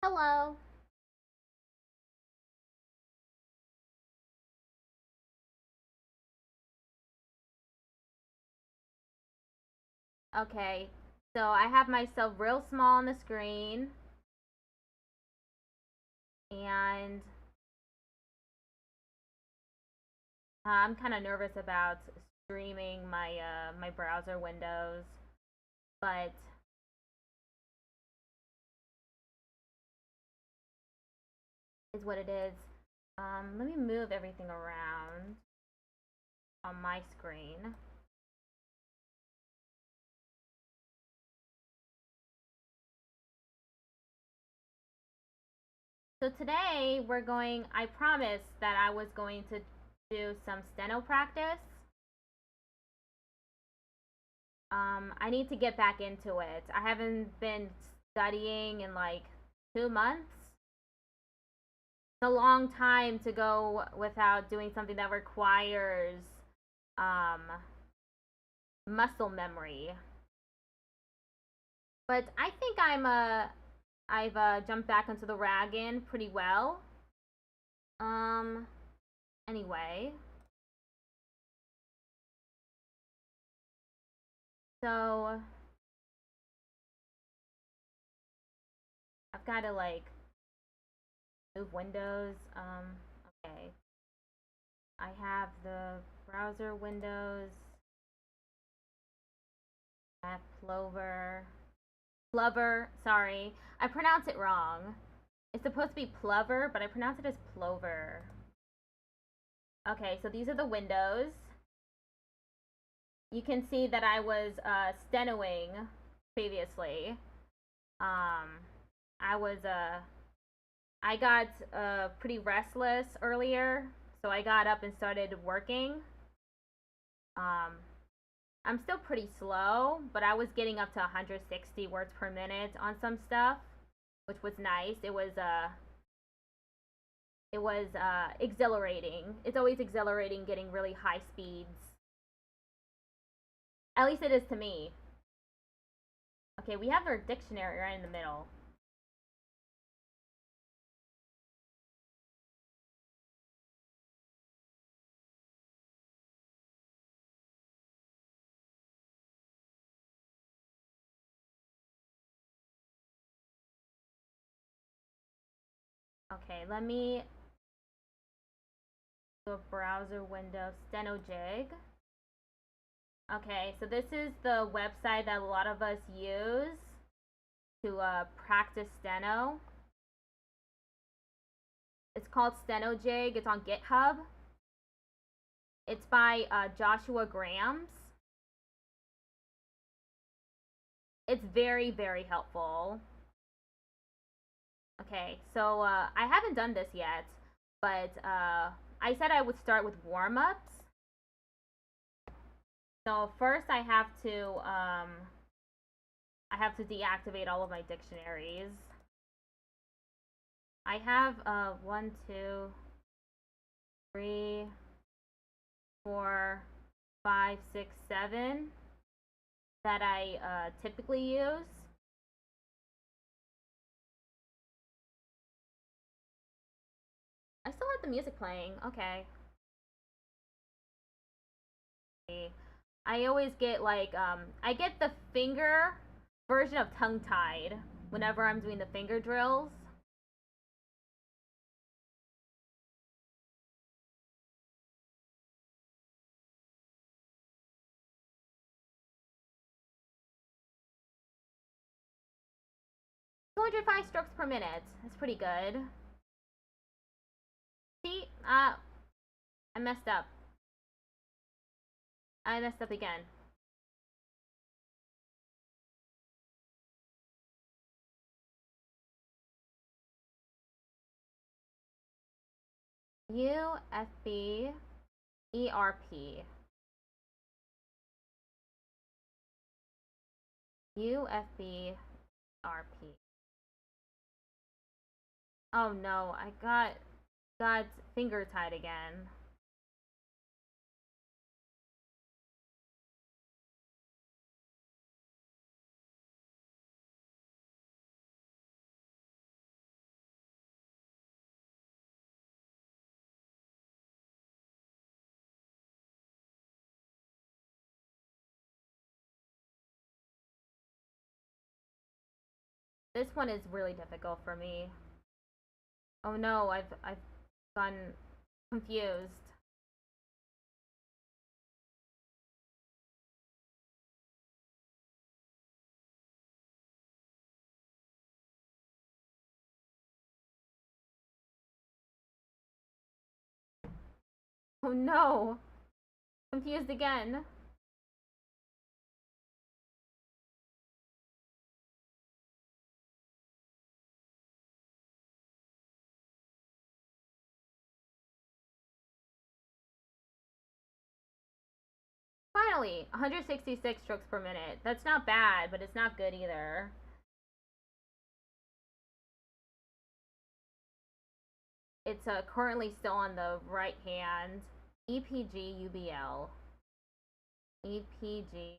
Hello. Okay, so I have myself real small on the screen, and I'm kind of nervous about streaming my browser windows, but is what it is. Let me move everything around on my screen. So today I promised that I was going to do some steno practice. I need to get back into it. I haven't been studying in like 2 months. It's a long time to go without doing something that requires um, muscle memory. But I think I've jumped back into the wagon pretty well. Um, anyway, so I've got to like move windows. Okay. I have the browser windows. I have Plover, sorry. I pronounce it wrong. It's supposed to be Plover, but I pronounce it as Plover. Okay, so these are the windows. You can see that I was stenoing previously. I was I got pretty restless earlier, so I got up and started working. Um, I'm still pretty slow, but I was getting up to 160 words per minute on some stuff, which was nice. It was exhilarating. It's always exhilarating getting really high speeds. At least it is to me. Okay, we have our dictionary right in the middle. Okay, let me do a browser window stenojig. Okay, so this is the website that a lot of us use to practice steno. It's called stenojig. It's on GitHub. It's by Joshua Grams. It's very, very helpful. Okay, so I haven't done this yet, but I said I would start with warm-ups. So first I have to deactivate all of my dictionaries. I have 1, 2, 3, 4, 5, 6, 7 that I typically use. I still have the music playing. Okay. I always get like I get the finger version of tongue tied whenever I'm doing the finger drills. Two hundred five strokes per minute. That's pretty good. See, I messed up. I messed up again. UFBERP. UFBRP. Oh no, I got finger tied again. This one is really difficult for me. Oh no, I've gotten confused. Oh no! Confused again. Finally, 166 strokes per minute. That's not bad, but it's not good either. It's currently still on the right hand. EPG UBL. EPG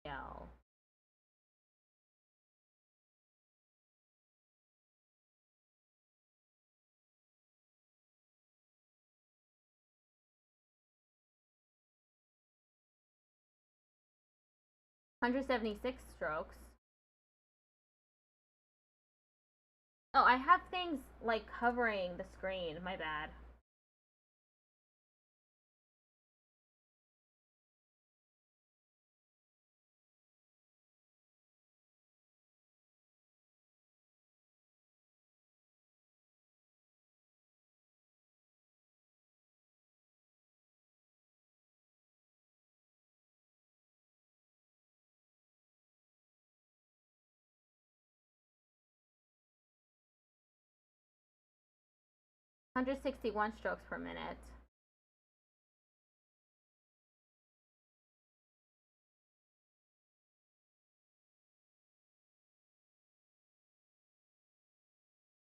UBL. $176 strokes. Oh, I have things like covering the screen. My bad. $161 strokes per minute.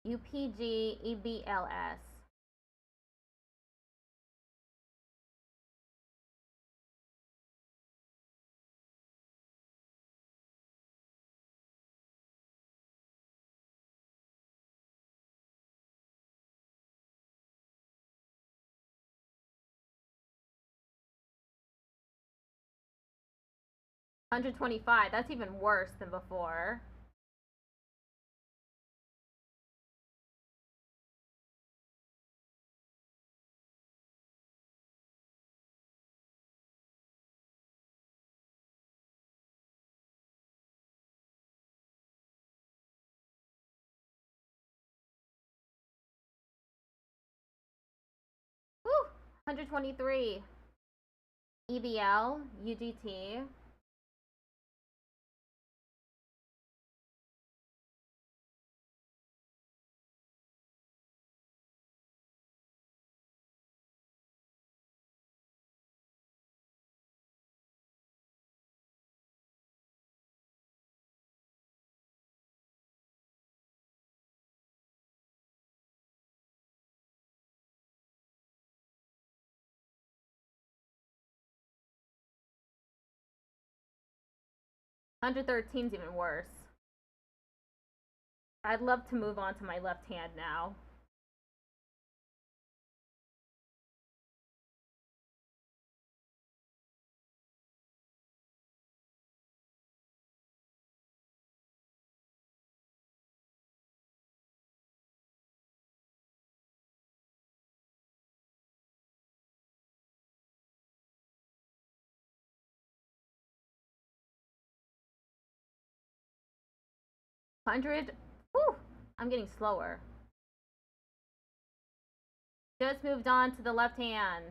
UPG EBLS. $125. That's even worse than before. Woo! 123. EBL, UGT. $113's even worse. I'd love to move on to my left hand now. $100. Whew! I'm getting slower. Just moved on to the left hand.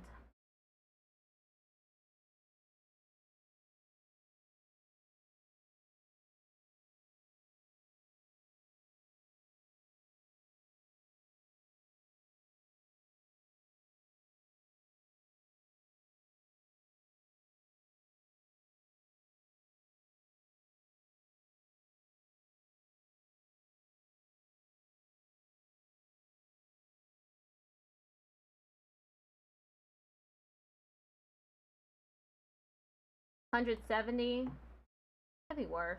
$170. That'd be worse.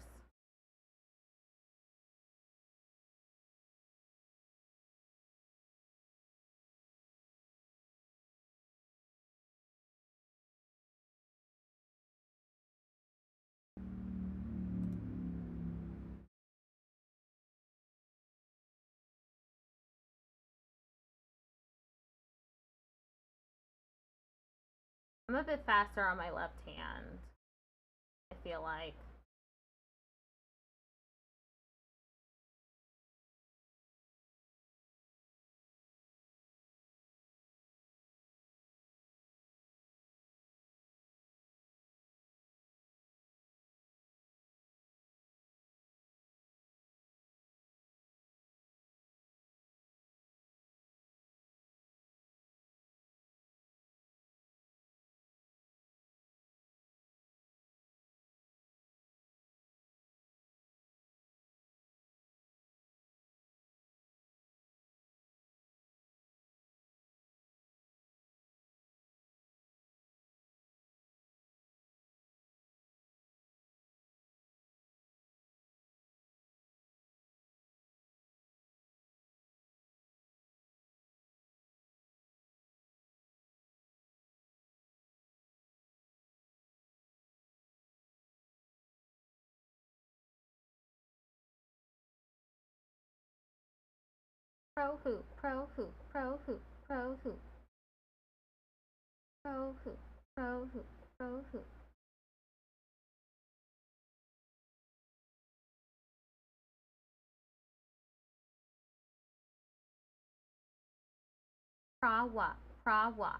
I'm a bit faster on my left hand, I feel like. Pro hoop, pro hoop, pro hoop, pro hoop, pro hoop, pro hoop, pro hoop. Prawa, prawa.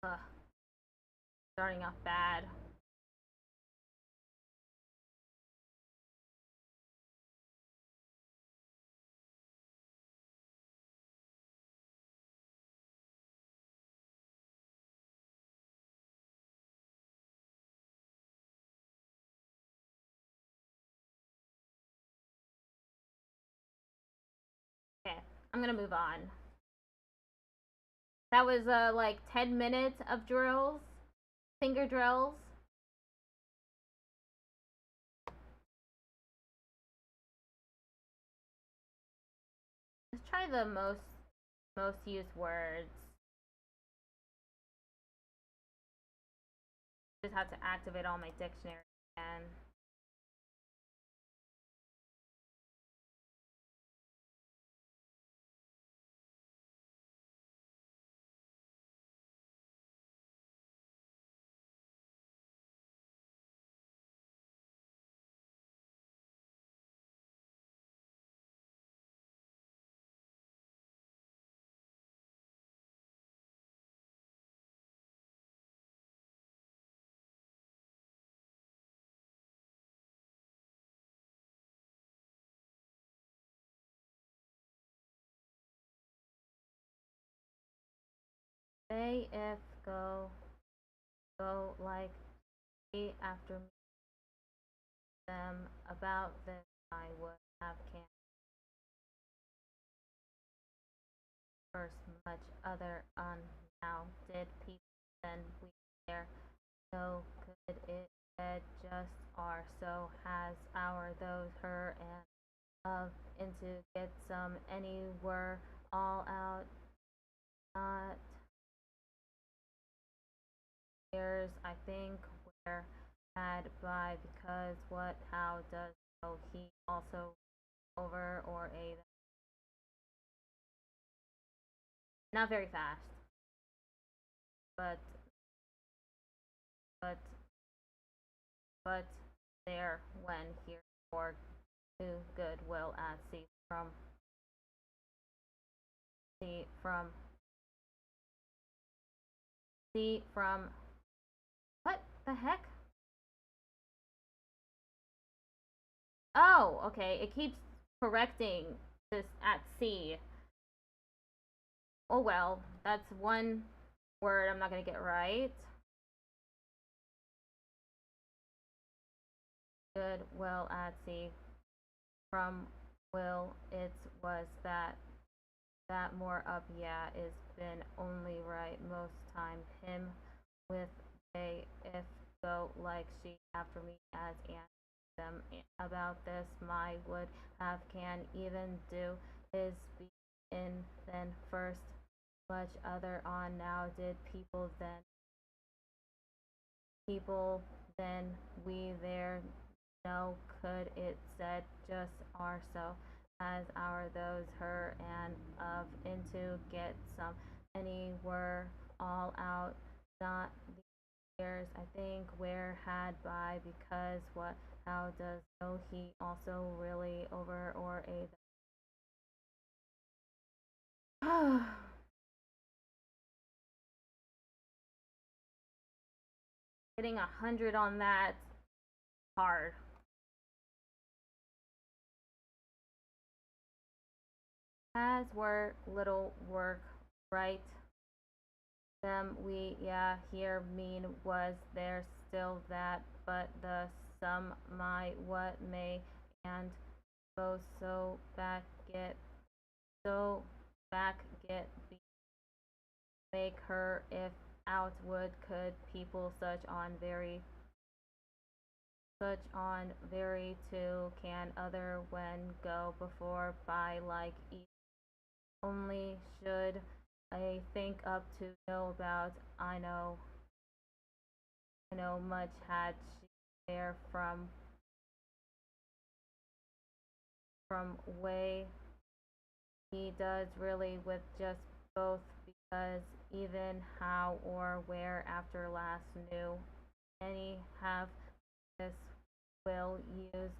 Ugh, starting off bad. Okay, I'm gonna move on. That was like 10 minutes of drills, finger drills. Let's try the most used words. Just have to activate all my dictionary again. Say if go like after them about this, I would have canceled first much other now did people then we there so could it said just are so has our those her and of into get some any were all out not years I think where had by because what how does so he also over or a Not very fast. But but but there when here for to good will at sea from what the heck? Oh, okay. It keeps correcting this at sea. Oh well, that's one word I'm not gonna get right. Good will at sea from will it was that more up yeah is been only right most time him with they if go like she after me as and them about this my would have can even do is be in then first much other on now did people then we there know could it said just are so as our those her and of into get some any were all out not the years I think where had by because what how does know he also really over or a getting 100 on that hard. As were little work right them we yeah here mean was there still that but the sum my what may and both so back get be make her if out would could people such on very to can other when go before by like each only should I think up to know about I know much had she there from way he does really with just both because even how or where after last knew any have this will used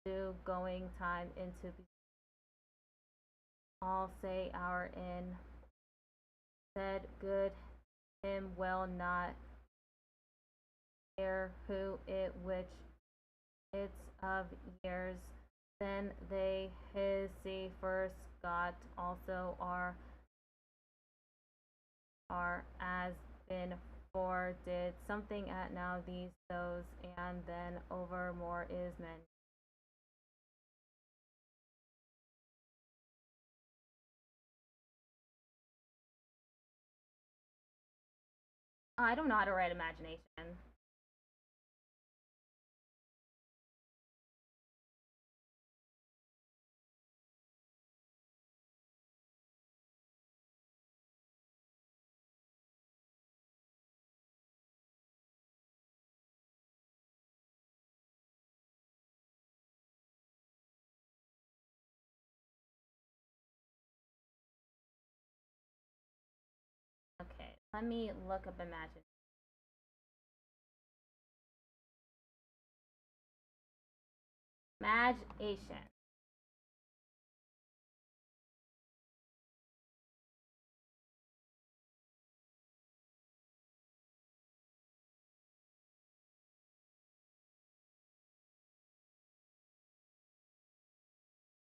to going time into all say our in said good him well not care who it which it's of years then they his see first got also are as been for did something at now these those and then over more is meant. I don't know how to write imagination. Okay, let me look up imagination.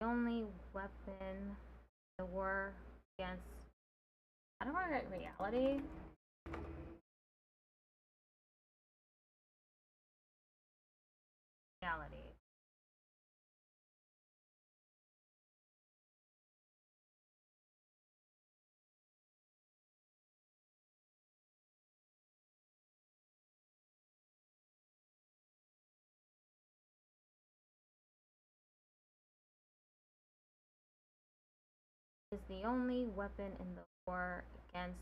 The only weapon the war against I don't want to write reality is the only weapon in the war against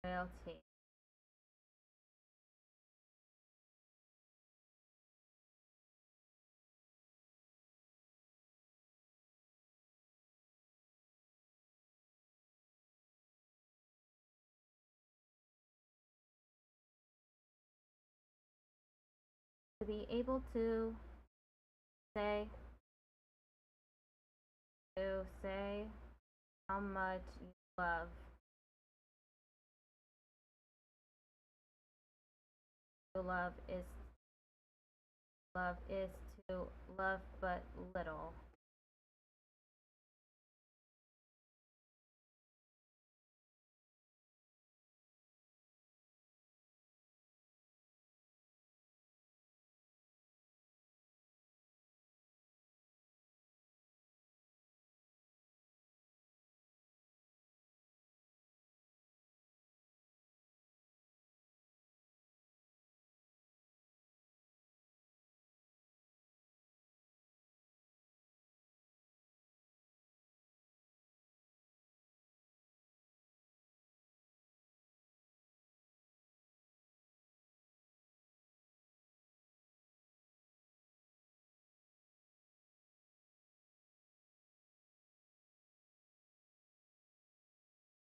frailty. to be able to say how much you love. To love is to love but little.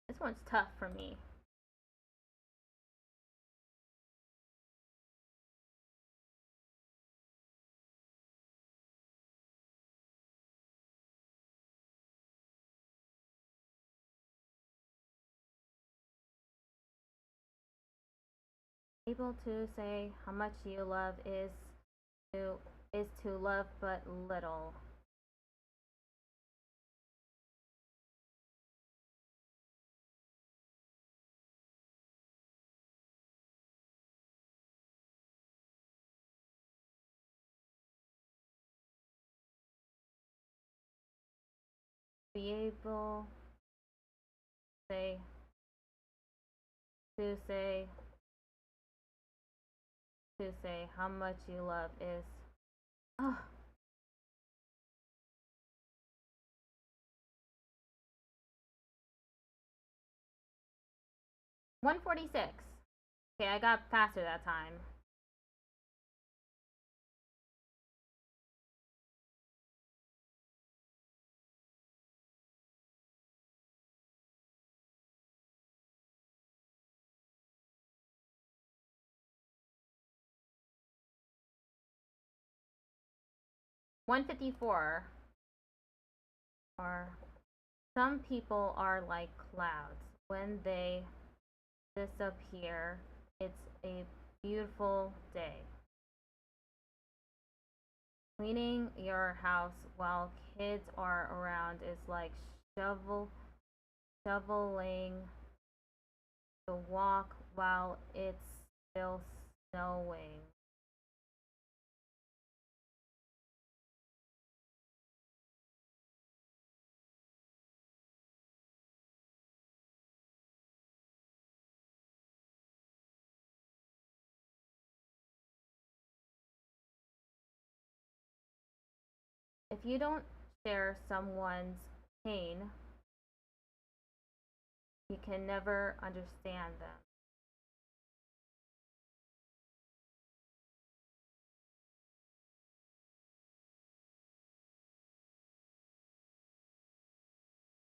This one's tough for me. Able to say how much you love to is to love but little. Be able say to say to say how much you love is. Oh. 146. Okay, I got faster that time. $154. Or some people are like clouds. When they disappear, it's a beautiful day. Cleaning your house while kids are around is like shoveling the walk while it's still snowing. If you don't share someone's pain, you can never understand them.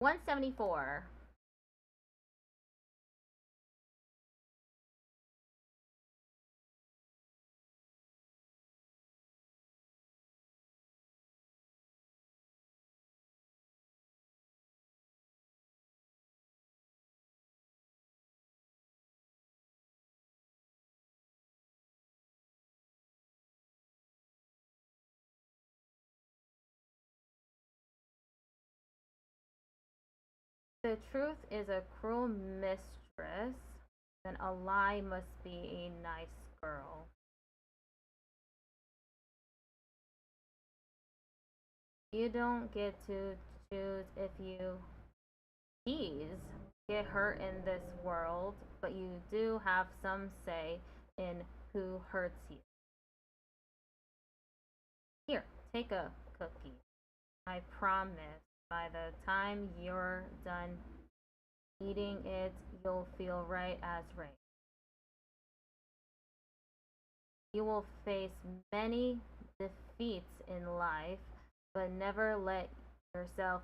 $174. The truth is a cruel mistress, then a lie must be a nice girl. You don't get to choose if you tease, get hurt in this world, but you do have some say in who hurts you. Here, take a cookie. I promise by the time you're done eating it, you'll feel right as rain. You will face many defeats in life, but never let yourself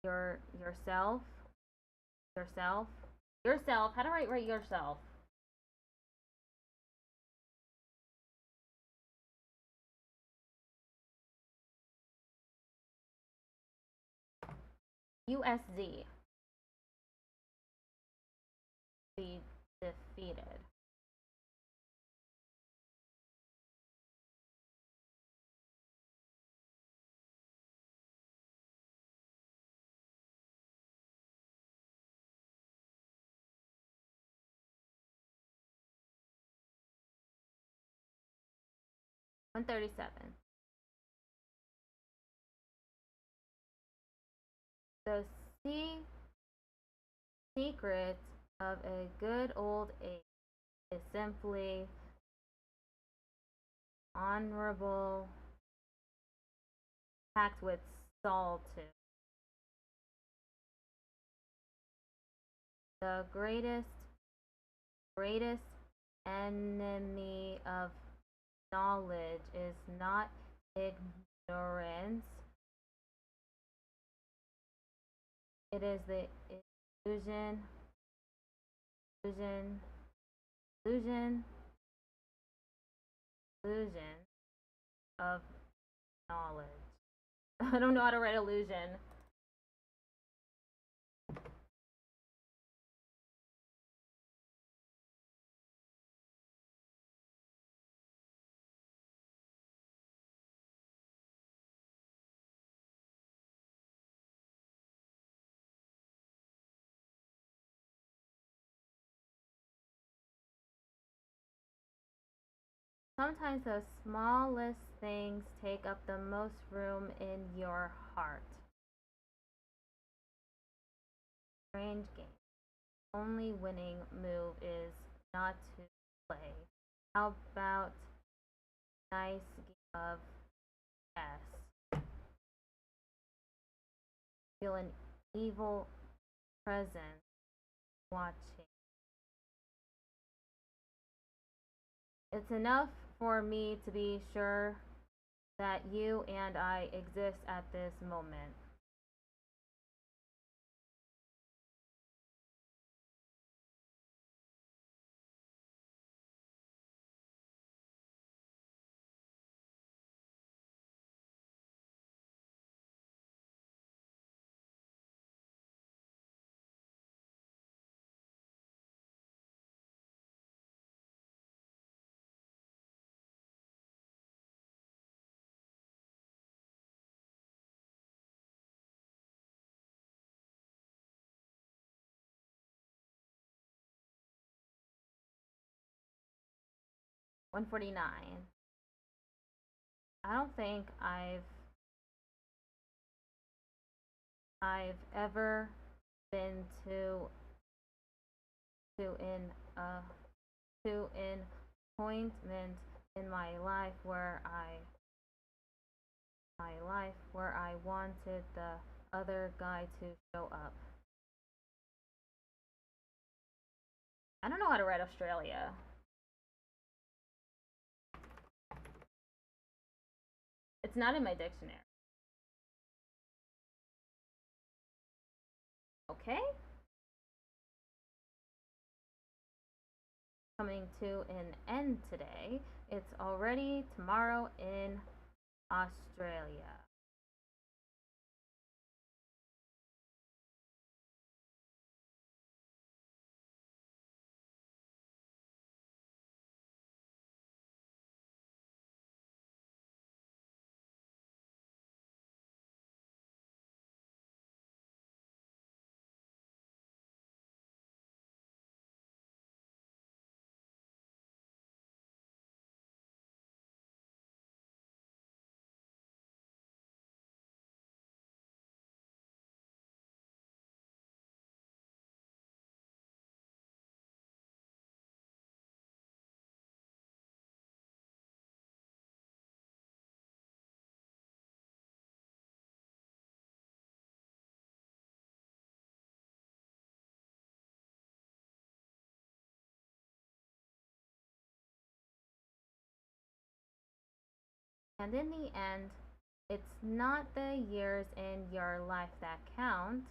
yourself yourself how do I write yourself? USZ. Be defeated. $137. The secret of a good old age is simply honorable, packed with salt. The greatest enemy of knowledge is not ignorance. It is the illusion, illusion, illusion, illusion of knowledge. I don't know how to write illusion. Sometimes the smallest things take up the most room in your heart. Strange game. Only winning move is not to play. How about nice game of chess? Feel an evil presence watching. It's enough for me to be sure that you and I exist at this moment. $149. I don't think I've ever been to an appointment in my life where I wanted the other guy to show up. I don't know how to write Australia. It's not in my dictionary. Okay. Coming to an end today. It's already tomorrow in Australia. And in the end, it's not the years in your life that count.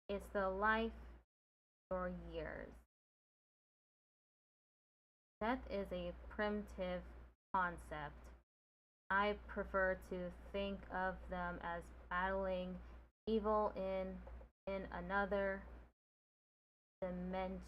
It's the life, your years. Death is a primitive concept. I prefer to think of them as battling evil in another dimension.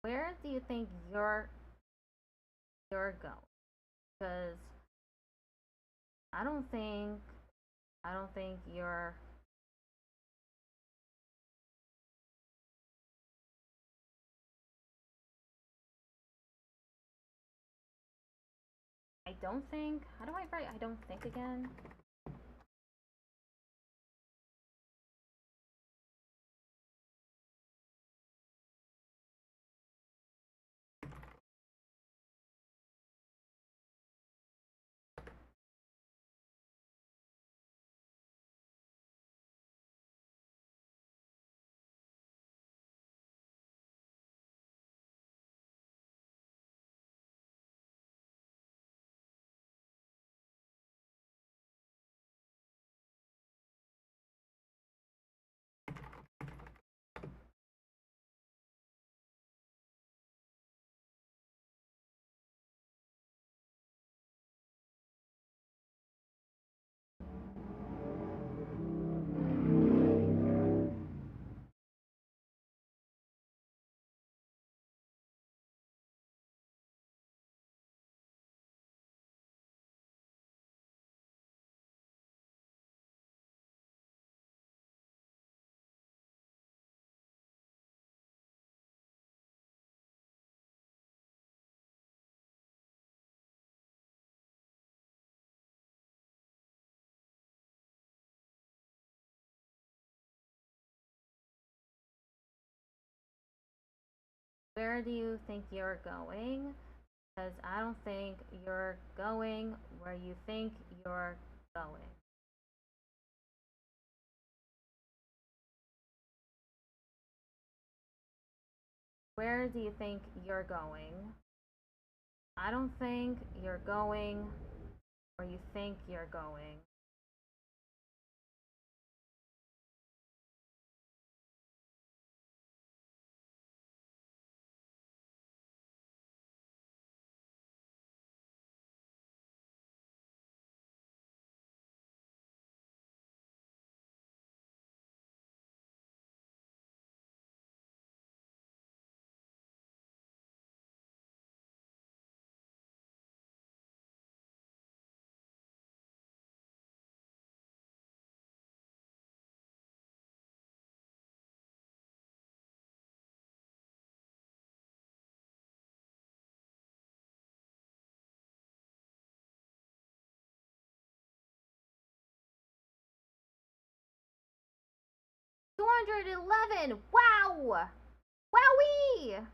Where do you think you're going? Because I don't think I don't think you're I don't think. How do I write I don't think again? Where do you think you're going? Because I don't think you're going where you think you're going. Where do you think you're going? I don't think you're going where you think you're going. $211! Wow! Wowee!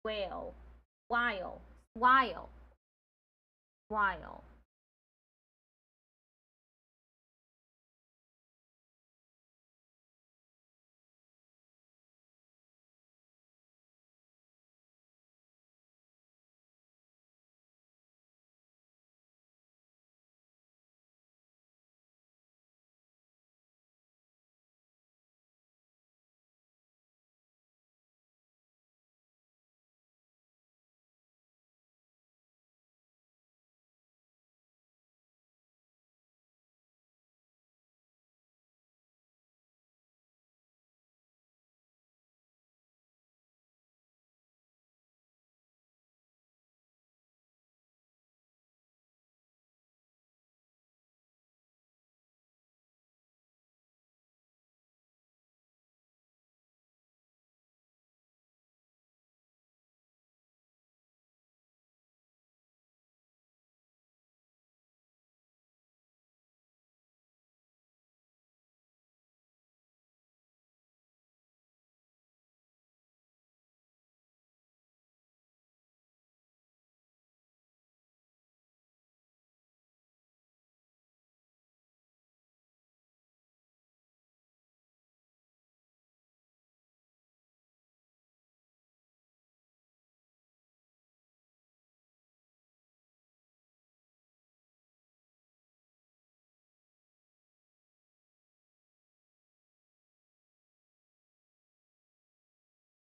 Whale. While. While. While.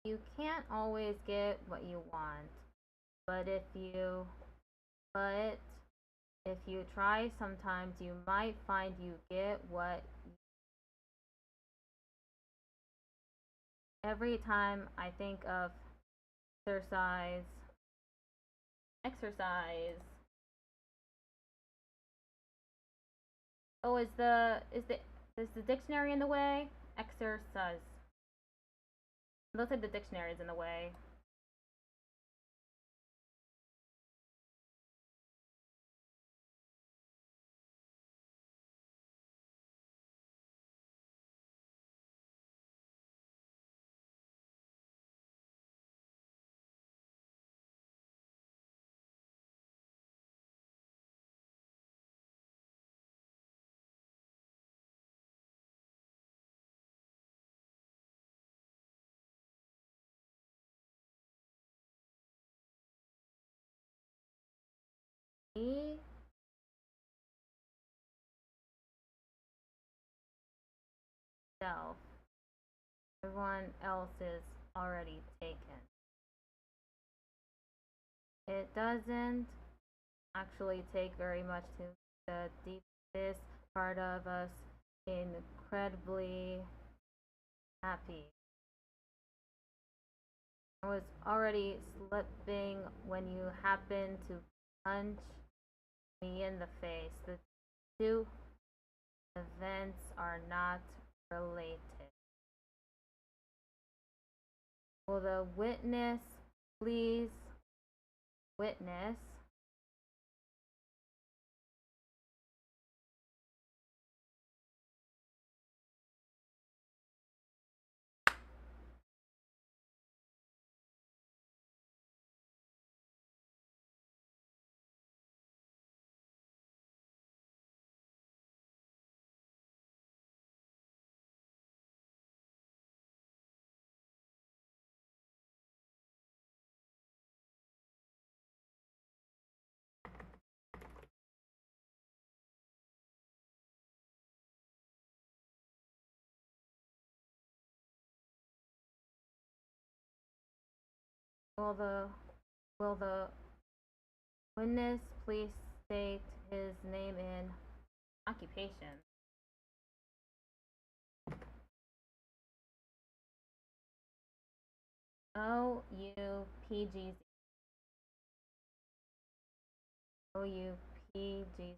You can't always get what you want, but but if you try, sometimes you might find you get what. Every time I think of exercise, exercise. Oh, is the dictionary in the way? Exercise. Looks like the dictionary is in the way. E self. Everyone else is already taken. It doesn't actually take very much to the deepest part of us incredibly happy. I was already slipping when you happened to punch me in the face. The two events are not related. Will the witness please witness? Will the witness please state his name and occupation? OUPGZ. OUPGZ.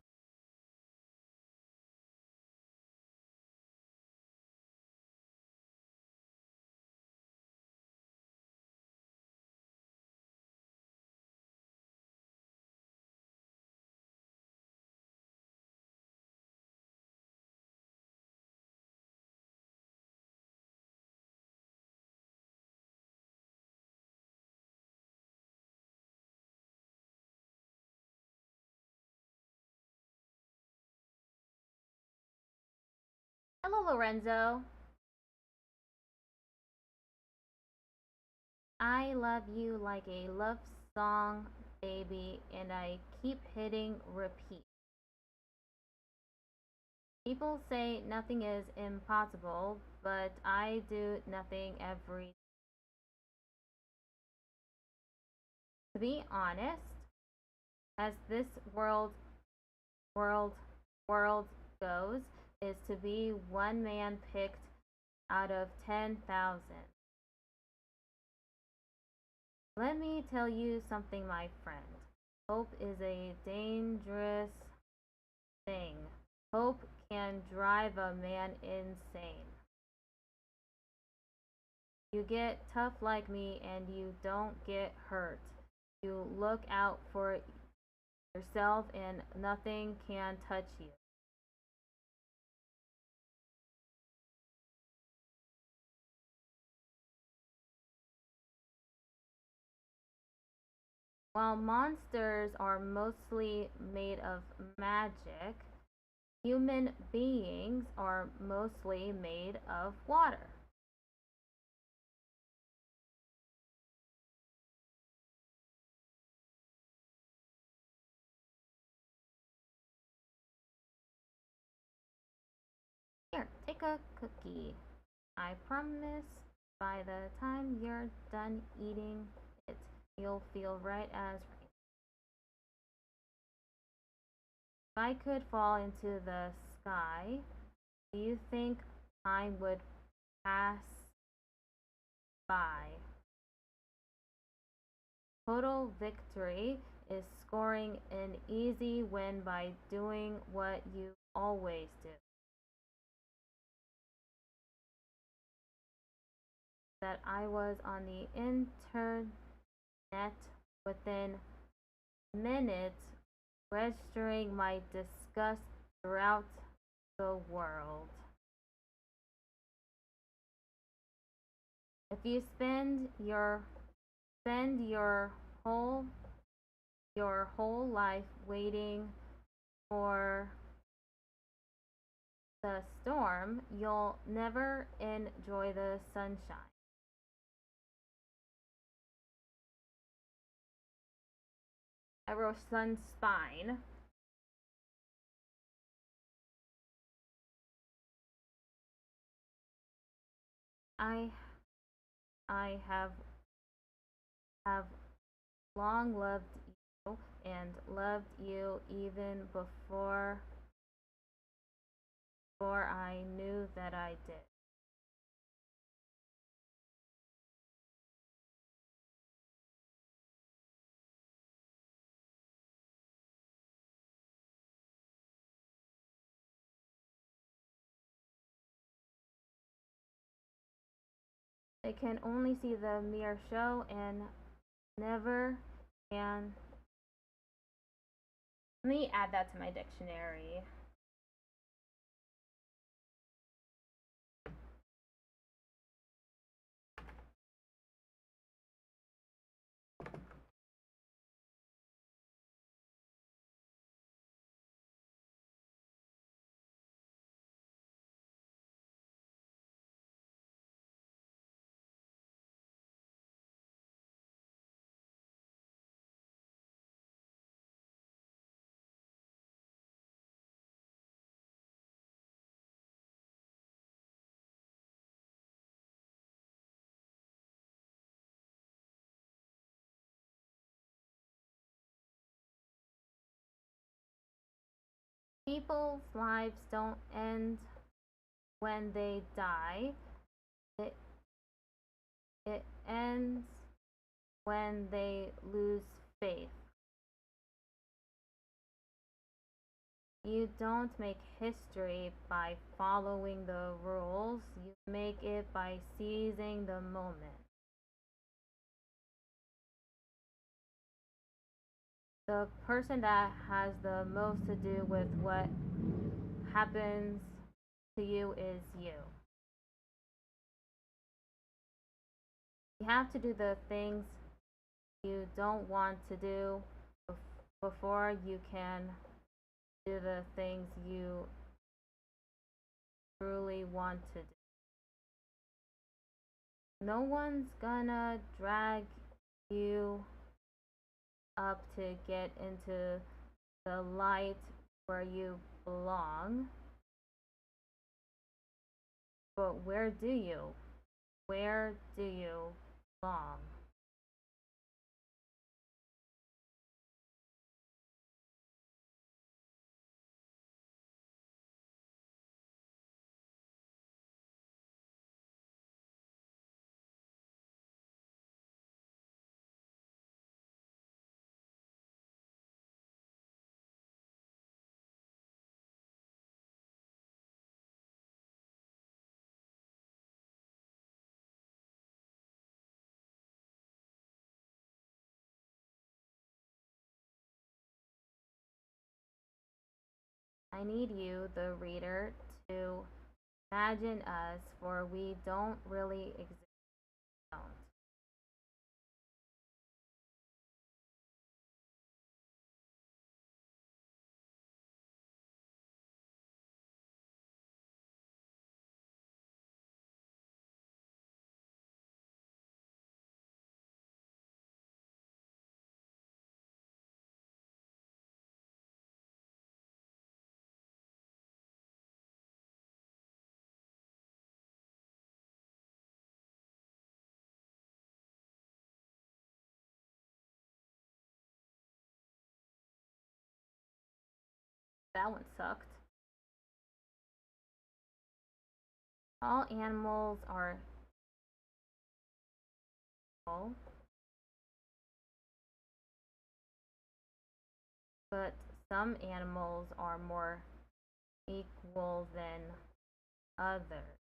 Hello, Lorenzo. I love you like a love song, baby, and I keep hitting repeat. People say nothing is impossible, but I do nothing every. To be honest, as this world, world goes, is to be one man picked out of 10,000. Let me tell you something, my friend. Hope is a dangerous thing. Hope can drive a man insane. You get tough like me and you don't get hurt. You look out for yourself and nothing can touch you. While monsters are mostly made of magic, human beings are mostly made of water. Here, take a cookie. I promise By the time you're done eating it, you'll feel right as rain. If I could fall into the sky, do you think time would pass by? Total victory is scoring an easy win by doing what you always do. That I was on the internet within minutes, registering my disgust throughout the world. If you spend your whole life waiting for the storm, you'll never enjoy the sunshine. I wrote sunspine. I I have long loved you and loved you even before I knew that I did. They can only see the mere show and never can. Let me add that to my dictionary. People's lives don't end when they die. It, it ends when they lose faith. You don't make history by following the rules, you make it by seizing the moment. The person that has the most to do with what happens to you is you. You have to do the things you don't want to do before you can do the things you truly want to do. No one's gonna drag you up to get into the light where you belong. But where do you? Where do you belong? I need you, the reader, to imagine us, for we don't really exist. Don't. That one sucked. All animals are equal, but some animals are more equal than others.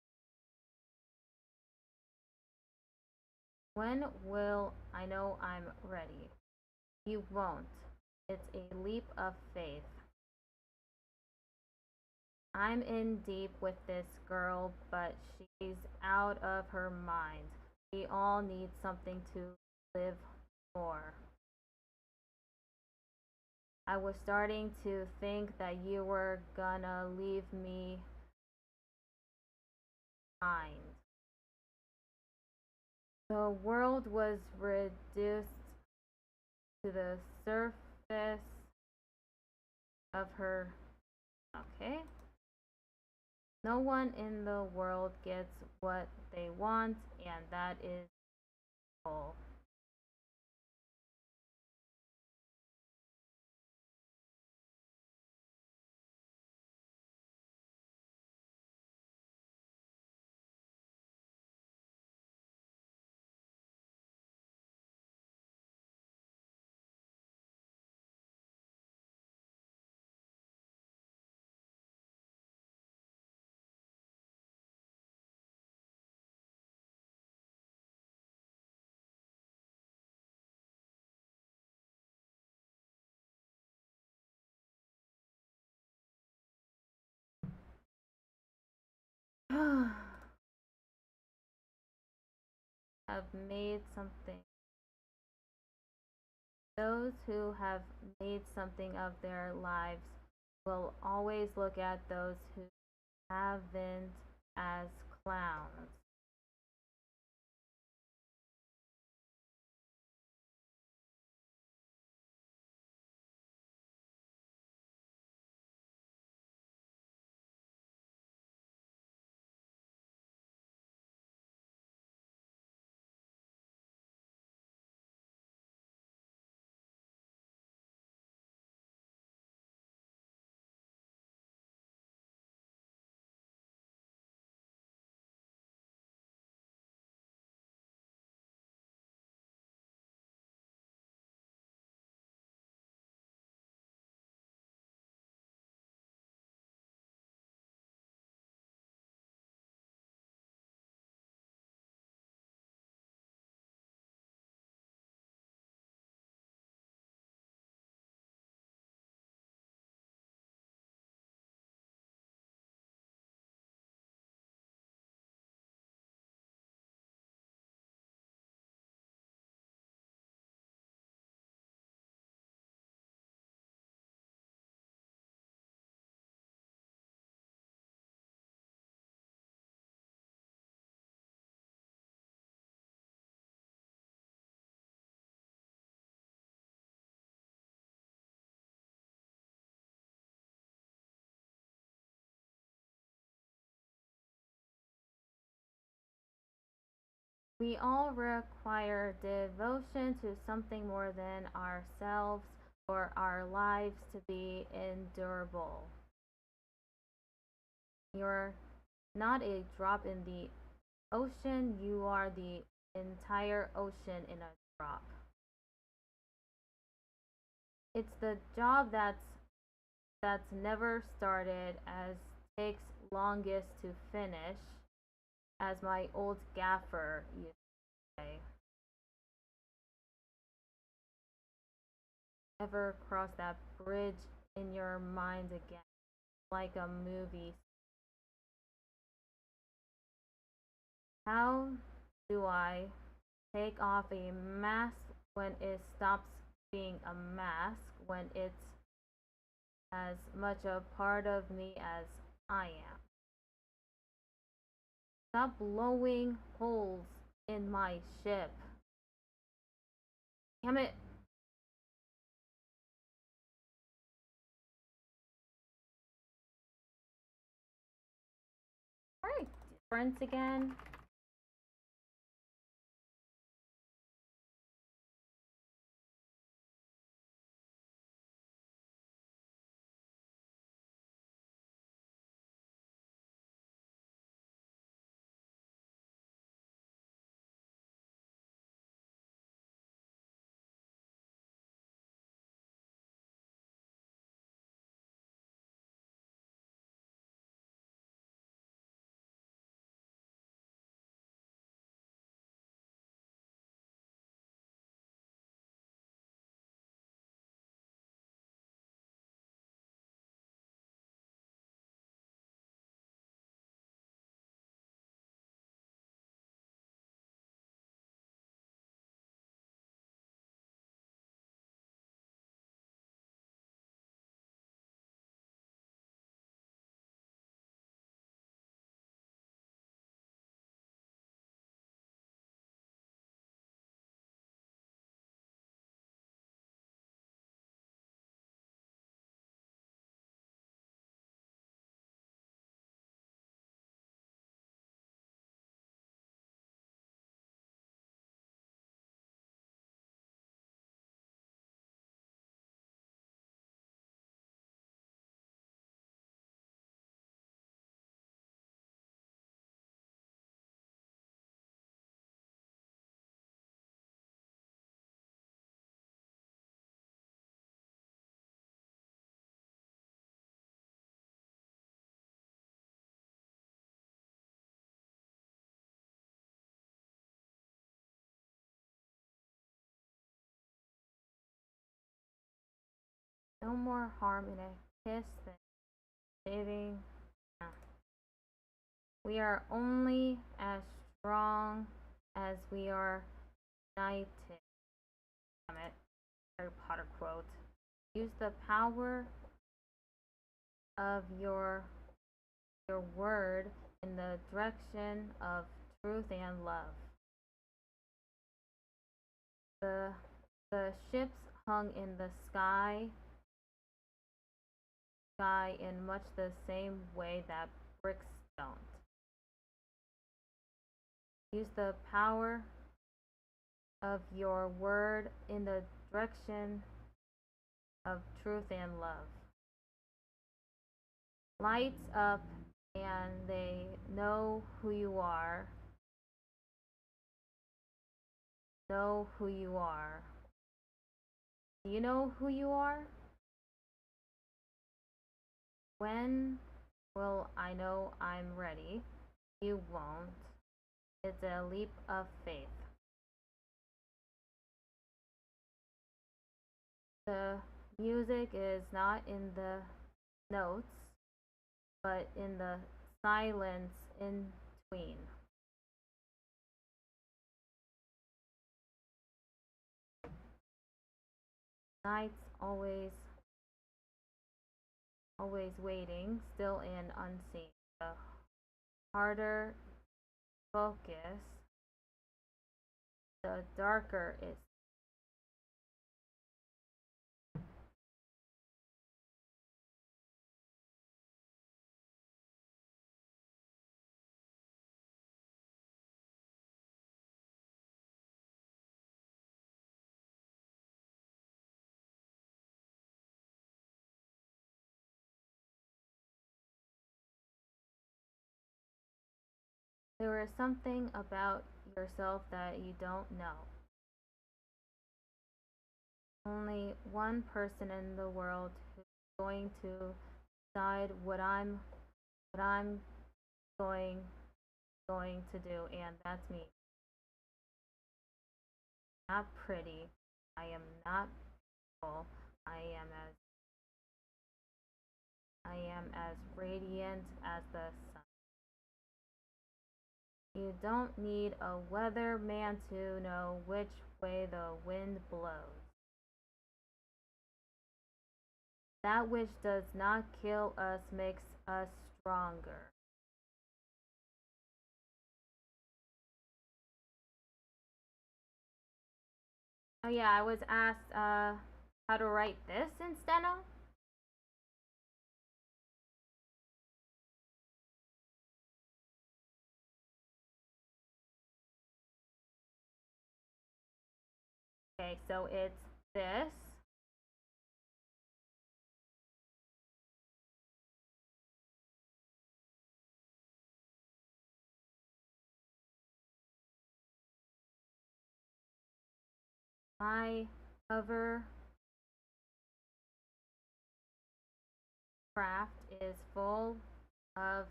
When will I know I'm ready? You won't. It's a leap of faith. I'm in deep with this girl, but she's out of her mind. We all need something to live for. I was starting to think that you were gonna leave me behind. The world was reduced to the surface of her. Okay. No one in the world gets what they want, and that is all. Have made something. Those who have made something of their lives will always look at those who haven't as clowns. We all require devotion to something more than ourselves for our lives to be endurable. You're not a drop in the ocean, you are the entire ocean in a drop. It's the job that's never started, as takes longest to finish, as my old gaffer used to say. Ever cross that bridge in your mind again, like a movie? How do I take off a mask when it stops being a mask, when it's as much a part of me as I am? Stop blowing holes in my ship. Damn it. Alright, difference again. No more harm in a kiss than saving. We are only as strong as we are united. Damn it. Harry Potter quote. Use the power of your word in the direction of truth and love. The ships hung in the sky in much the same way that bricks don't. Use the power of your word in the direction of truth and love. Lights up and they know who you are. Know who you are. Do you know who you are? When will I know I'm ready? You won't. It's a leap of faith. The music is not in the notes, but in the silence in between. Nights always waiting, still and unseen. The harder focus, the darker it. There is something about yourself that you don't know. Only one person in the world who's going to decide what I'm going to do, and that's me. Not pretty. I am not beautiful. I am as radiant as the sun. You don't need a weatherman to know which way the wind blows. That which does not kill us makes us stronger. Oh yeah, I was asked how to write this in steno. Okay, so it's this. My cover craft is full of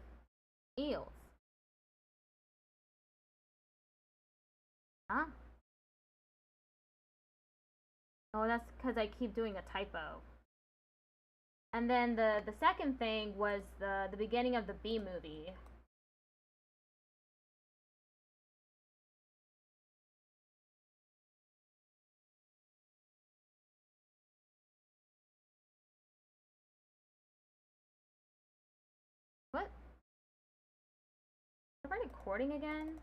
eels. Huh? Oh, that's because I keep doing a typo. And then the second thing was the beginning of the B movie. What? Am I recording again?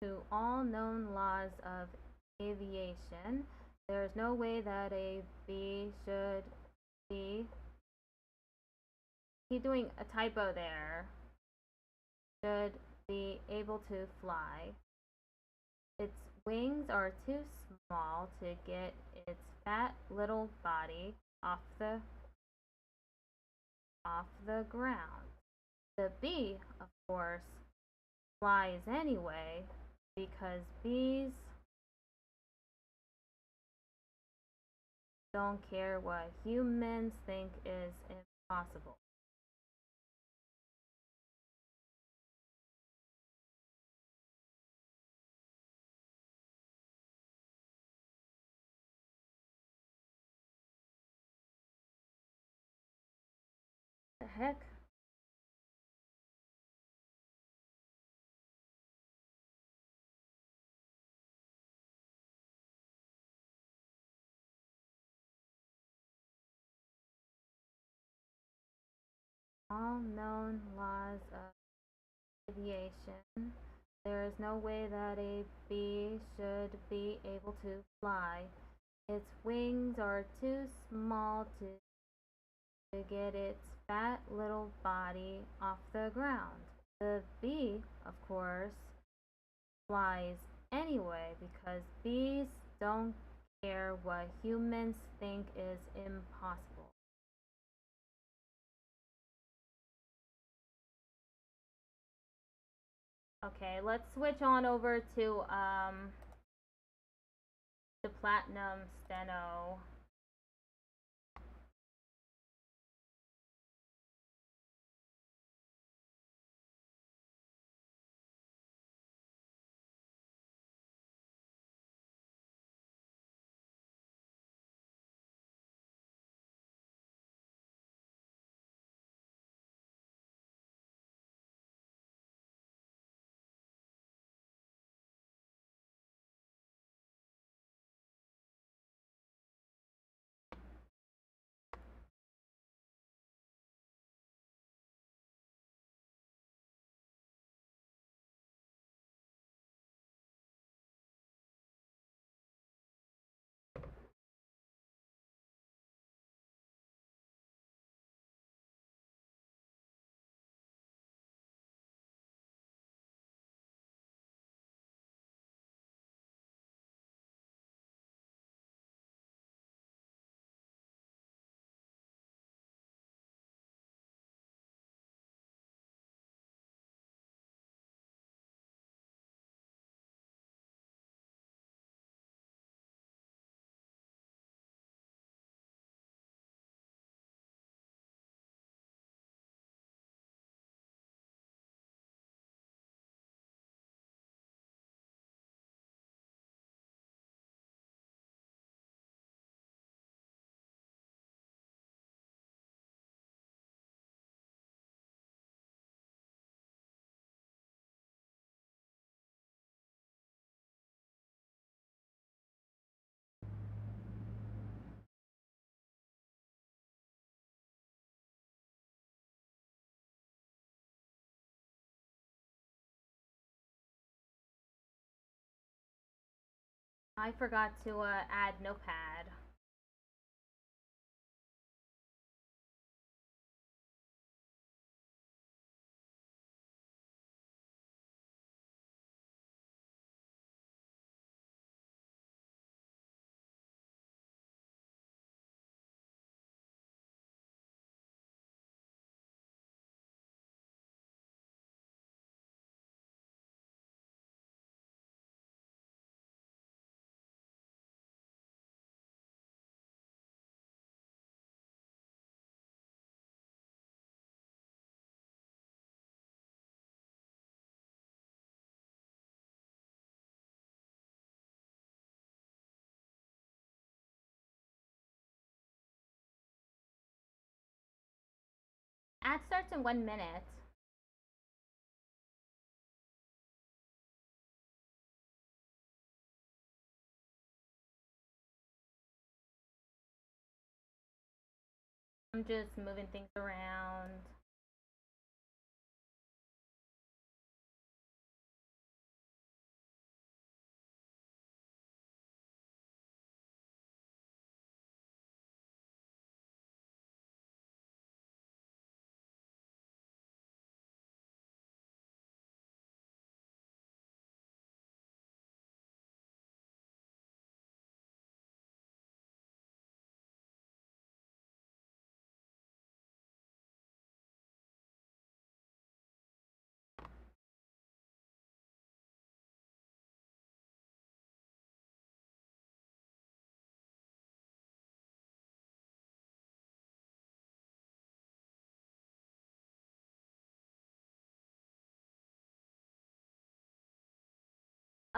To all known laws of aviation, there is no way that a bee should be. Keep doing a typo there. Should be able to fly. Its wings are too small to get its fat little body off the ground. The bee, of course, flies anyway because bees don't care what humans think is impossible. The heck? All known laws of aviation. There is no way that a bee should be able to fly. Its wings are too small to get its fat little body off the ground. The bee, of course, flies anyway because bees don't care what humans think is impossible. Okay, let's switch on over to the platinum steno. I forgot to add notepad. Ad starts in 1 minute. I'm just moving things around.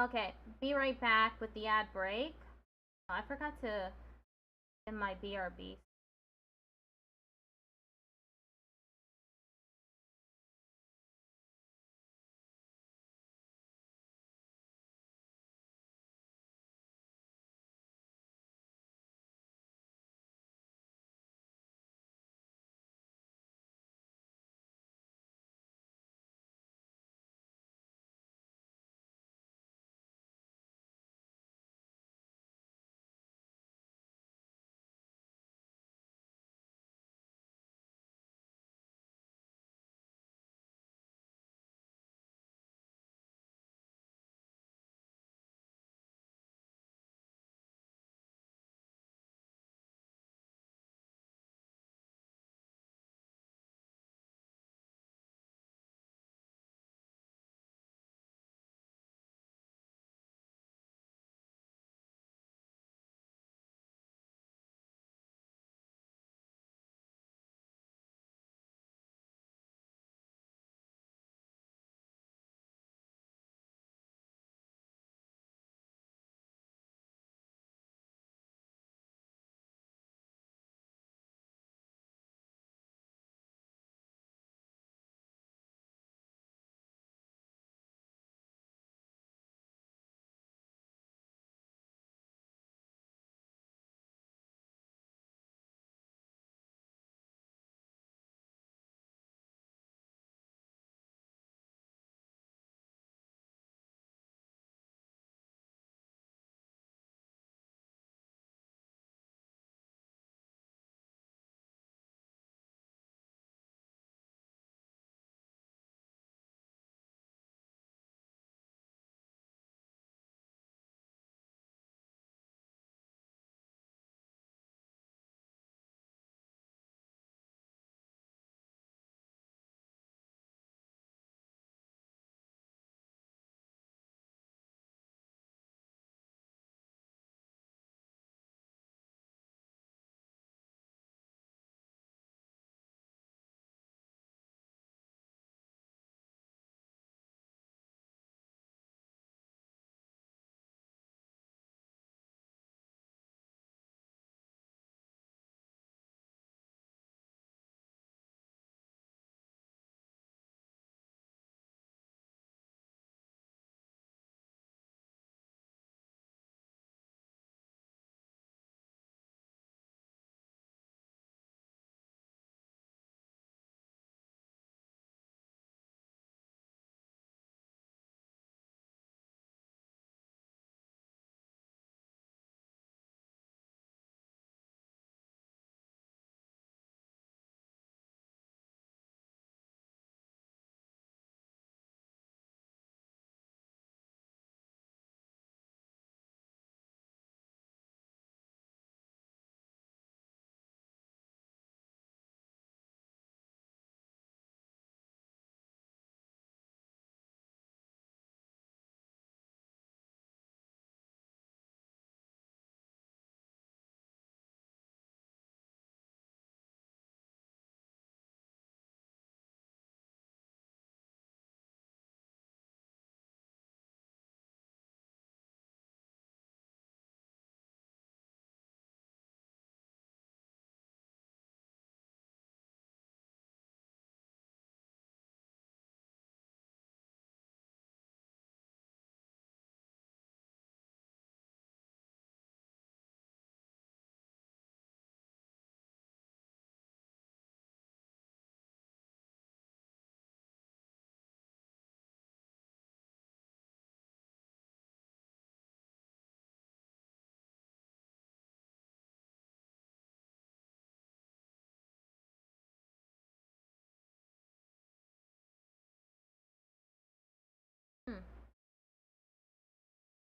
Okay, be right back with the ad break. Oh, I forgot to get my BRB.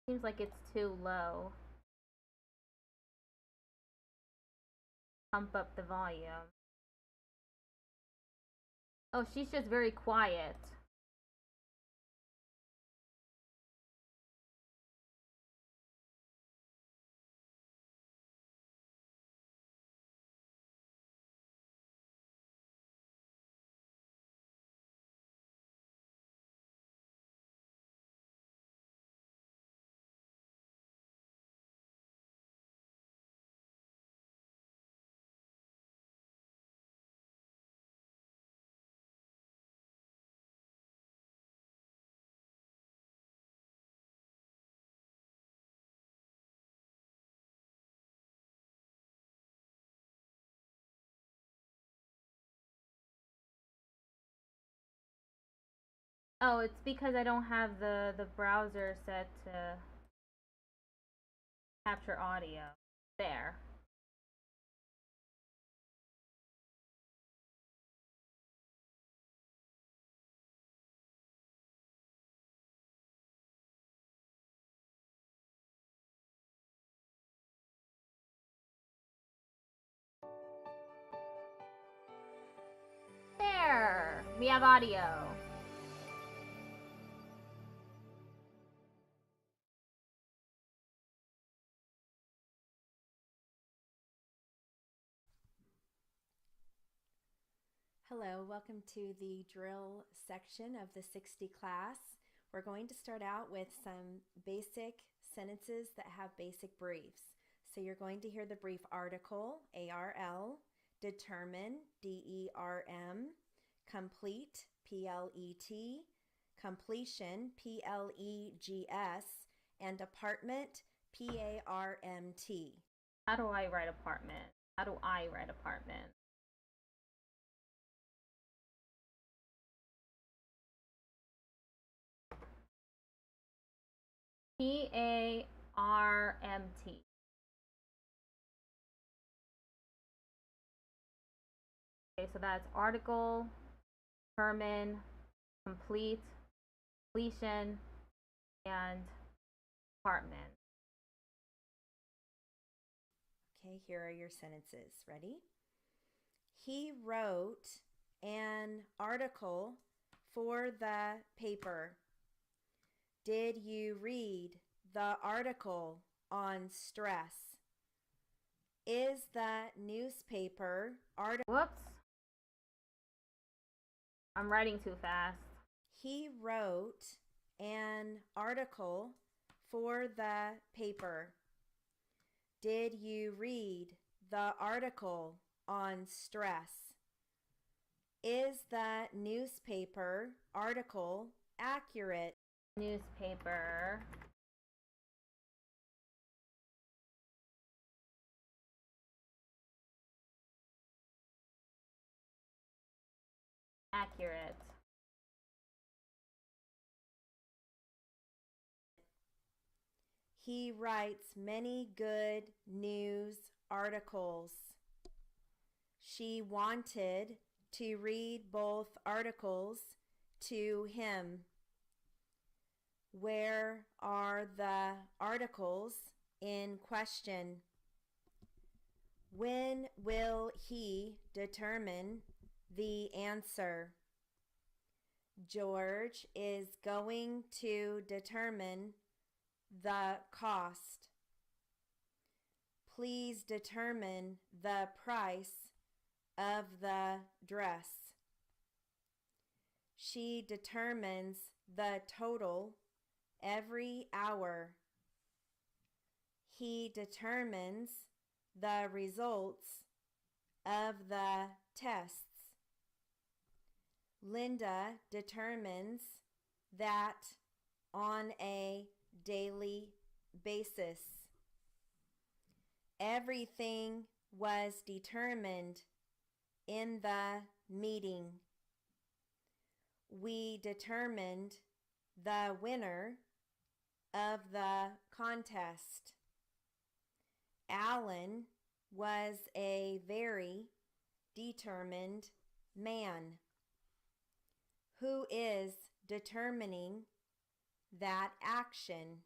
Seems like it's too low. Pump up the volume. Oh, she's just very quiet. Oh, it's because I don't have the browser set to capture audio. There. There. We have audio. Hello, welcome to the drill section of the 60 class. We're going to start out with some basic sentences that have basic briefs. So you're going to hear the brief article, ARL, determine, DERM, complete, PLET, completion, PLEGS, and apartment, PARMT. How do I write apartment? How do I write apartment? PARMT. Okay, so that's article, determine, complete, completion, and apartment. Okay, here are your sentences. Ready? He wrote an article for the paper. Did you read the article on stress? Is the newspaper article... Whoops. I'm writing too fast. He wrote an article for the paper. Did you read the article on stress? Is the newspaper article accurate? Newspaper. Accurate. He writes many good news articles. She wanted to read both articles to him. Where are the articles in question? When will he determine the answer? George is going to determine the cost. Please determine the price of the dress. She determines the total every hour. He determines the results of the tests. Linda determines that on a daily basis. Everything was determined in the meeting. We determined the winner of the contest. Alan was a very determined man. Who is determining that action?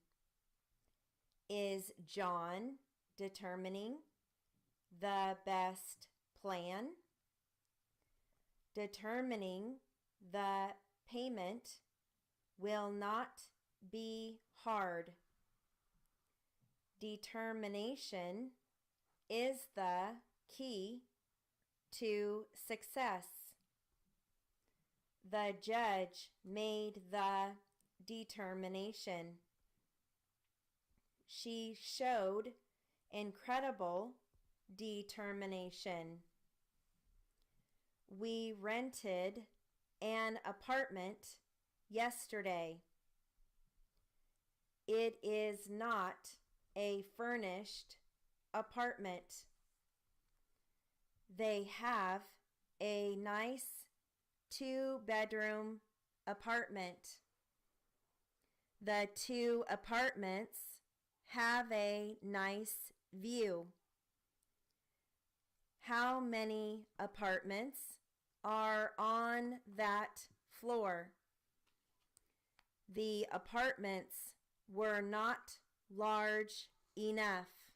Is John determining the best plan? Determining the payment will not be hard. Determination is the key to success. The judge made the determination. She showed incredible determination. We rented an apartment yesterday. It is not a furnished apartment. They have a nice 2-bedroom apartment. The 2 apartments have a nice view. How many apartments are on that floor? The apartments were not large enough.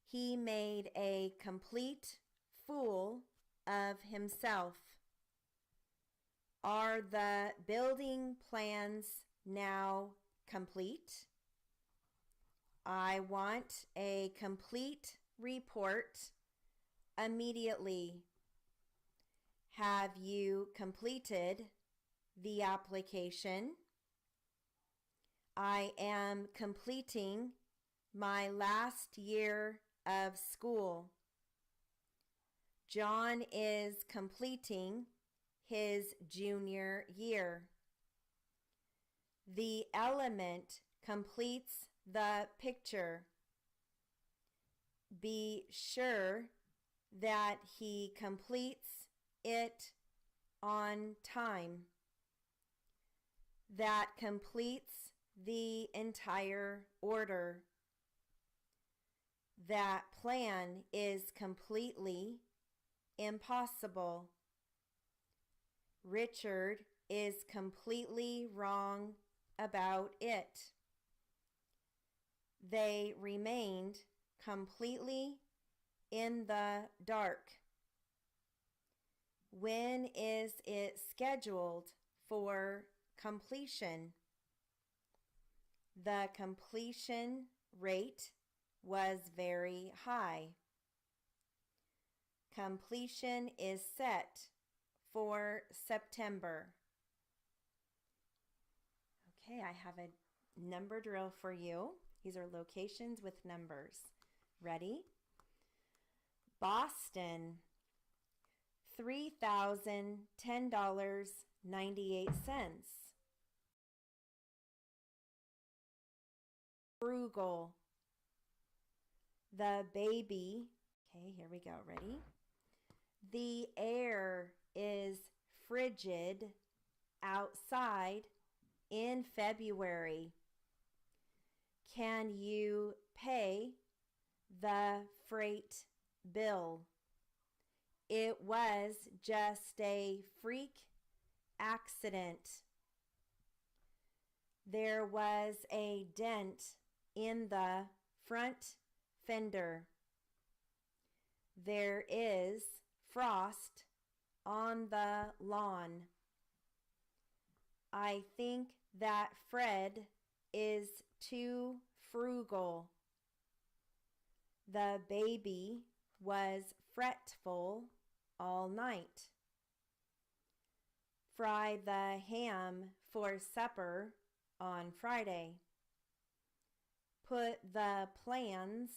He made a complete fool of himself. Are the building plans now complete? I want a complete report immediately. Have you completed the application? I am completing my last year of school. John is completing his junior year. The element completes the picture. Be sure that he completes it on time. That completes the entire order. That plan is completely impossible. Richard is completely wrong about it. They remained completely in the dark. When is it scheduled for completion? The completion rate was very high. Completion is set for September. Okay, I have a number drill for you. These are locations with numbers. Ready? Boston, $3,010.98. Frugal. The baby. Okay, here we go. Ready? The air is frigid outside in February. Can you pay the freight bill? It was just a freak accident. There was a dent in the front fender. There is frost on the lawn. I think that Fred is too frugal. The baby was fretful all night. Fry the ham for supper on Friday. Put the plans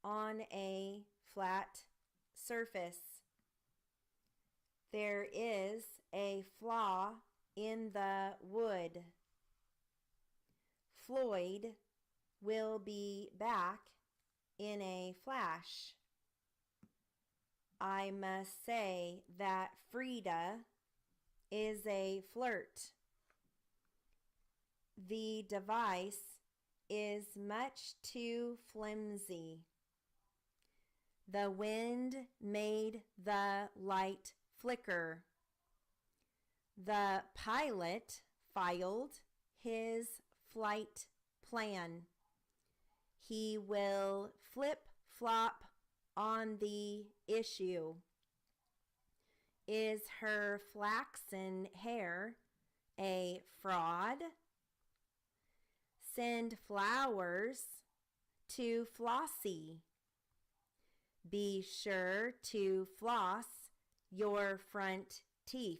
on a flat surface. There is a flaw in the wood. Floyd will be back in a flash. I must say that Frida is a flirt. The device is much too flimsy. The wind made the light flicker. The pilot filed his flight plan. He will flip-flop on the issue. Is her flaxen hair a fraud? Send flowers to Flossie. Be sure to floss your front teeth.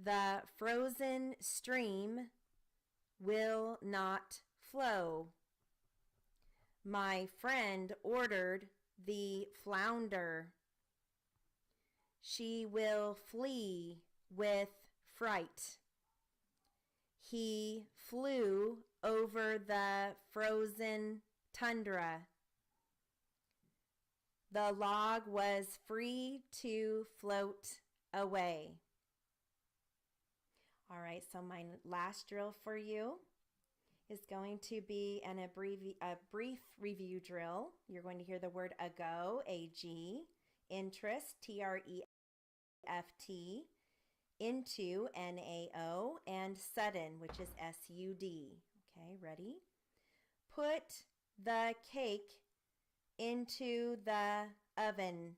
The frozen stream will not flow. My friend ordered the flounder. She will flee with fright. He flew over the frozen tundra. The log was free to float away. All right, so my last drill for you is going to be a brief review drill. You're going to hear the word ago, A-G, interest, T-R-E-F-T, into, N-A-O, and sudden, which is S-U-D. Okay, ready? Put the cake into the oven.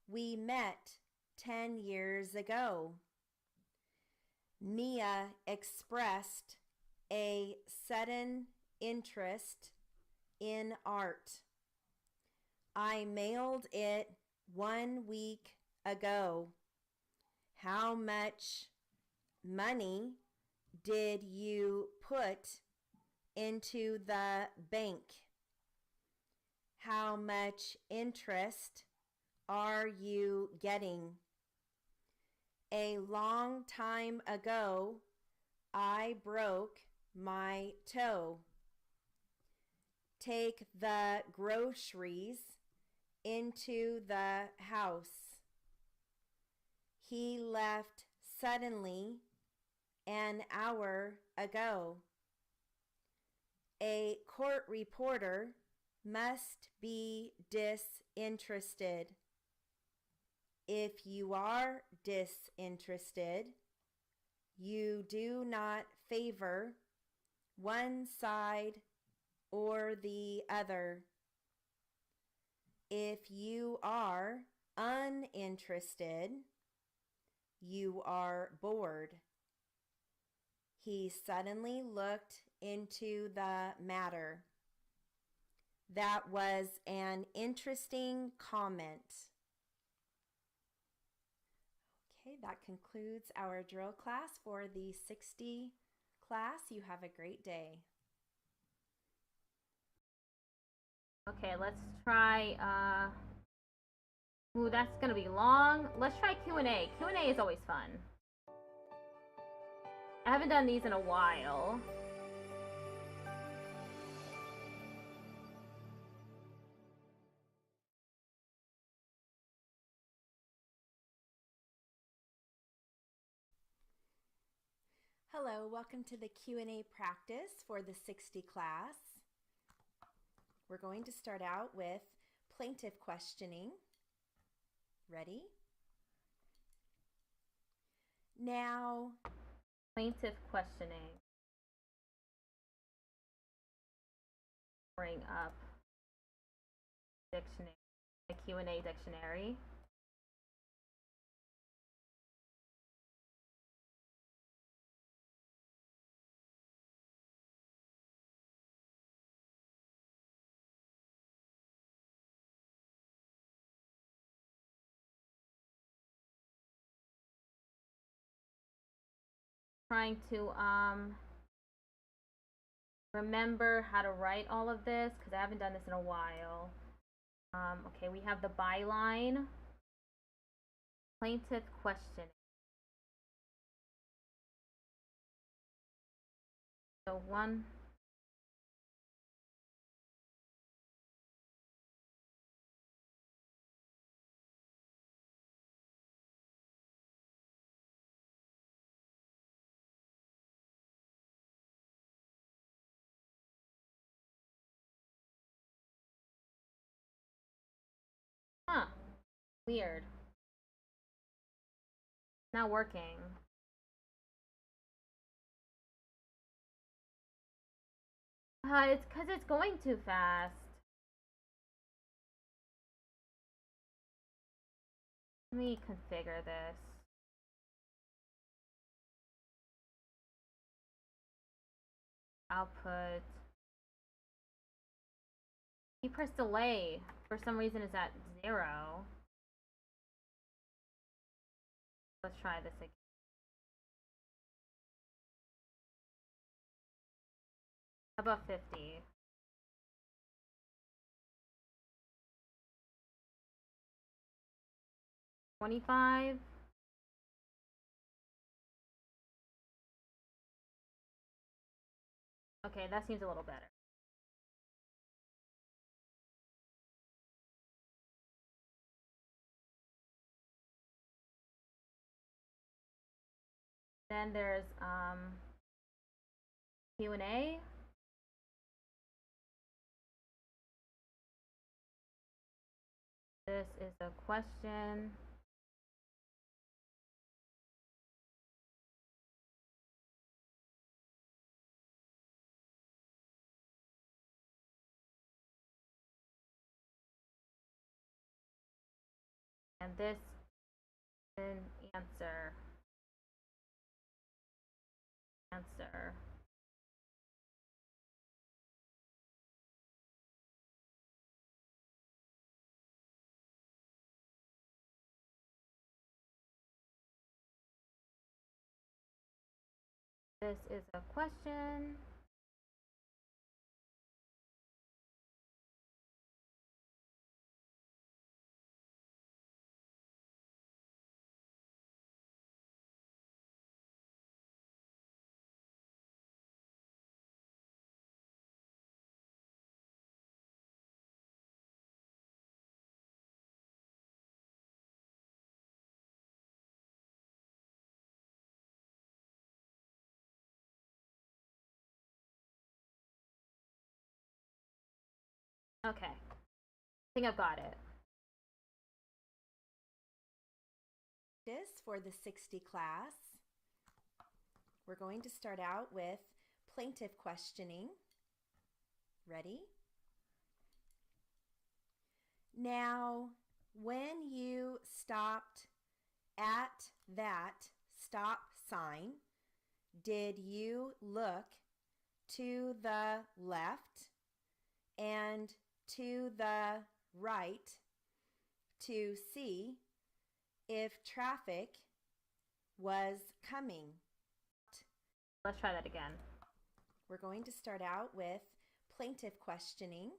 We met 10 years ago. Mia expressed a sudden interest in art. I mailed it 1 week ago. How much money did you put into the bank? How much interest are you getting? A long time ago, I broke my toe. Take the groceries into the house. He left suddenly an hour ago. A court reporter must be disinterested. If you are disinterested, you do not favor one side or the other. If you are uninterested, you are bored. He suddenly looked into the matter. That was an interesting comment. Okay, that concludes our drill class for the 60 class. You have a great day. Okay, let's try, ooh, that's gonna be long. Let's try Q&A. Q&A is always fun. I haven't done these in a while. Hello, welcome to the Q&A practice for the 60 class. We're going to start out with plaintiff questioning. Ready? Now, Plaintiff questioning. Bring up dictionary, the Q&A dictionary. Trying to remember how to write all of this because I haven't done this in a while. Okay, we have the byline. Plaintiff questioning. So one. Huh. Weird. Not working. It's because it's going too fast. Let me configure this. Output. You press delay. For some reason it's at 0. Let's try this again. How about 50? $25. Okay, that seems a little better. Then there's Q&A. This is a question. And this is an answer. Answer. This is a question. Okay. I think I've got it. This for the 60 class. We're going to start out with plaintiff questioning. Ready? Now, when you stopped at that stop sign, did you look to the left and to the right to see if traffic was coming? Let's try that again. We're going to start out with plaintiff questioning.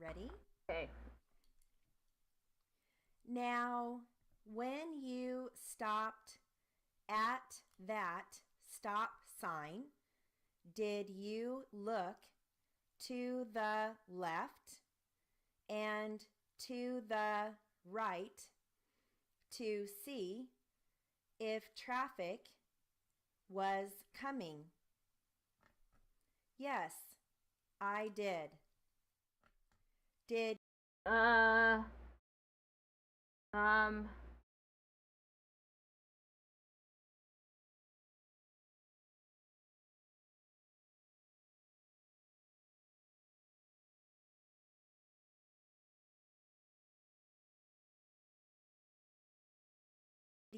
Ready? Okay. Now, when you stopped at that stop sign, did you look to the left and to the right to see if traffic was coming? Yes, I did. Did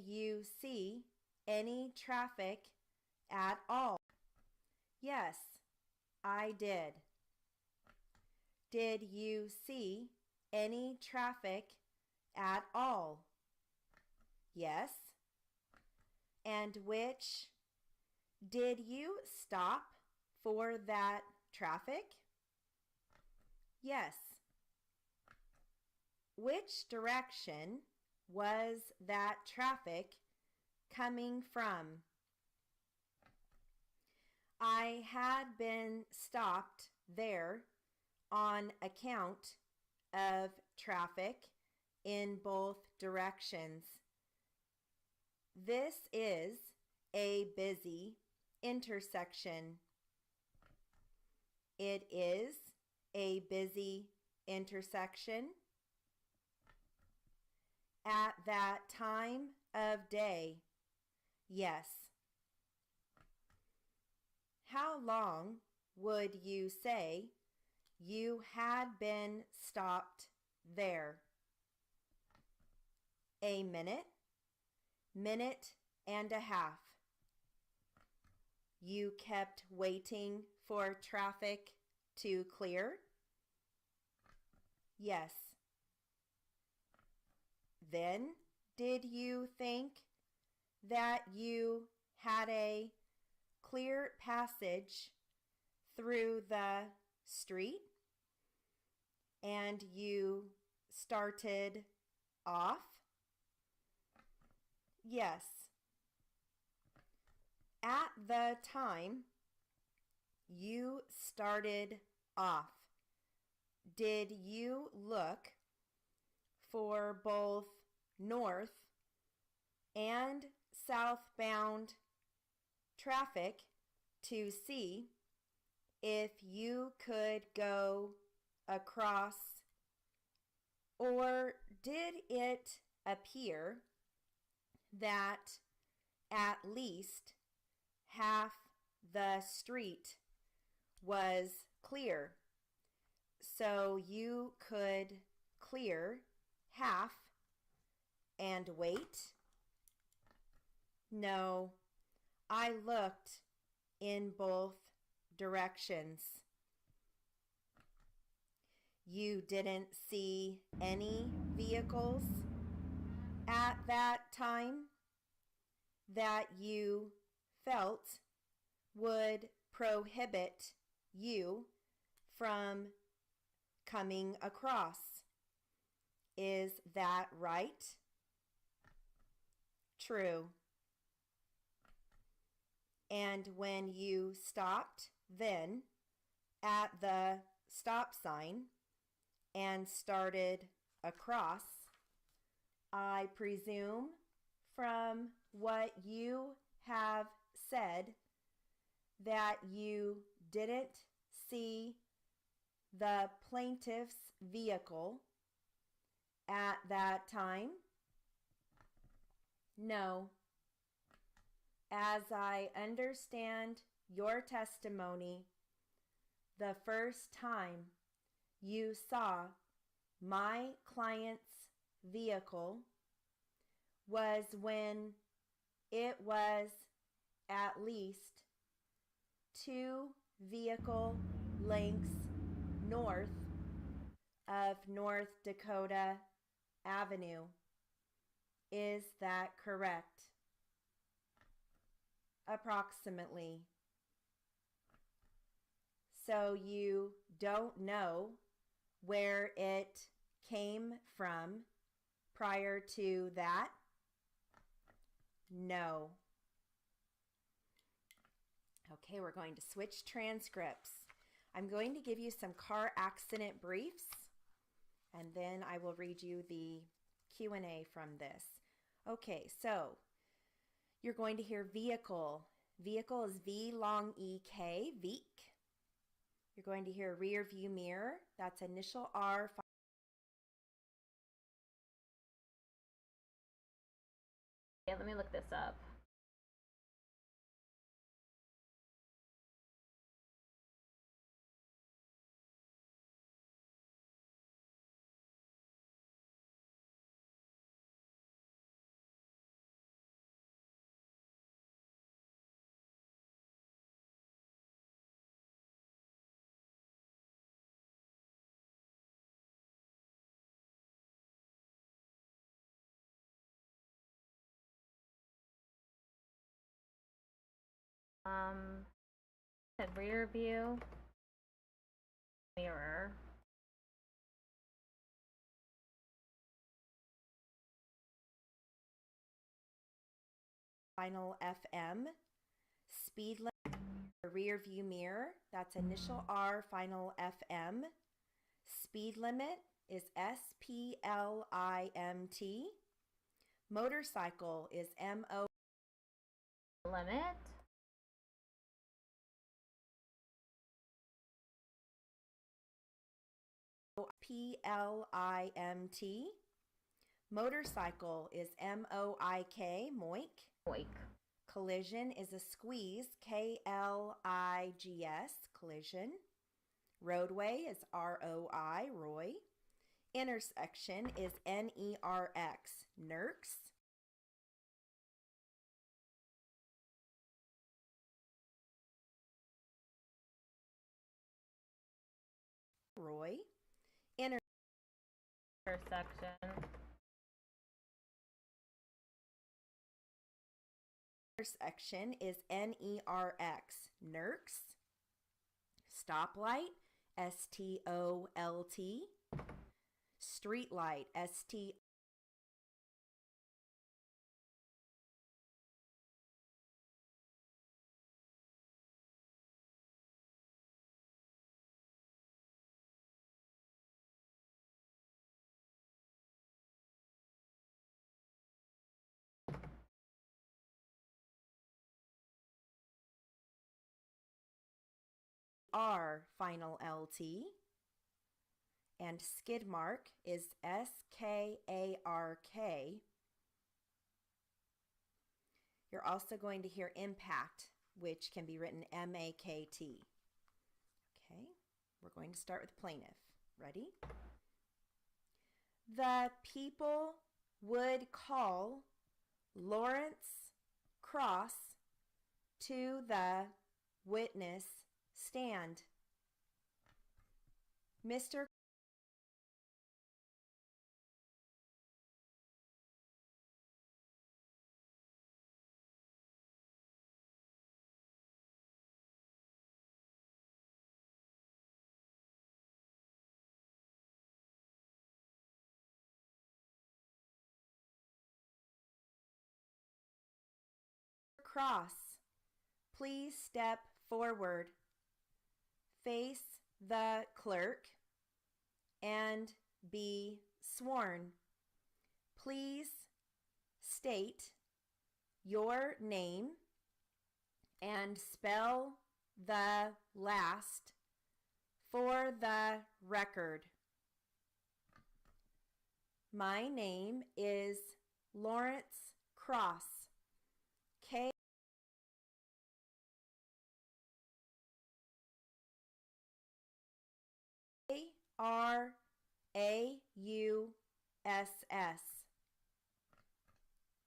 you see any traffic at all? Yes, I did. Did you see any traffic at all? Yes. And which did you stop for that traffic? Yes. Which direction was that traffic coming from? I had been stopped there on account of traffic in both directions. This is a busy intersection. It is a busy intersection. At that time of day, yes. How long would you say you had been stopped there? A minute, minute and a half. You kept waiting for traffic to clear? Yes. Then did you think that you had a clear passage through the street and you started off? Yes. At the time you started off, did you look for both north and southbound traffic to see if you could go across, or did it appear that at least half the street was clear, so you could clear half and wait? No, I looked in both directions. You didn't see any vehicles at that time that you felt would prohibit you from coming across. Is that right? True. And when you stopped then at the stop sign and started across, I presume from what you have said that you didn't see the plaintiff's vehicle at that time? No. As I understand your testimony, the first time you saw my client's vehicle was when it was at least 2 vehicle lengths north of North Dakota Avenue. Is that correct? Approximately. So you don't know where it came from prior to that? No. Okay, we're going to switch transcripts. I'm going to give you some car accident briefs, and then I will read you the Q&A from this. Okay, so you're going to hear vehicle. Vehicle is V long E-K, veek. You're going to hear rear view mirror. That's initial R. Yeah, let me look this up. The rear view mirror. Final FM. Speed limit, rear view mirror. That's initial R, final FM. Speed limit is SPLIMT. Motorcycle is MO. Limit. PLIMT. Motorcycle is MOIK, moik. Moik. Collision is a squeeze, K-L-I-G-S, collision. Roadway is R-O-I, Roy. Intersection is N-E-R-X, Nerx. Roy. Intersection is N-E-R-X, Nerx. Stoplight, S-T-O-L-T. Streetlight, S-T. R, final L-T. And skid mark is S-K-A-R-K. You're also going to hear impact, which can be written M-A-K-T. Okay, we're going to start with plaintiff. Ready? The people would call Lawrence Cross to the witness stand. Mr. Cross, please step forward. Face the clerk and be sworn. Please state your name and spell the last for the record. My name is Lawrence Cross. K-R-A-U-S-S.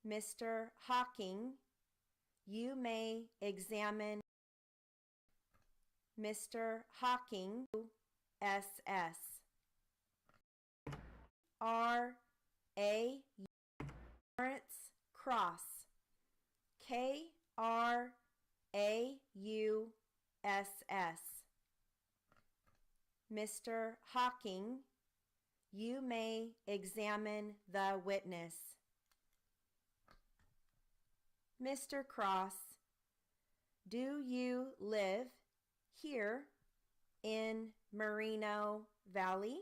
Mr. Hawking, you may examine. Mr. Hawking, S-S. R-A, Lawrence Cross. K-R-A-U-S-S. Mr. Hawking, you may examine the witness. Mr. Cross, do you live here in Moreno Valley?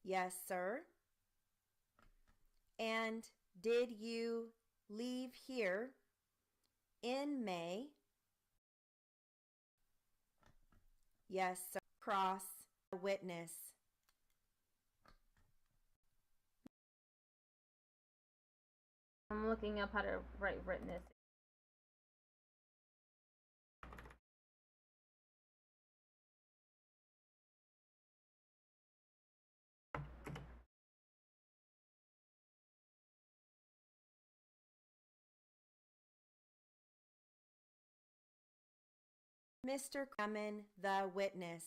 Yes, sir. And did you leave here in May? Yes, sir. Cross, witness. I'm looking up how to write witness. Mr. Examine the witness.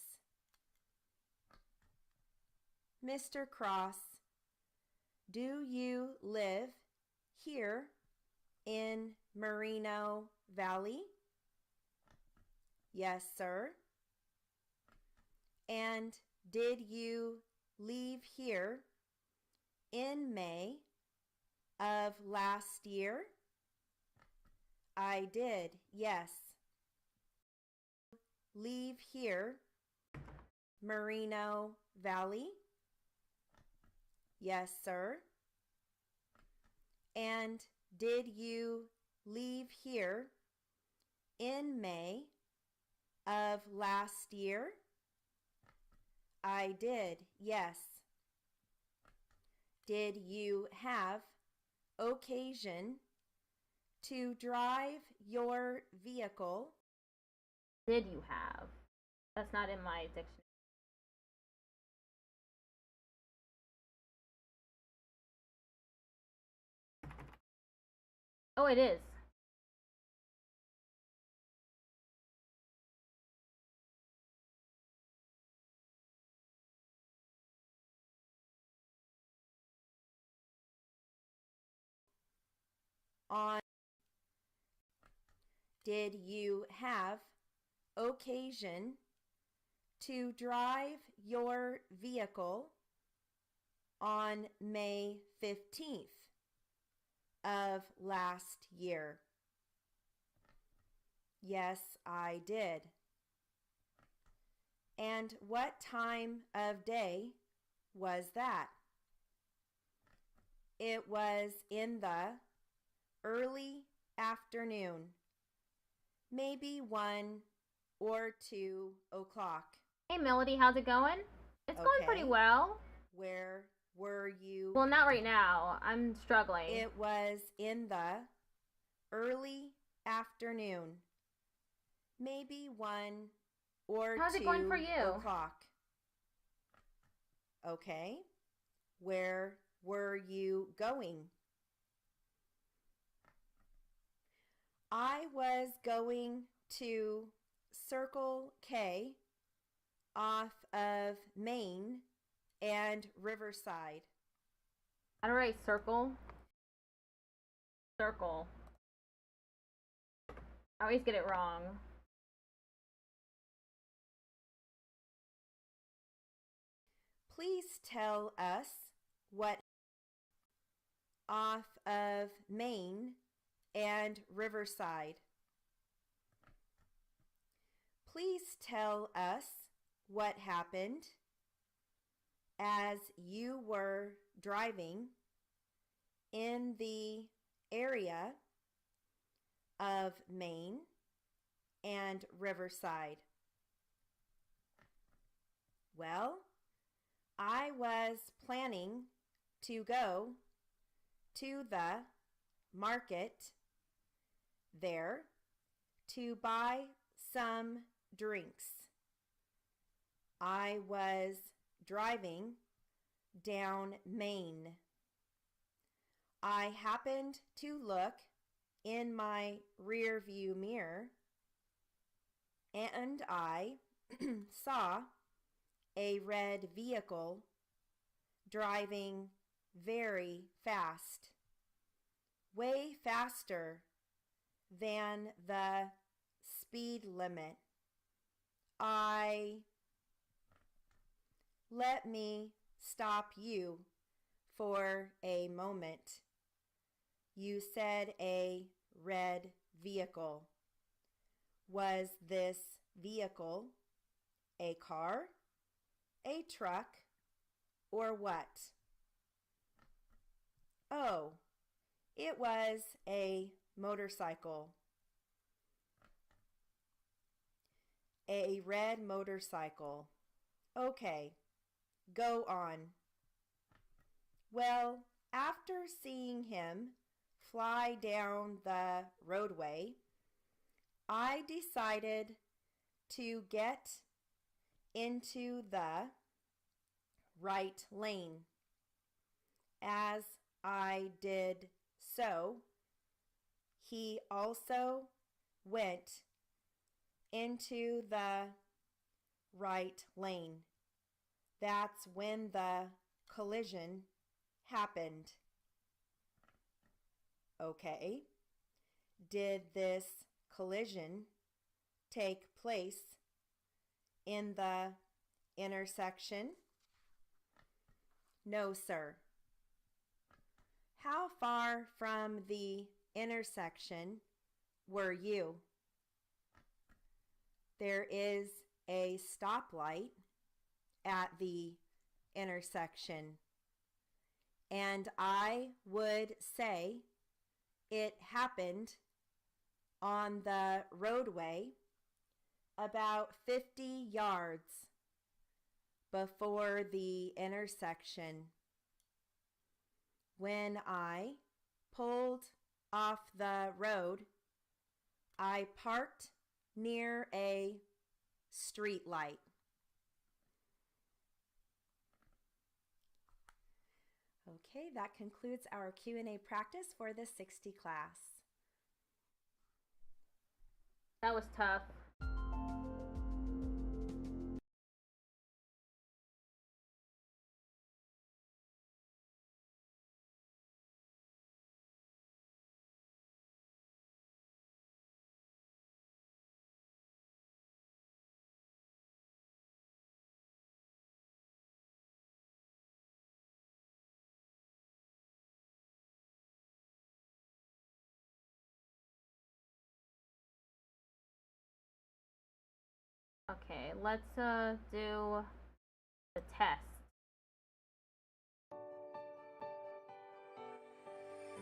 Mr. Cross, do you live here in Moreno Valley? Yes, sir. And did you leave here in May of last year? I did, yes. Leave here, Moreno Valley? Yes, sir. And did you leave here in May of last year? I did, yes. Did you have occasion To drive your vehicle. Did you have? That's not in my dictionary. Oh, it is. On. Did you have occasion to drive your vehicle on May 15th of last year? Yes, I did. And what time of day was that? It was in the early afternoon, maybe 1 or 2 o'clock. Hey, Melody, how's it going? It's going pretty well. Where were you? Well, not right now. I'm struggling. It was in the early afternoon, maybe 1 or How's 2 it going for you? o'clock. Okay. Where were you going? I was going to Circle K off of Main and Riverside. How do I write circle? Circle. I always get it wrong. Please tell us what off of Main and Riverside. Please tell us what happened as you were driving in the area of Main and Riverside. Well, I was planning to go to the market there to buy some drinks. I was driving down Main. I happened to look in my rear view mirror and I saw a red vehicle driving very fast, way faster than the speed limit. Let me stop you for a moment. You said a red vehicle. Was this vehicle a car, a truck, or what? Oh, it was a motorcycle. A red motorcycle. Okay, go on. Well, after seeing him fly down the roadway, I decided to get into the right lane. As I did so, he also went into the right lane. That's when the collision happened. Okay. Did this collision take place in the intersection? No, sir. How far from the intersection were you? There is a stoplight at the intersection, and I would say it happened on the roadway about 50 yards before the intersection. When I pulled off the road. I parked near a street light. Okay, that concludes our Q&A practice for the 60 class. That was tough. Okay, let's do the test.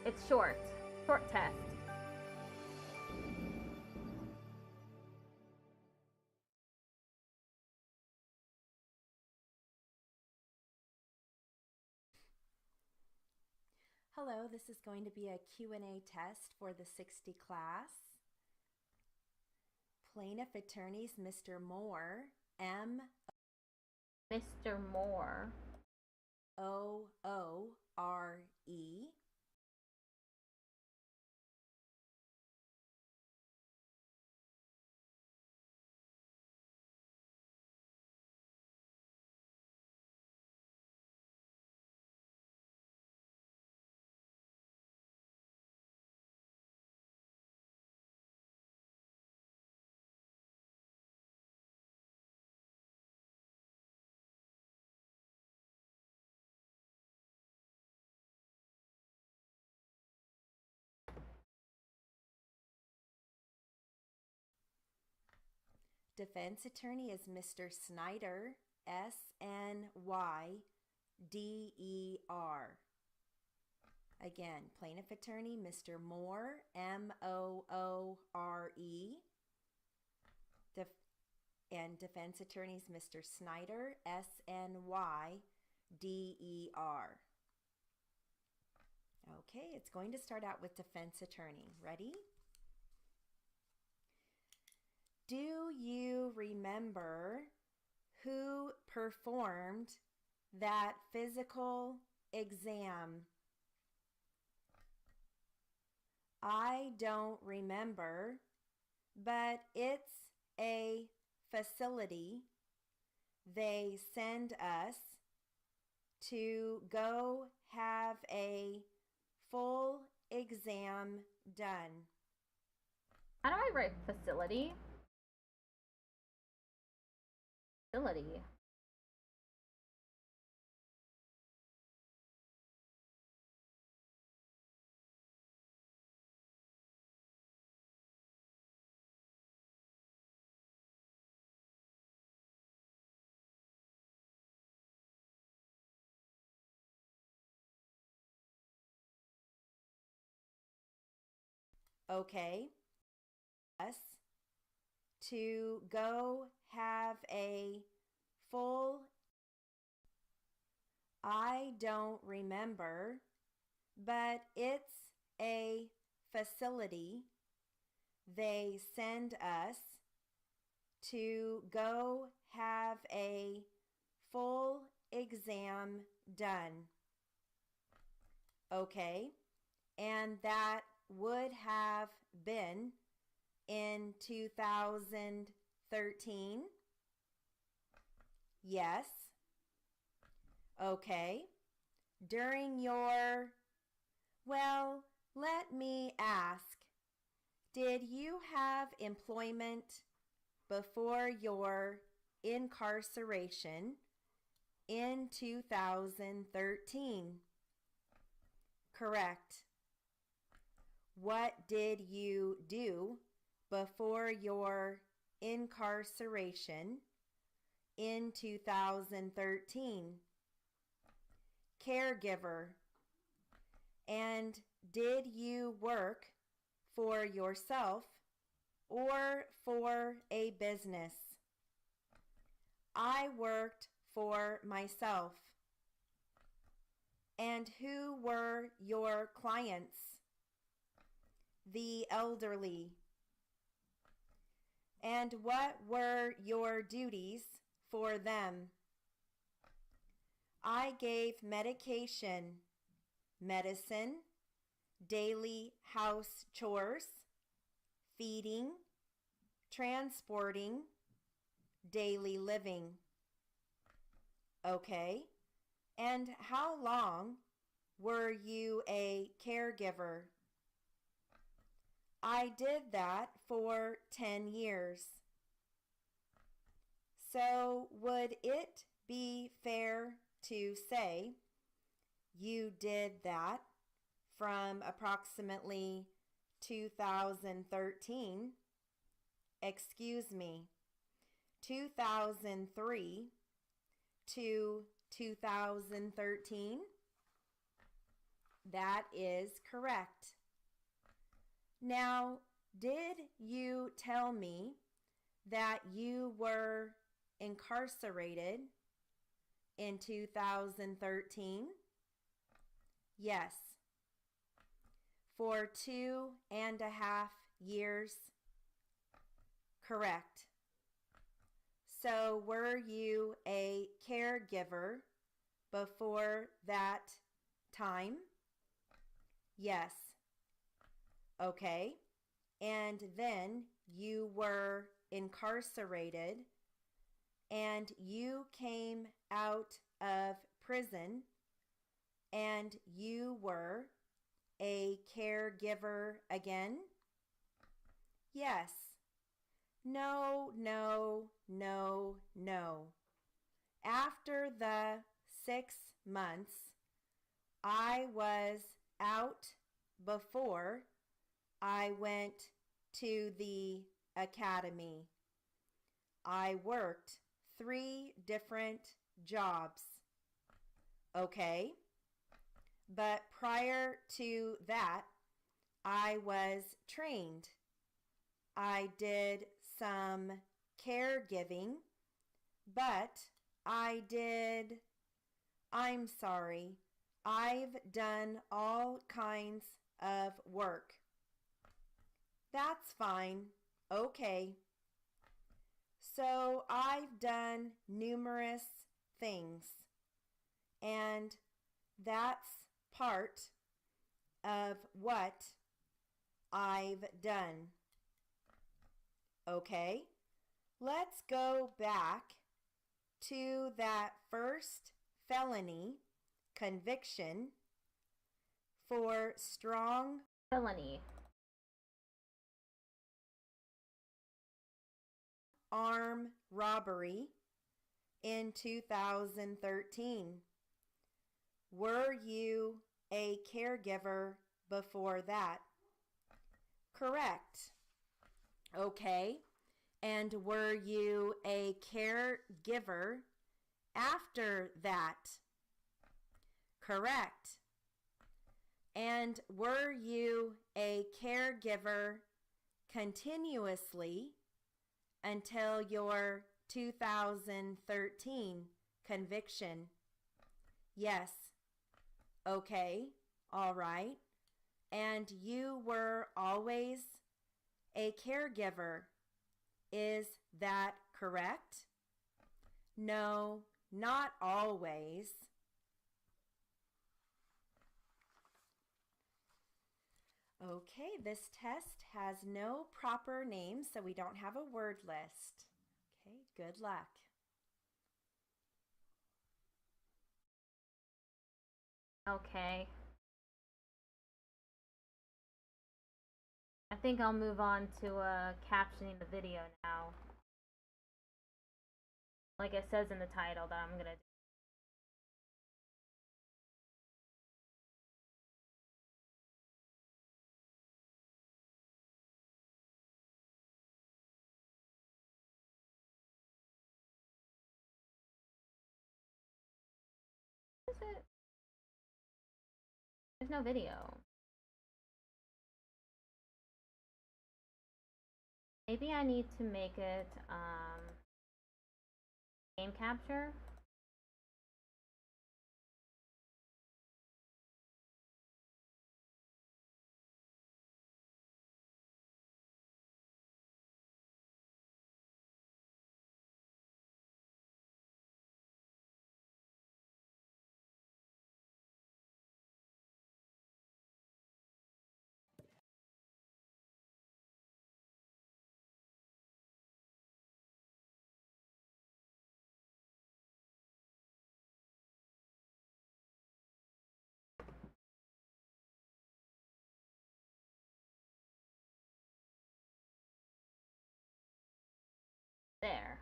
It's short test. Hello, this is going to be a Q&A test for the 60 class. Plaintiff attorneys Mr. Moore, M. Mr. Moore. O-O-R-E. Defense attorney is Mr. Snyder, S-N-Y-D-E-R. Again, plaintiff attorney Mr. Moore, M-O-O-R-E. And defense attorneys Mr. Snyder, S-N-Y-D-E-R. Okay, it's going to start out with defense attorney. Ready? Do you remember who performed that physical exam? I don't remember, but it's a facility they send us to go have a full exam done. How do I write facility? Facility. Okay. Us to go have a full. I don't remember, but it's a facility they send us to go have a full exam done. Okay, and that would have been in 2013. Yes. Okay. During your, well, let me ask, did you have employment before your incarceration in 2013? Correct. What did you do before your incarceration in 2013? Caregiver. And did you work for yourself or for a business? I worked for myself. And who were your clients? the elderly. And what were your duties for them? I gave medication, medicine, daily house chores, feeding, transporting, daily living. Okay. And how long were you a caregiver? I did that for 10 years. So would it be fair to say you did that from approximately 2013, 2003 to 2013? That is correct. Now, did you tell me that you were incarcerated in 2013? Yes. For 2.5 years? Correct. So were you a caregiver before that time? Yes. Okay. And then you were incarcerated and you came out of prison and you were a caregiver again? Yes. No, no, no, no. After the 6 months, I was out before I went to the academy. I worked 3 different jobs. Okay. But prior to that, I was trained. I did some caregiving, but I'm sorry, I've done all kinds of work. That's fine. Okay. So I've done numerous things, and that's part of what I've done. Okay, let's go back to that first felony conviction for strong Felony. arm robbery in 2013. Were you a caregiver before that? Correct. Okay. And were you a caregiver after that? Correct. And were you a caregiver continuously until your 2013 conviction? Yes. Okay. All right. And you were always a caregiver. Is that correct? No, not always. Okay, this test has no proper names, so we don't have a word list. Okay, good luck. Okay. I think I'll move on to captioning the video now. Like it says in the title that I'm gonna do. What is it? There's no video. Maybe I need to make it game capture. There.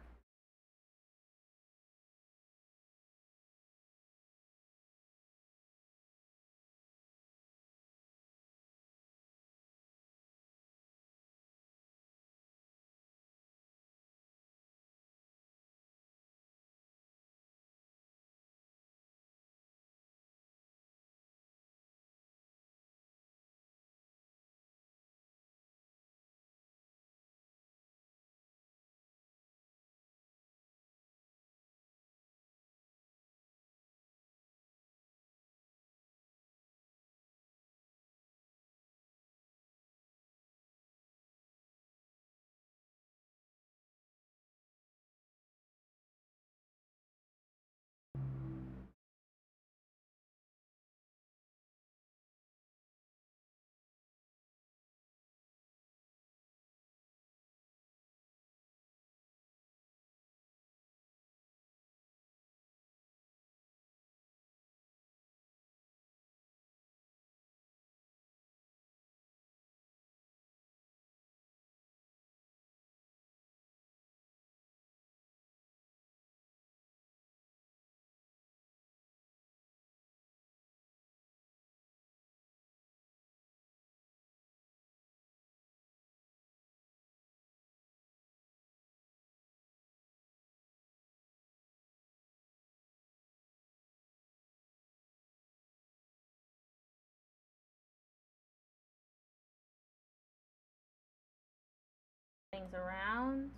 Things around.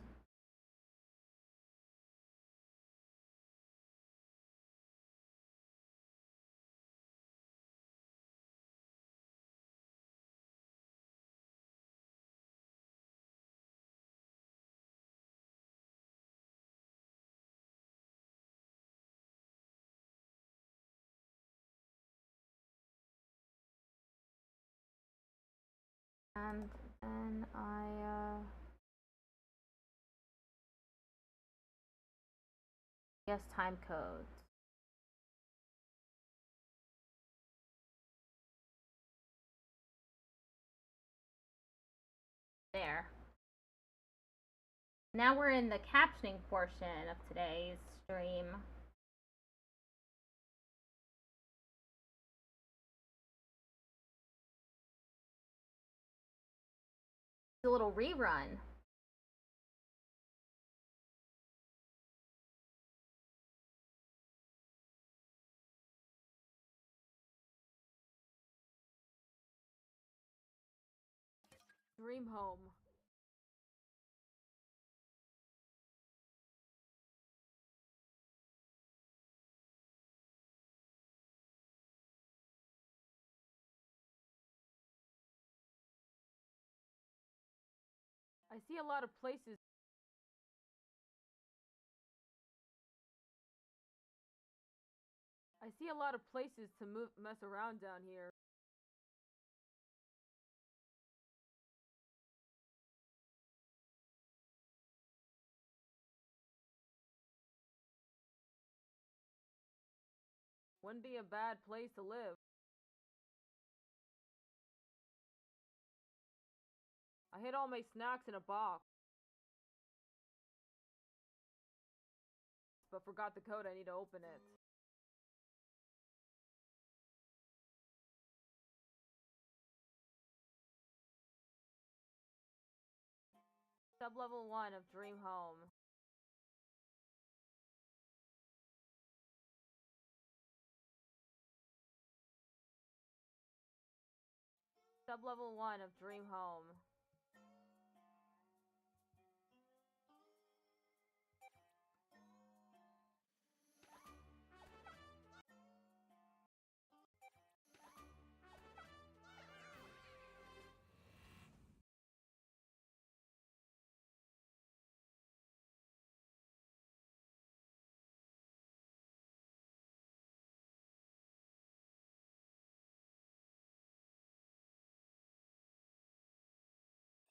And then I guess time codes. There. Now we're in the captioning portion of today's stream. It's a little rerun. Dream home. I see a lot of places. I see a lot of places to mess around down here. Wouldn't be a bad place to live. I hid all my snacks in a box, but forgot the code. I need to open it. Sublevel 1 of Dream Home. Sublevel 1 of Dream Home.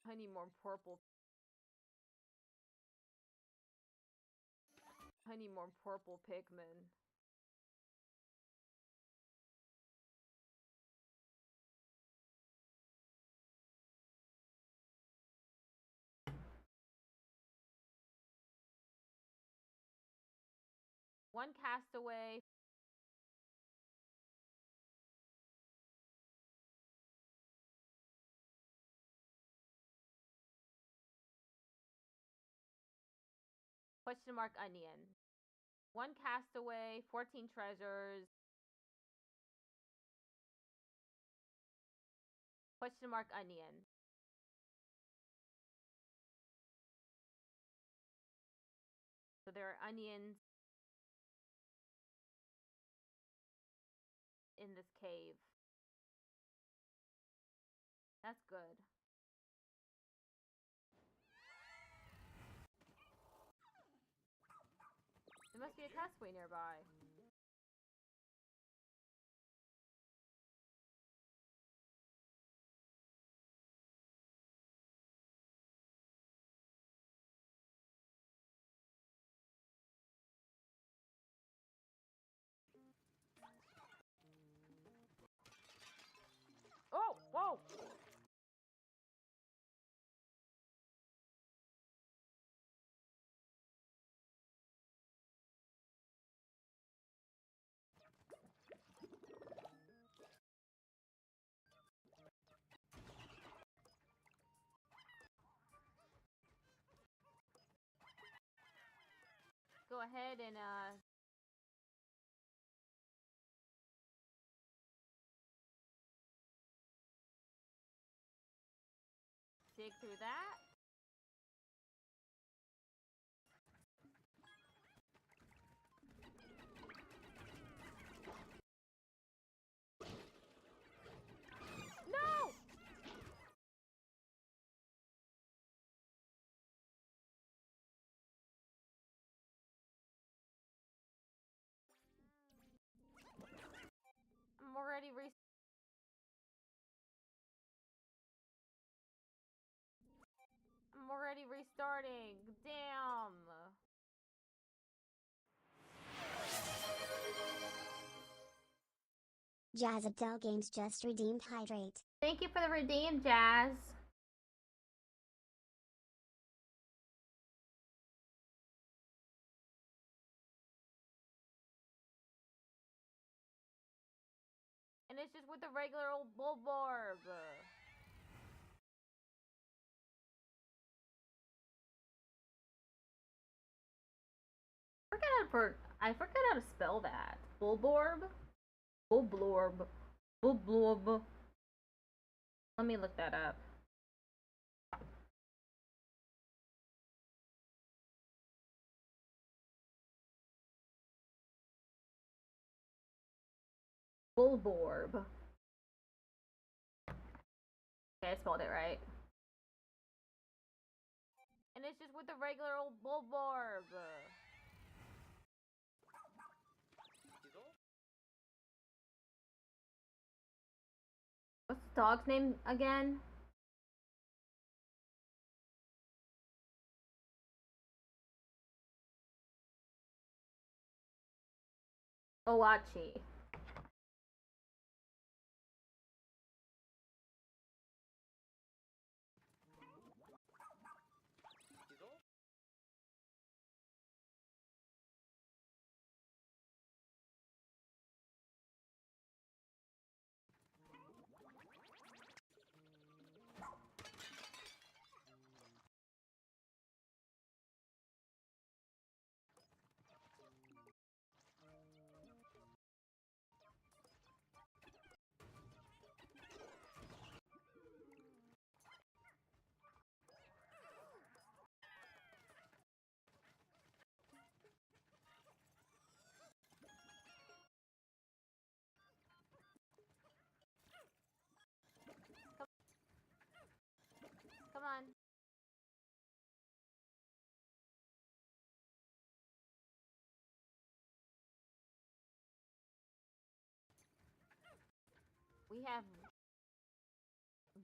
I need more purple. I need more purple Pikmin. One castaway. Question mark onion. One castaway, 14 treasures. Question mark onion. So there are onions in this cave. That's good. There must be a castaway nearby. Oh, whoa! Go ahead and dig through that. No! I'm already restarting. Damn. Jazz Adele Games just redeemed Hydrate. Thank you for the redeem, Jazz. And it's just with the regular old Bulborb. I forget how to spell that. Bulborb? Bulblorb. Bulblorb. Let me look that up. Bulborb. Okay, I spelled it right. And it's just with the regular old Bulborb. What's the dog's name again? Owachi. Come on. We have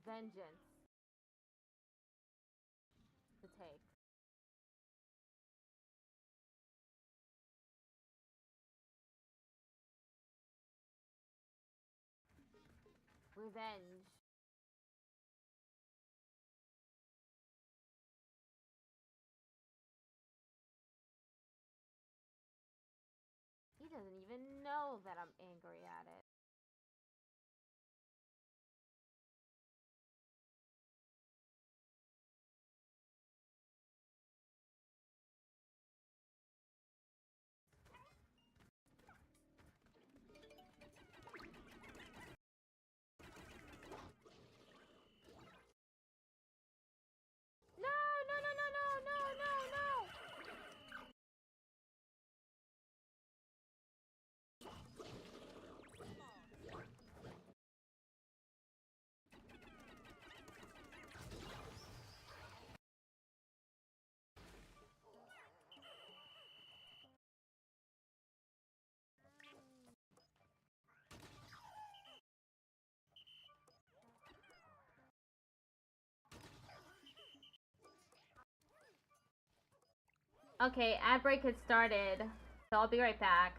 vengeance to take. Revenge. doesn't even know that I'm angry at it. No, no, no, no, no, no, no, no! Okay, ad break has started, so I'll be right back.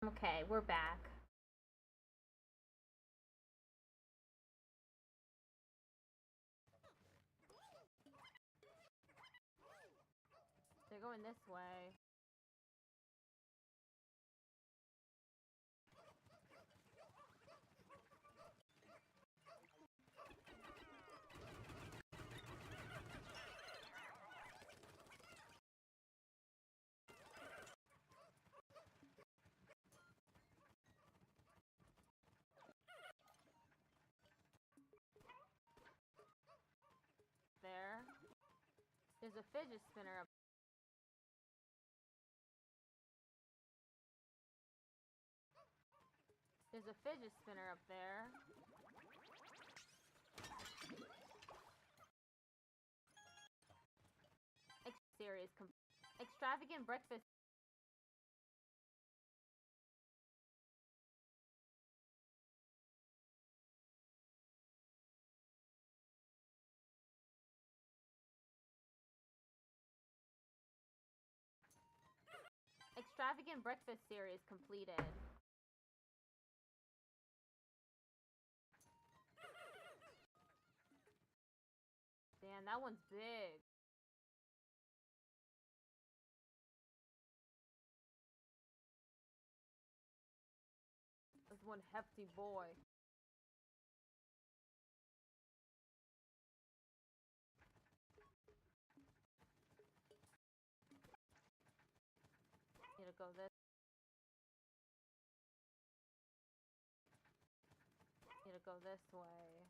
Okay, we're back. They're going this way. There. There's a fidget spinner up. There's a fidget spinner up there. Series extravagant breakfast Extravagant Breakfast series completed. Damn, that one's big. That's one hefty boy. Need to go this. Need to go this way.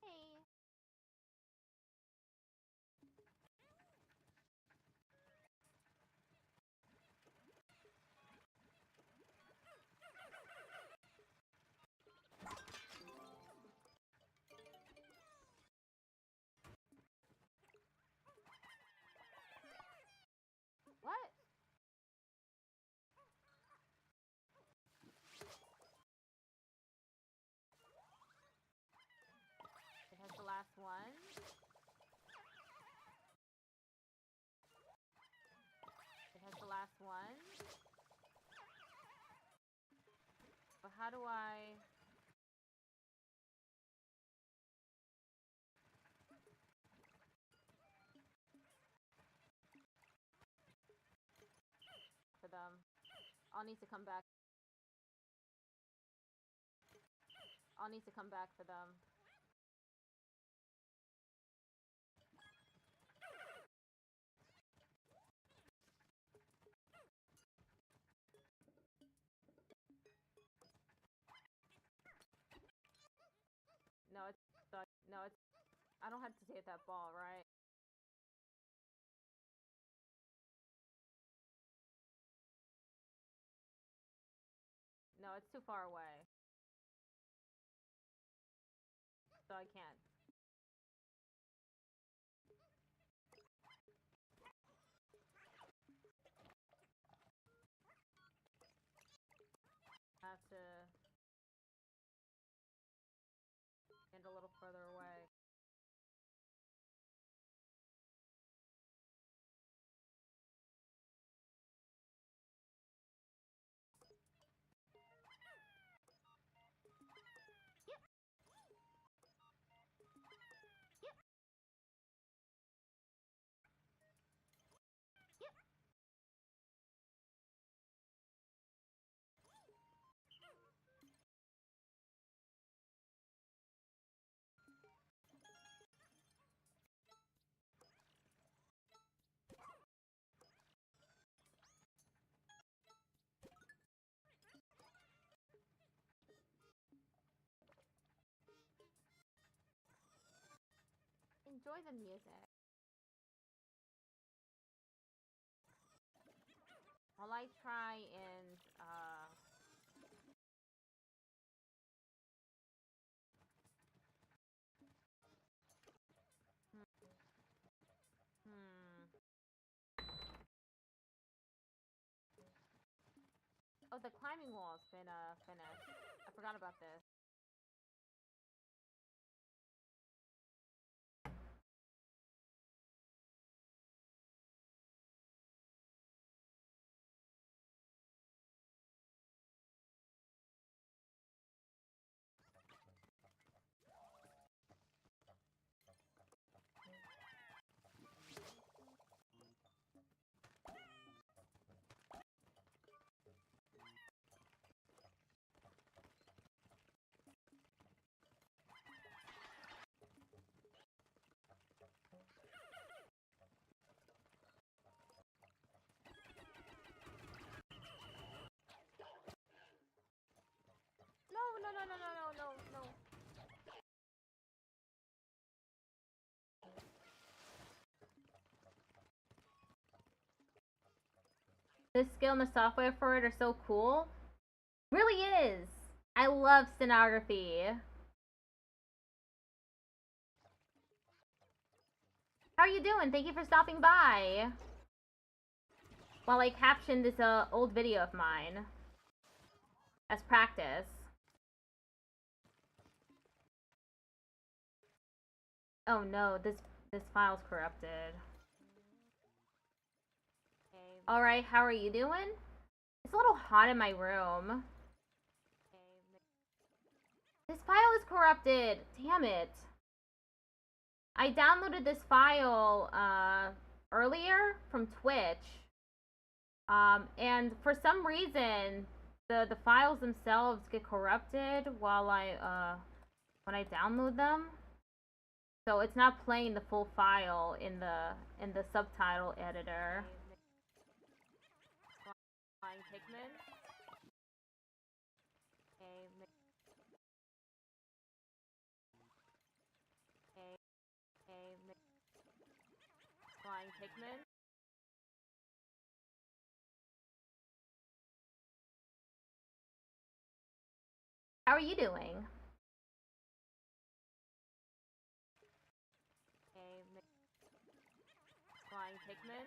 Hey. What? It has the last one. It has the last one. But how do I... For them. I'll need to come back. I'll need to come back for them. No, it's... No, it's... I don't have to take that ball, right? No, it's too far away. So I can't. I have to stand a little further away. Yep. Yep. Yep. Enjoy the music. While I try and Oh, the climbing wall's been finished. I forgot about this. No. The skill and the software for it are so cool. Really is. I love stenography. How are you doing? Thank you for stopping by. While I captioned this old video of mine as practice. Oh no, this file's corrupted. Alright, how are you doing? It's a little hot in my room. This file is corrupted. Damn it. I downloaded this file earlier from Twitch. And for some reason, the files themselves get corrupted while when I download them. So it's not playing the full file in the subtitle editor. Flying Pikmin. Flying Pikmin. How are you doing? Flying Pikmin.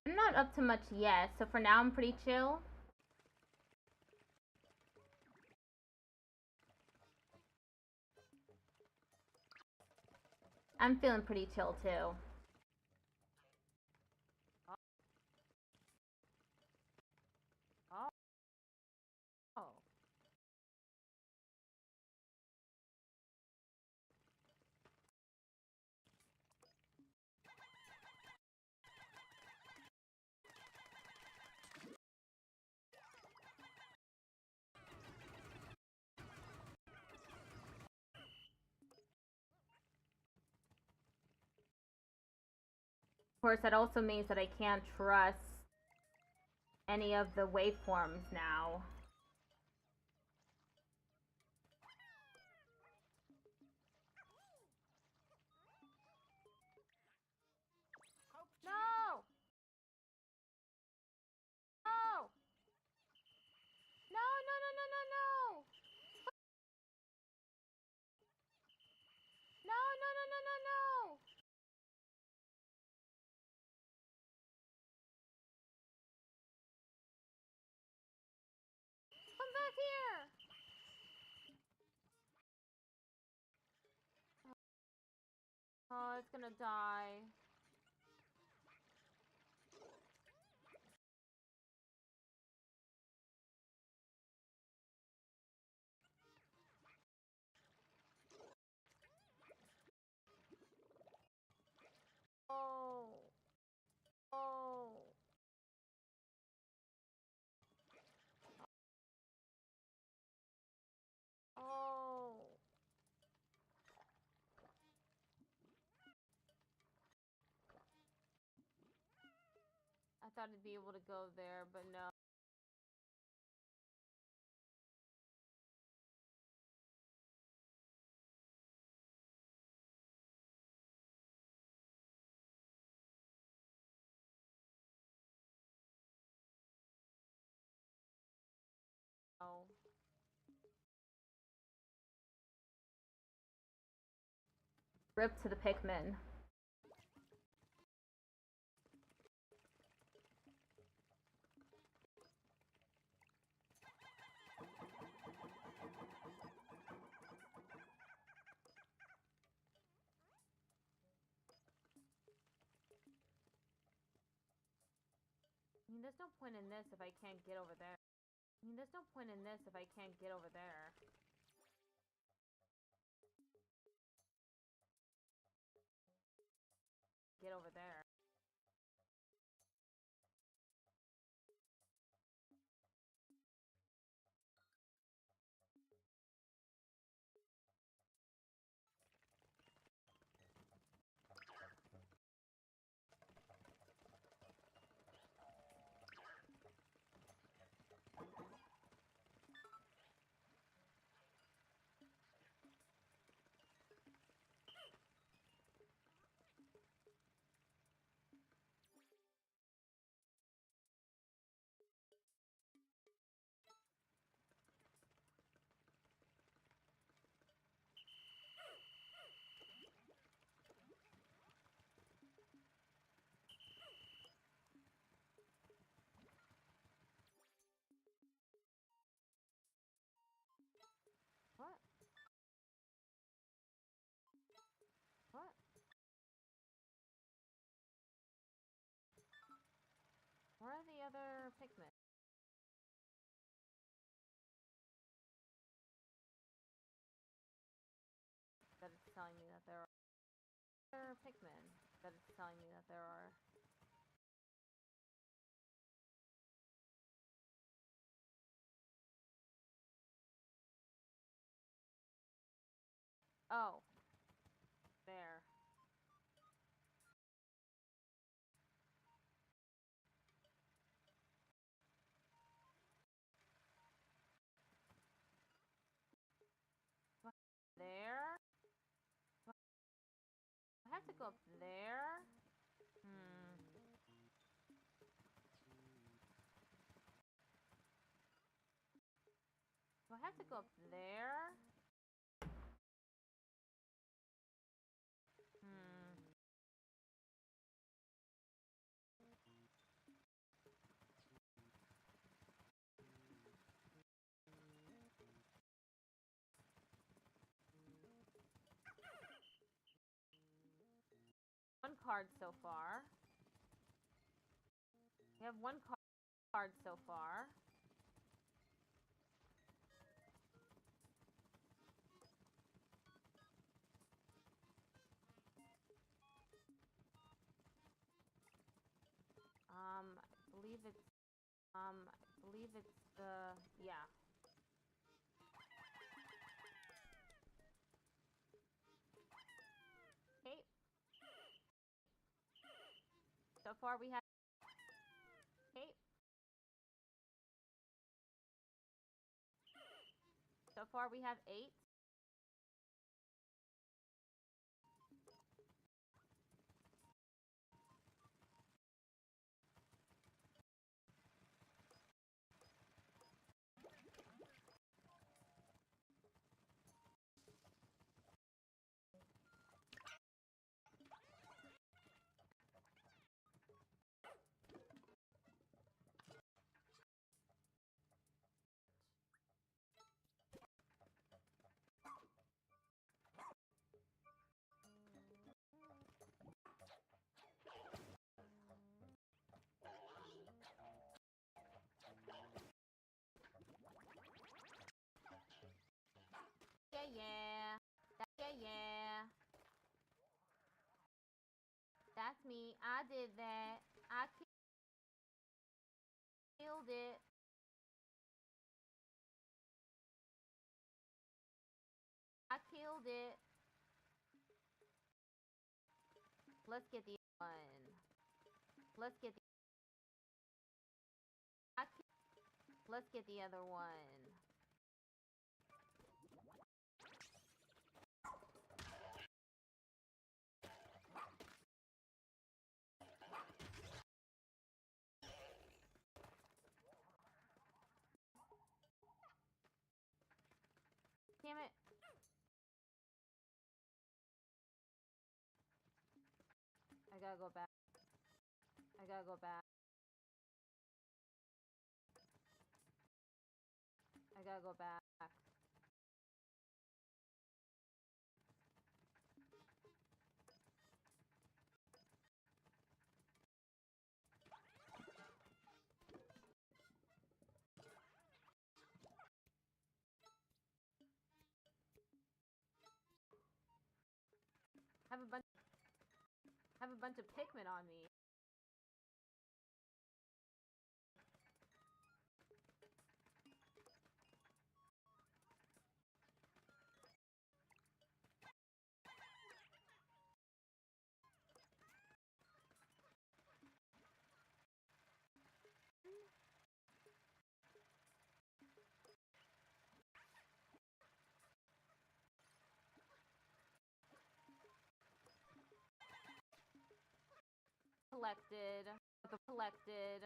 I'm not up to much yet, so for now I'm pretty chill. I'm feeling pretty chill too. Oh. Of course, that also means that I can't trust any of the waveforms now. No! No! No, no, no, no, no, no! No, no, no, no, no, no! Come back here! Oh, it's gonna die. Oh. Oh. Oh. I thought I'd be able to go there, but no. Rip to the Pikmin. I mean, there's no point in this if I can't get over there. I mean, there's no point in this if I can't get over there. other pigment? That it's telling me that there are other pigment. That it's telling me that there are. Oh. There. There? I have to go up there? Do I have to go up there? One card so far. We have one card so far. I believe it's the, yeah. Okay. So far we have, okay. So far we have 8. Yeah. Yeah. That's me. I did that. I killed it. I killed it. Let's get the one. Let's get the. Let's get the other one. Damn it. I gotta go back. I gotta go back. I gotta go back. Have a bunch of pigment on me. Collected.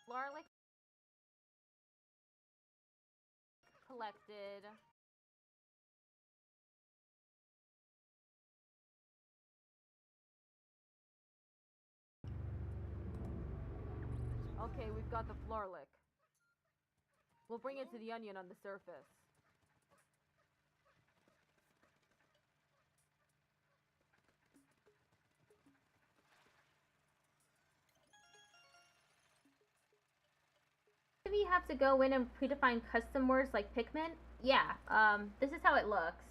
Larlick collected. Okay, we've got the Florlick. We'll bring it to the onion on the surface. to go in and predefine custom words like Pikmin? Yeah, this is how it looks.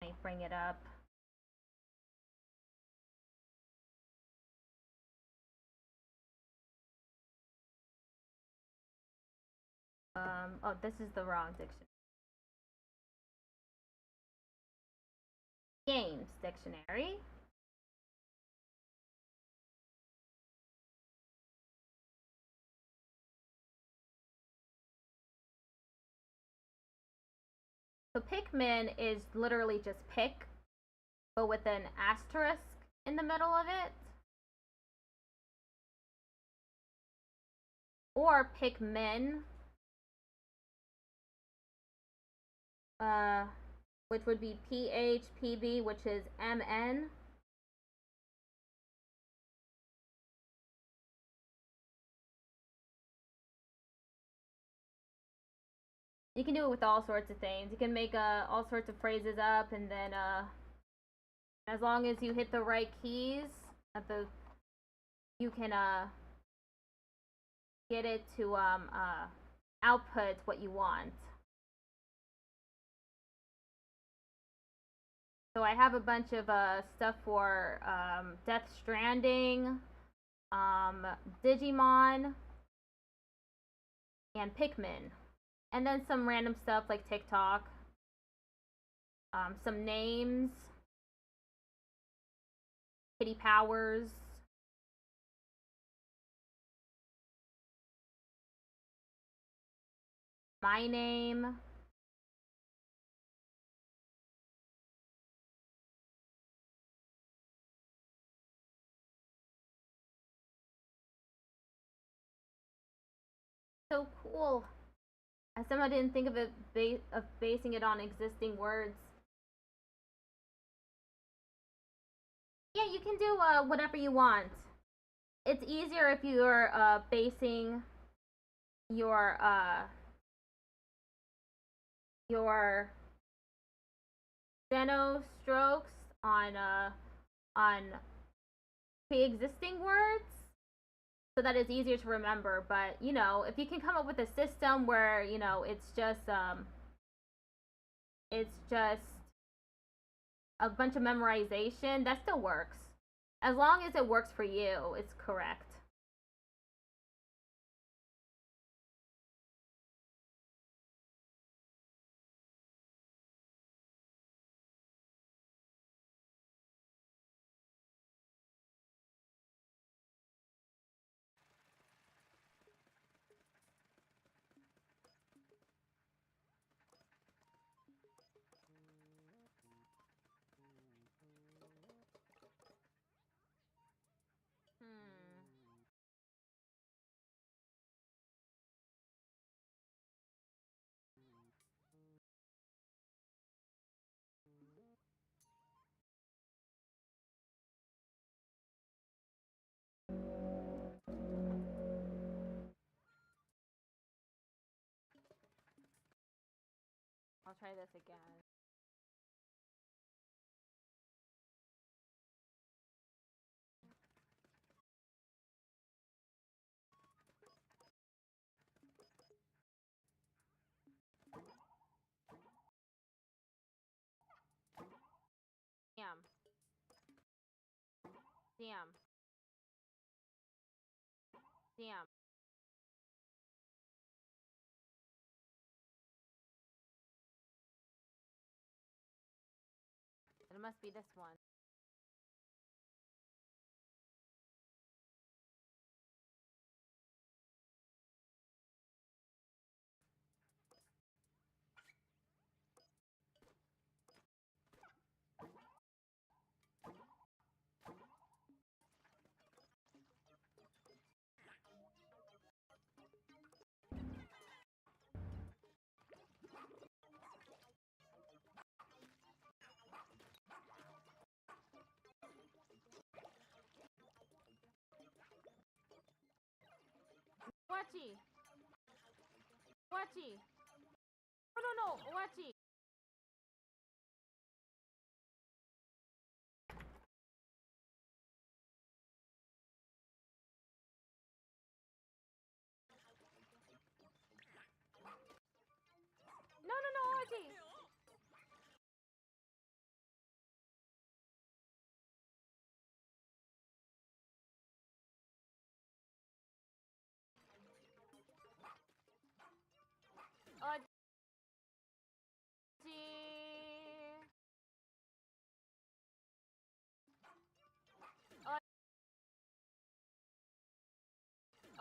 Let me bring it up. Oh, this is the wrong dictionary. Games dictionary. So Pikmin is literally just pick, but with an asterisk in the middle of it. Or Pikmin, which would be PHPB, which is MN. You can do it with all sorts of things. You can make all sorts of phrases up, and then as long as you hit the right keys, you can get it to output what you want. So I have a bunch of stuff for Death Stranding, Digimon, and Pikmin. And then some random stuff like TikTok. Some names. Kitty Powers. My name. So cool. I somehow didn't think of it basing it on existing words. Yeah, you can do whatever you want. It's easier if you're basing your steno strokes on pre-existing words, so that it's easier to remember. But you know, if you can come up with a system where you know it's just a bunch of memorization, that still works. As long as it works for you, it's correct. I'll try this again. Damn. Damn. Damn. It must be this one. Wachi! Wachi! No, no, no! Wachi!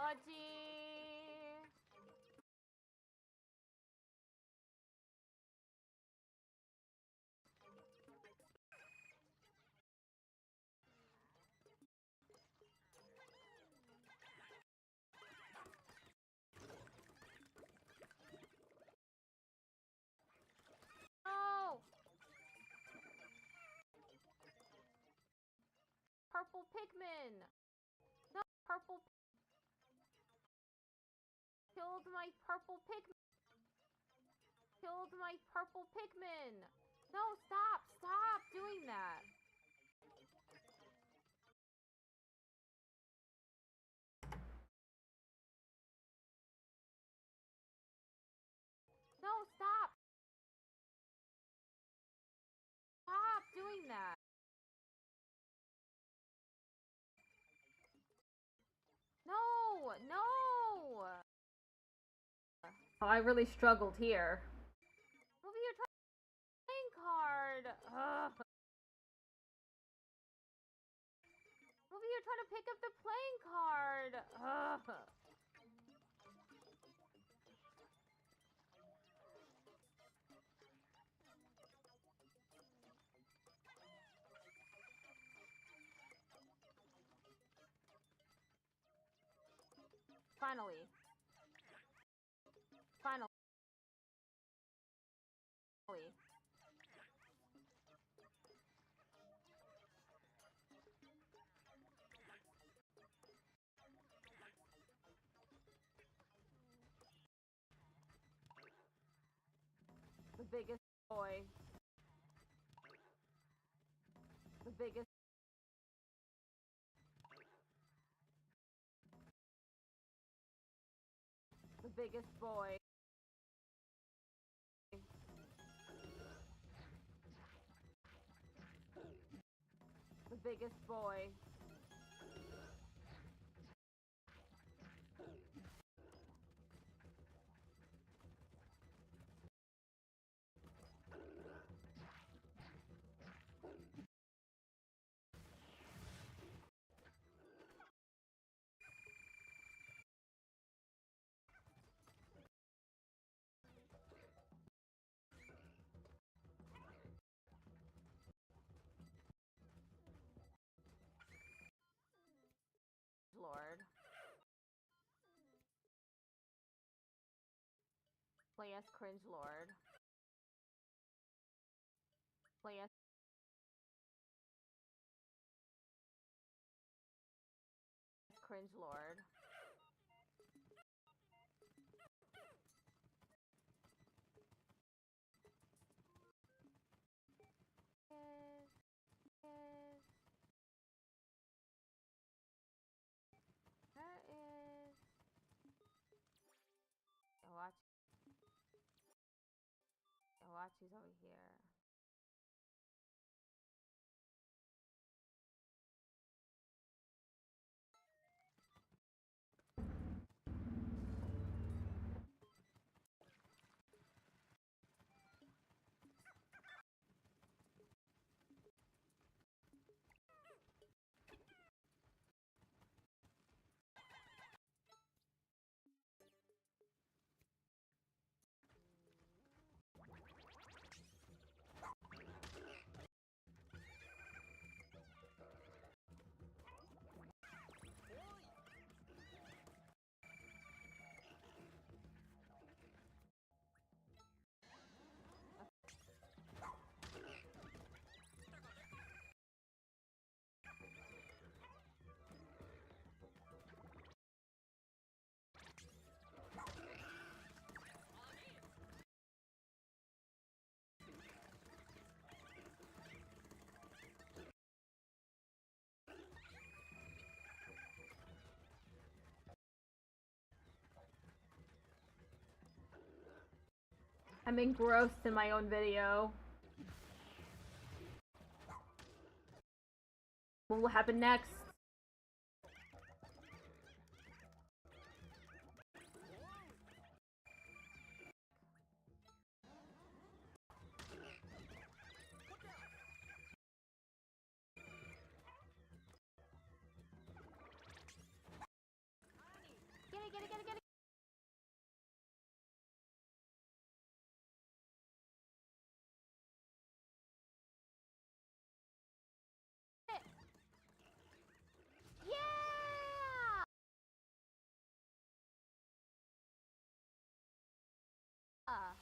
Ochi! No! Purple Pikmin! No, purple... Killed my purple Pikmin! Killed my purple Pikmin! No, stop! Stop doing that! No, stop! Stop doing that! No! No! Oh, I really struggled here. Move your playing card! Ugh. Movie, you're trying to pick up the playing card! Ugh. Finally. Finally. The biggest boy. The biggest. The biggest boy. The biggest boy. Lord. Play as Cringe Lord. Play as Cringe Lord. There is. Watch. Watch, he's over here. I'm engrossed in my own video. What will happen next? Get it. Yeah! Ah.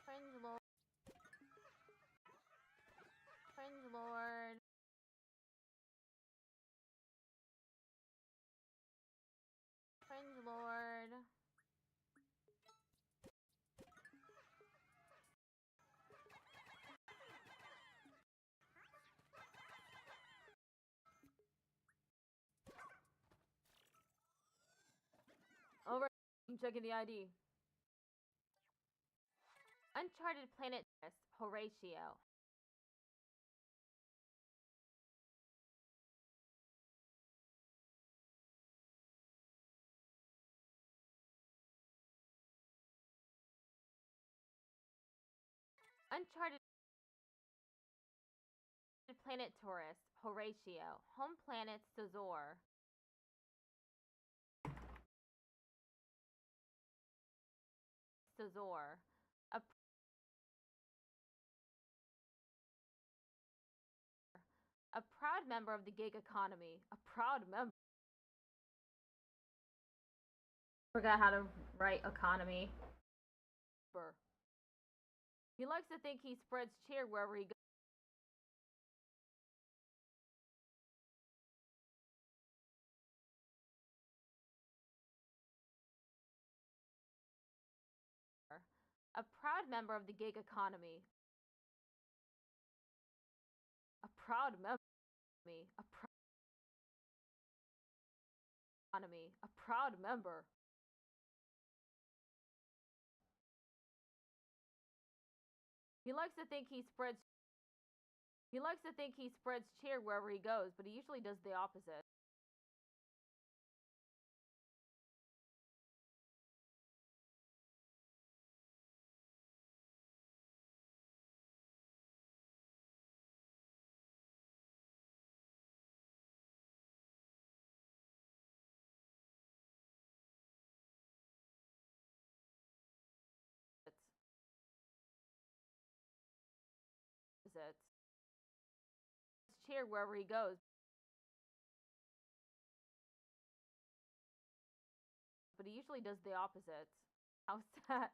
Cringe lord. Cringe lord. Cringe lord. Alright, I'm checking the ID. Uncharted Planet Horatio. Uncharted Planet Tourist Horatio. Home planet Sazor. Sazor. A proud member of the gig economy. A proud member. Forgot how to write economy. He likes to think he spreads cheer wherever he goes. A proud member of the gig economy. A proud member. A economy. A proud member. He likes to think he spreads cheer wherever he goes, but he usually does the opposite. Cheer wherever he goes. But he usually does the opposite. How sad.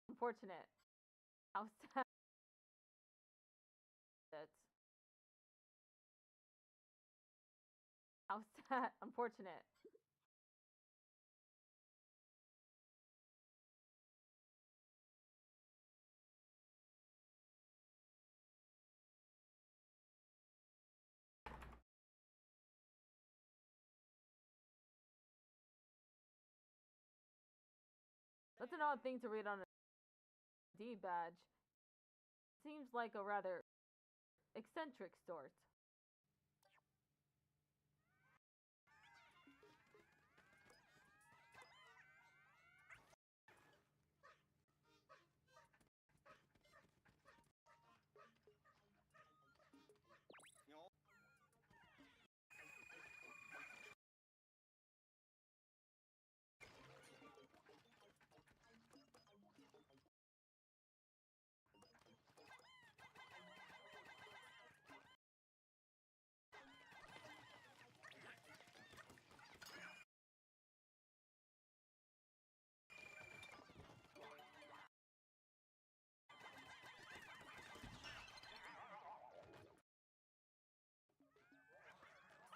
Unfortunate. How sad. How sad. Unfortunate. That's an odd thing to read on a D badge. Seems like a rather eccentric sort.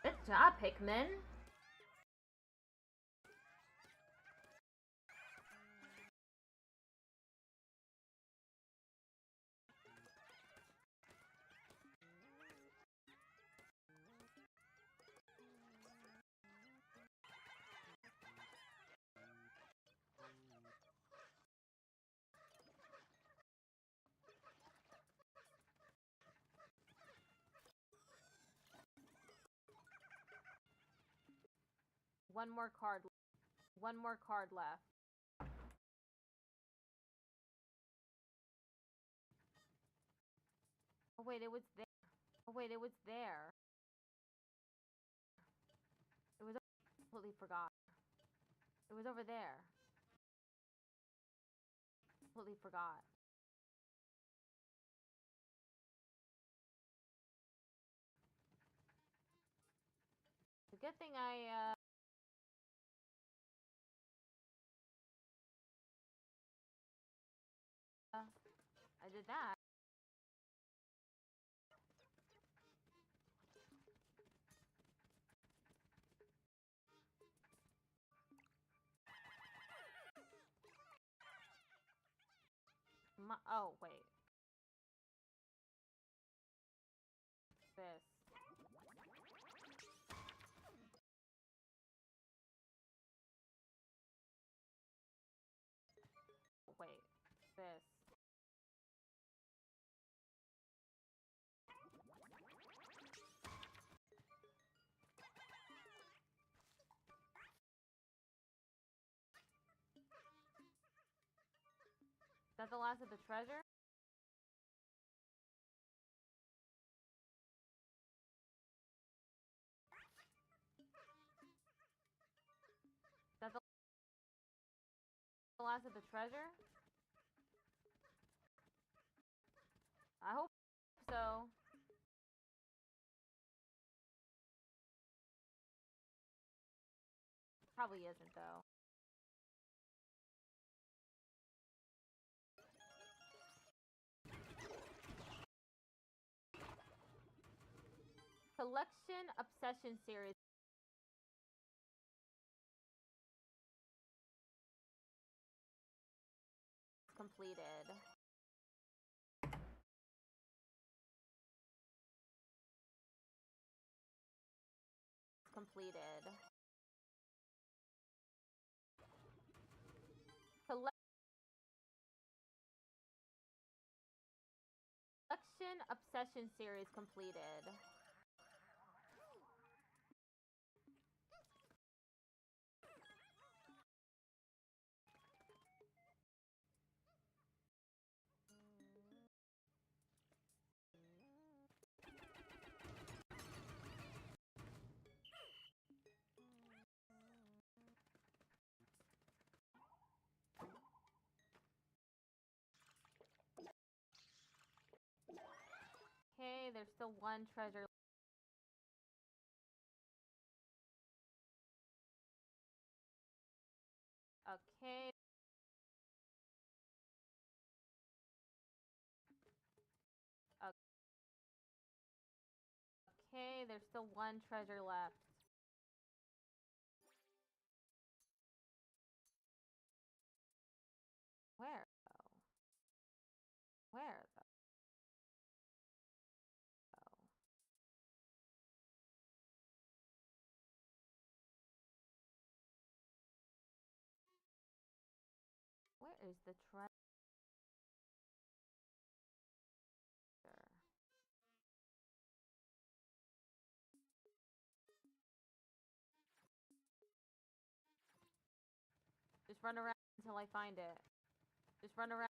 Good job, Pikmin. One more card. One more card left. Oh wait, it was there. Oh wait, it was there. It was. I completely forgot. It was over there. Completely forgot. It's a good thing I did that. Oh wait. This. Wait. This. Is that the last of the treasure? Is that the last of the treasure? I hope so. Probably isn't though. Collection Obsession series completed. Completed. Collection Obsession series completed. Okay, there's still one treasure. Okay. Okay, there's still one treasure left. Where though? Where though? Where is the treasure? Just run around until I find it. Just run around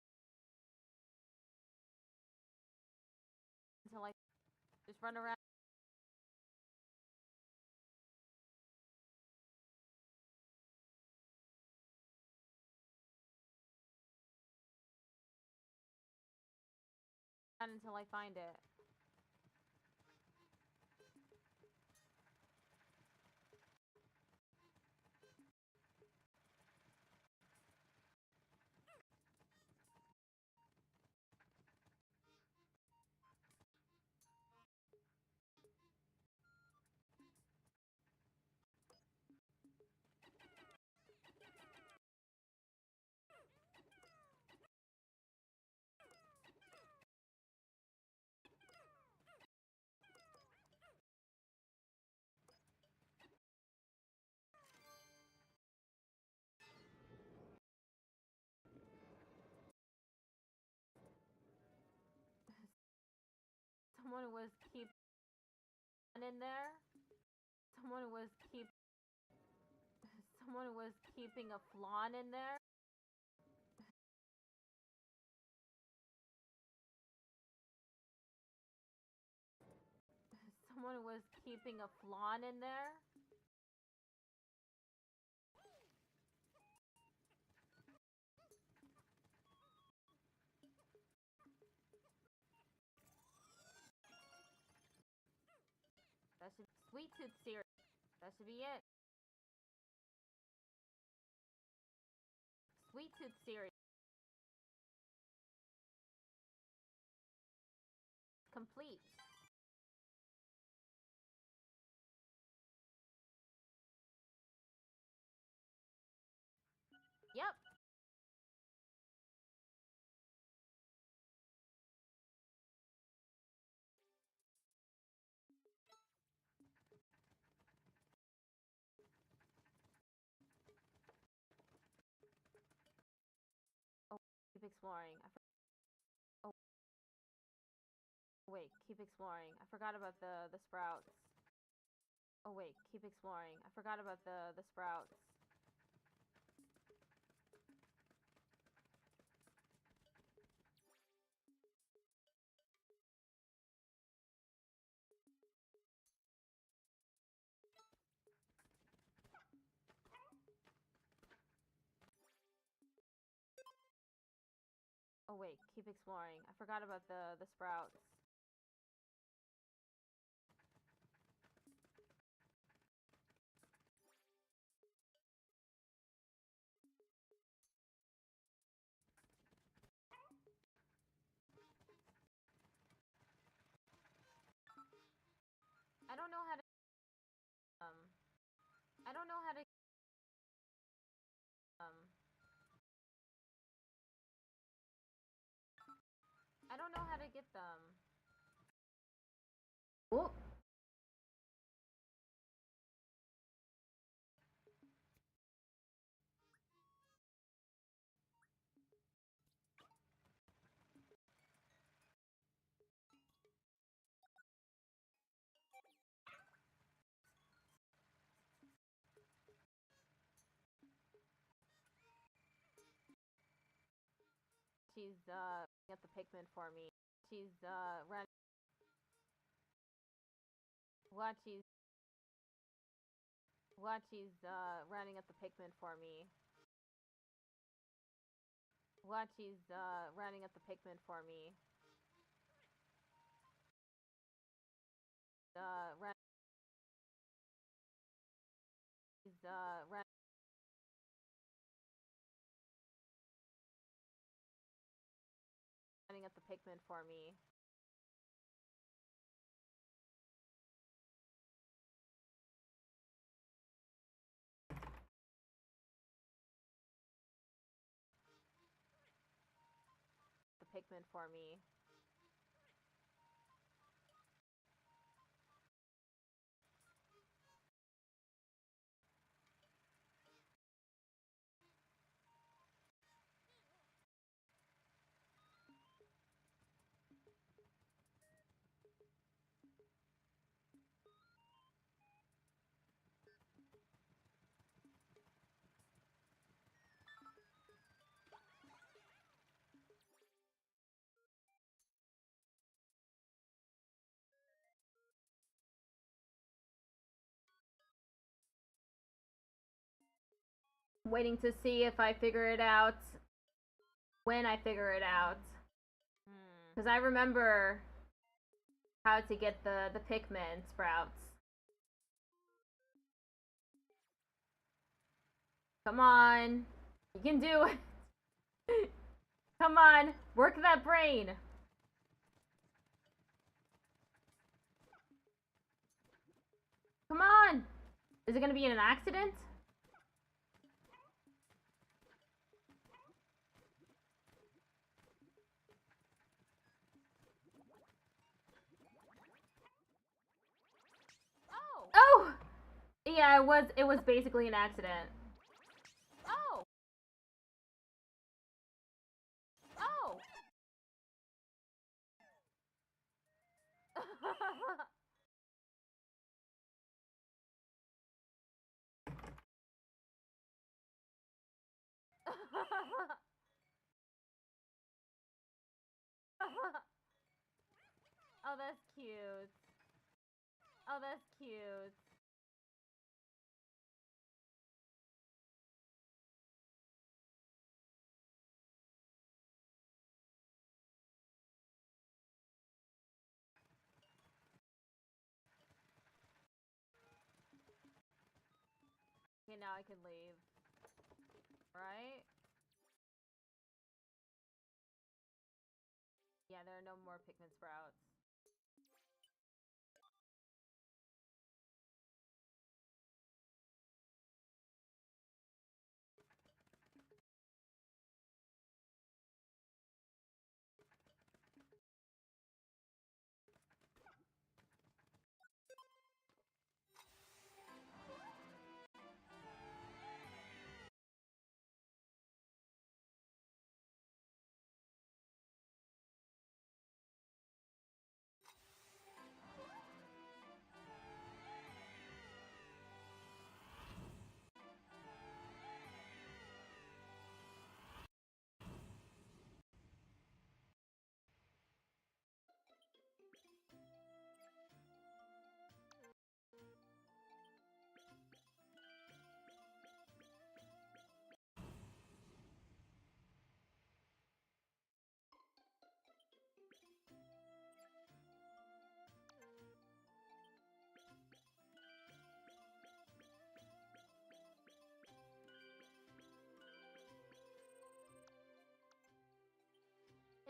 until I. Just run around. Until I find it. Someone was keep in there. Someone was keep Someone was keeping a flan in there. Someone was keeping a flan in there. That should Sweet Tooth cereal. That should be it. Sweet Tooth cereal. Complete. Yep. Oh, keep exploring. Oh, wait, keep exploring. I forgot about the sprouts. Oh wait, keep exploring. I forgot about the sprouts. Oh wait, keep exploring. I forgot about the sprouts. I don't know how to I don't know how to I don't know how to get them. Oh. She's at the pigment for me. She's running. What she's running at the pigment for me. What she's running at the pigment for me. Run. She's running at the pigment for me. The pigment for me. Waiting to see if I figure it out. When I figure it out. Because I remember how to get the pigment sprouts. Come on. You can do it. Come on. Work that brain. Come on. Is it going to be an accident? Oh! Yeah, it was basically an accident. Oh! Oh! Oh, that's cute. Oh, that's cute. Okay, now I can leave. Right? Yeah, there are no more pigment sprouts.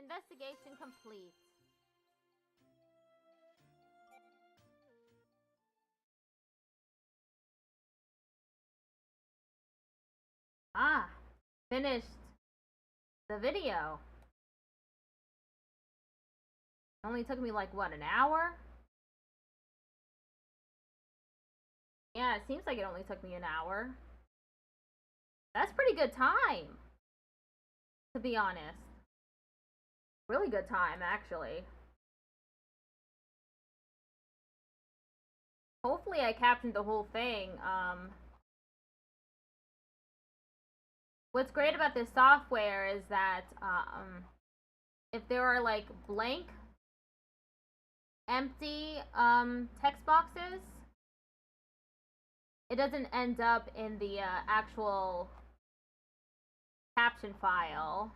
Investigation complete. Ah, finished the video. It only took me like, what, an hour? Yeah, it seems like it only took me an hour. That's pretty good time, to be honest. Really good time, actually. Hopefully I captioned the whole thing. What's great about this software is that if there are like blank, empty text boxes, it doesn't end up in the actual caption file.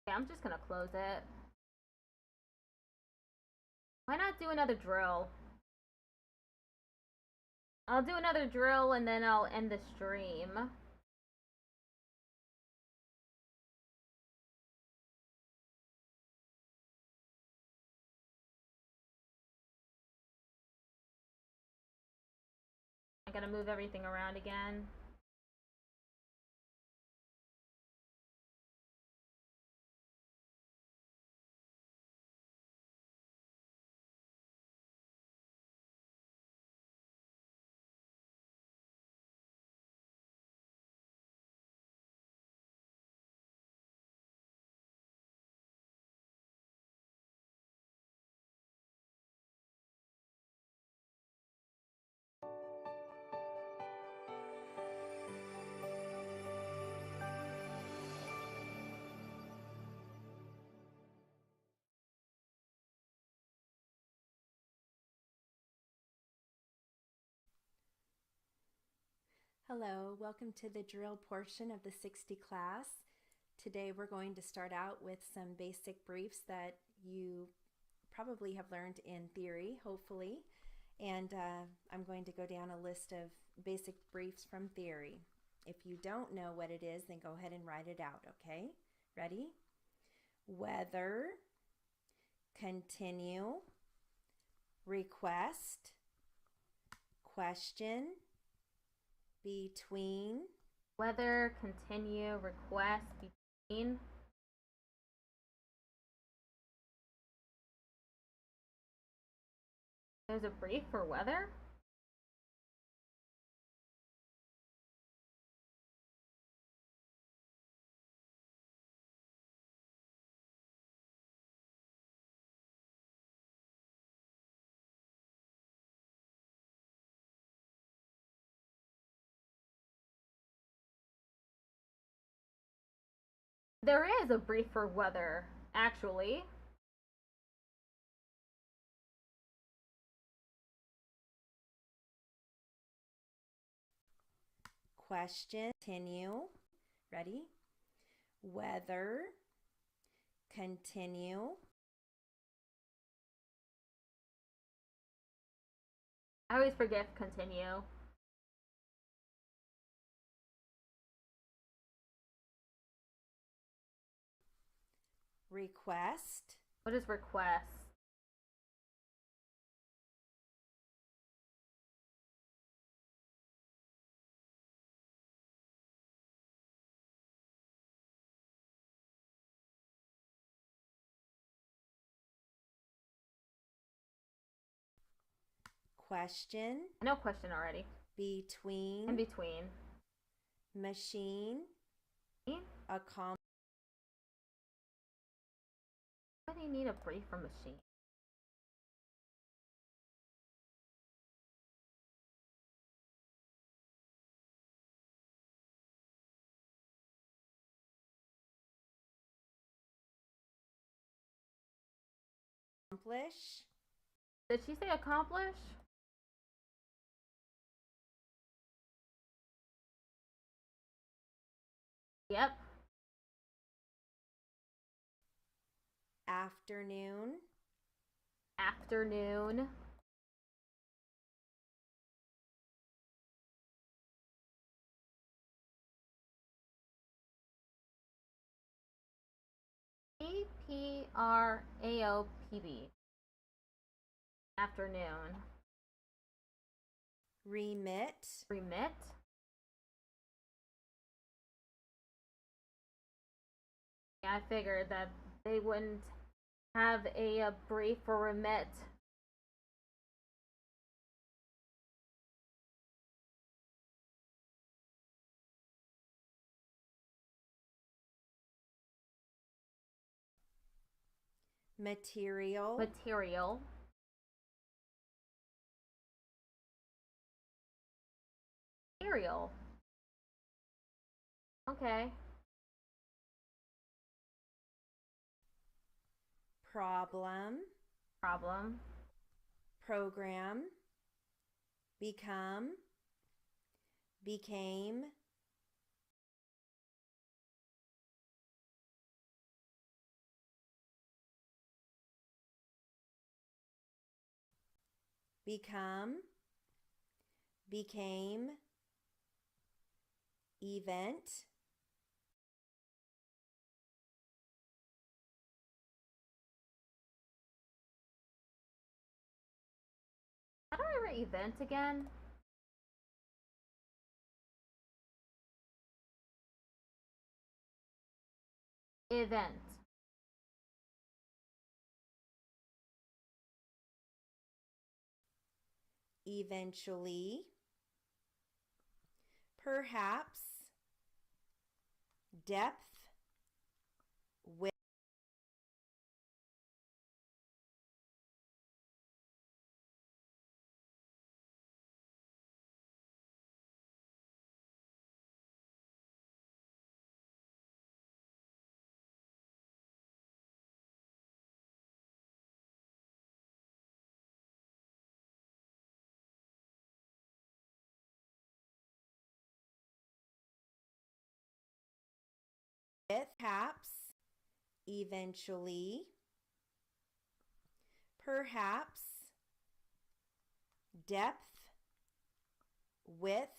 Okay, I'm just gonna close it. Why not do another drill? I'll do another drill and then I'll end the stream. I gotta move everything around again. Hello, welcome to the drill portion of the 60 class. Today we're going to start out with some basic briefs that you probably have learned in theory, hopefully. And I'm going to go down a list of basic briefs from theory. If you don't know what it is, then go ahead and write it out, okay? Ready? Whether, continue, request, question, between, Whether, continue, request, between. There's a brief for weather? There is a brief for weather, actually. Question, continue. Ready? Weather, continue. I always forget continue. Request. What is request? Question. I know question already. Between. In between. Machine. Why do you need a brief for machine? Accomplish. Did she say accomplish? Yep. Afternoon. Afternoon. APRAOPB. Afternoon. Remit. Remit. Yeah, I figured that they wouldn't have a brief for remit. Material. Material. Material. Okay. Problem. Problem. Program. Become. Became. Become. Became. Event. How do I write event again? Event. Eventually. Perhaps. Depth. Width. Perhaps. Eventually. Perhaps. Depth. Width.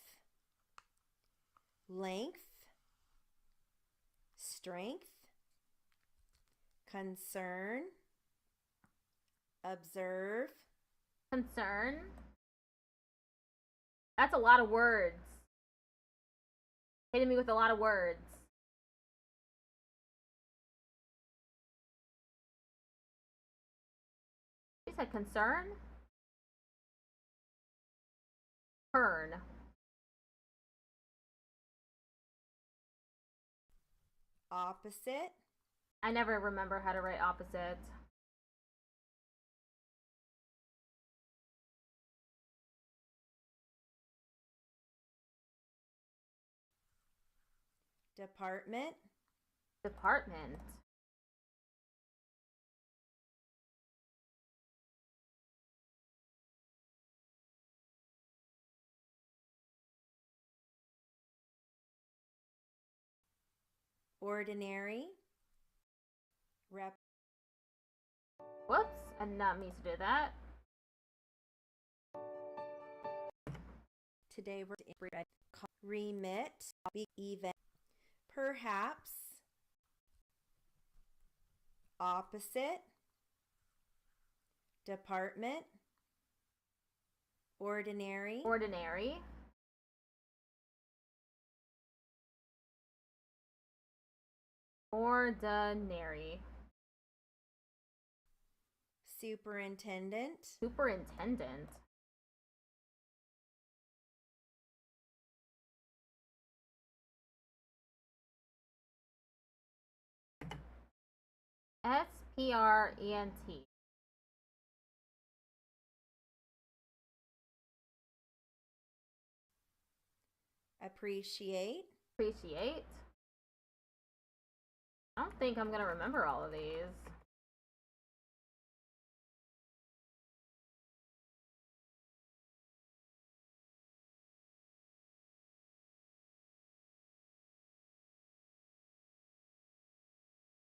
Length. Strength. Concern. Observe. Concern. That's a lot of words. Hitting me with a lot of words. You said concern? Turn. Opposite. I never remember how to write opposite. Department. Department. Ordinary. Whoops, I did not mean to do that. Today we're remit, even, perhaps, opposite, department, ordinary, Ordinary. Ordinary. superintendent, Superintendent. SPRENT. appreciate, Appreciate. I don't think I'm gonna remember all of these.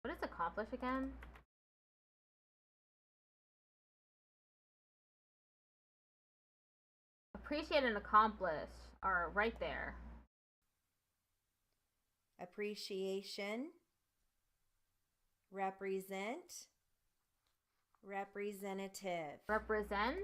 What is accomplish again? Appreciate and accomplish are right there. appreciation, represent, representative, Represent.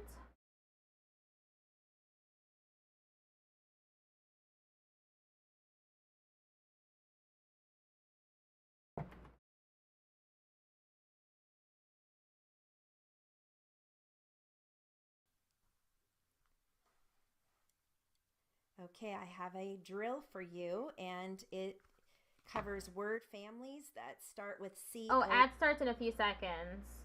Okay, I have a drill for you, and it covers word families that start with C. Oh, ad starts in a few seconds.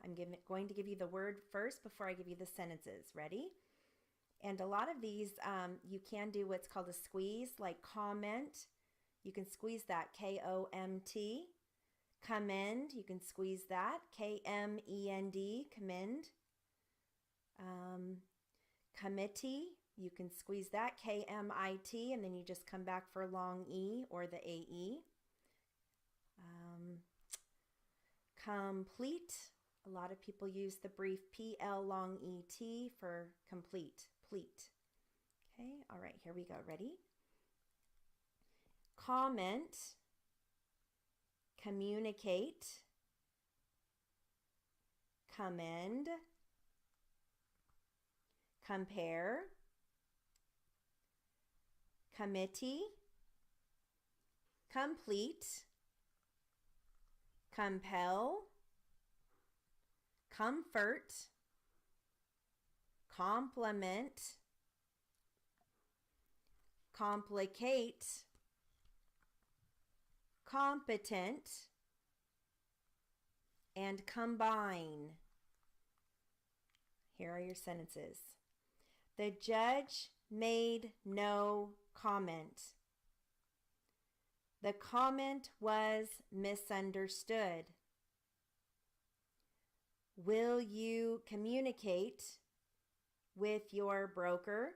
I'm going to give you the word first before I give you the sentences. Ready? And a lot of these, you can do what's called a squeeze, like comment. You can squeeze that, K-O-M-T. Commend, you can squeeze that, K-M-E-N-D, commend. Committee, you can squeeze that, K-M-I-T, and then you just come back for long E or the A-E. Complete, a lot of people use the brief P-L long E-T for complete, pleat. Okay, all right, here we go, ready? Comment, communicate, commend, compare, committee, complete, compel, comfort, compliment, complicate, competent, and combine. Here are your sentences. The judge made no comment. The comment was misunderstood. Will you communicate with your broker?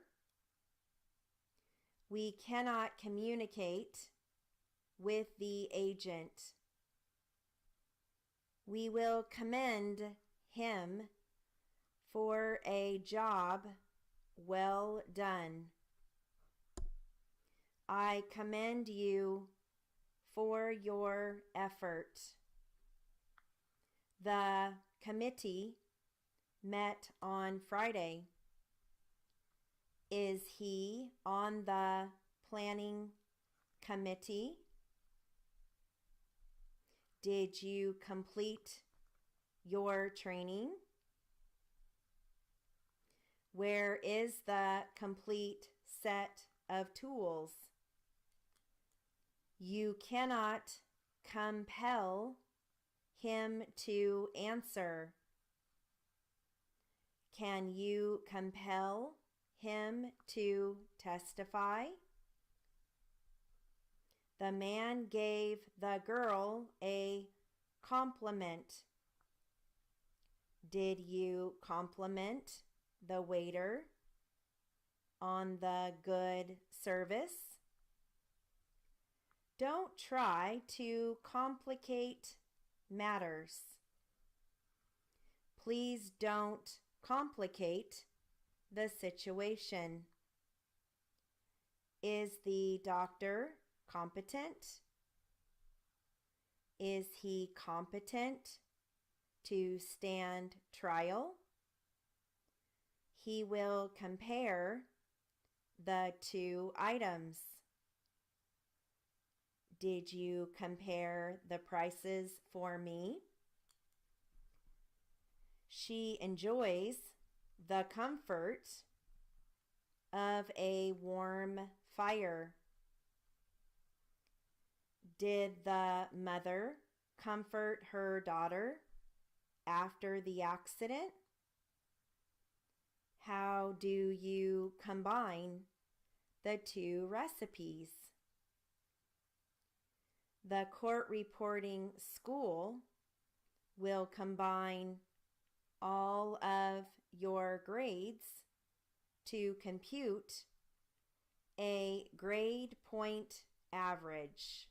We cannot communicate with the agent. We will commend him for a job well done. I commend you for your effort. The committee met on Friday. Is he on the planning committee? Did you complete your training? Where is the complete set of tools? You cannot compel him to answer. Can you compel him to testify? The man gave the girl a compliment. Did you compliment the waiter on the good service? Don't try to complicate matters. Please don't complicate the situation. Is the doctor competent? Is he competent to stand trial? He will compare the two items. Did you compare the prices for me? She enjoys the comfort of a warm fire. Did the mother comfort her daughter after the accident? How do you combine the two recipes? The court reporting school will combine all of your grades to compute a grade point average.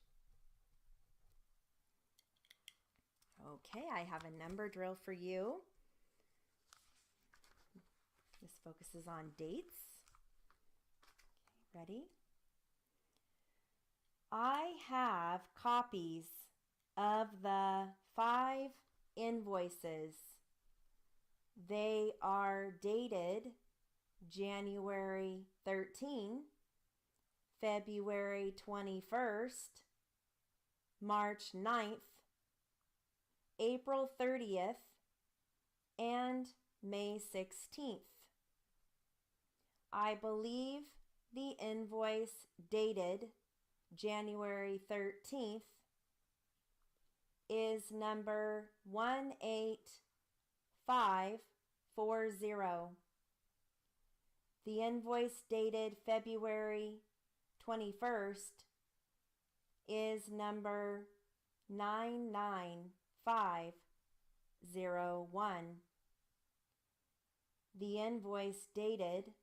Okay, I have a number drill for you. This focuses on dates. Okay, ready? I have copies of the 5 invoices. They are dated January 13, February 21st, March 9th, April 30th, and May 16th. I believe the invoice dated January 13th is number 18540. The invoice dated February 21st is number 99501. The invoice dated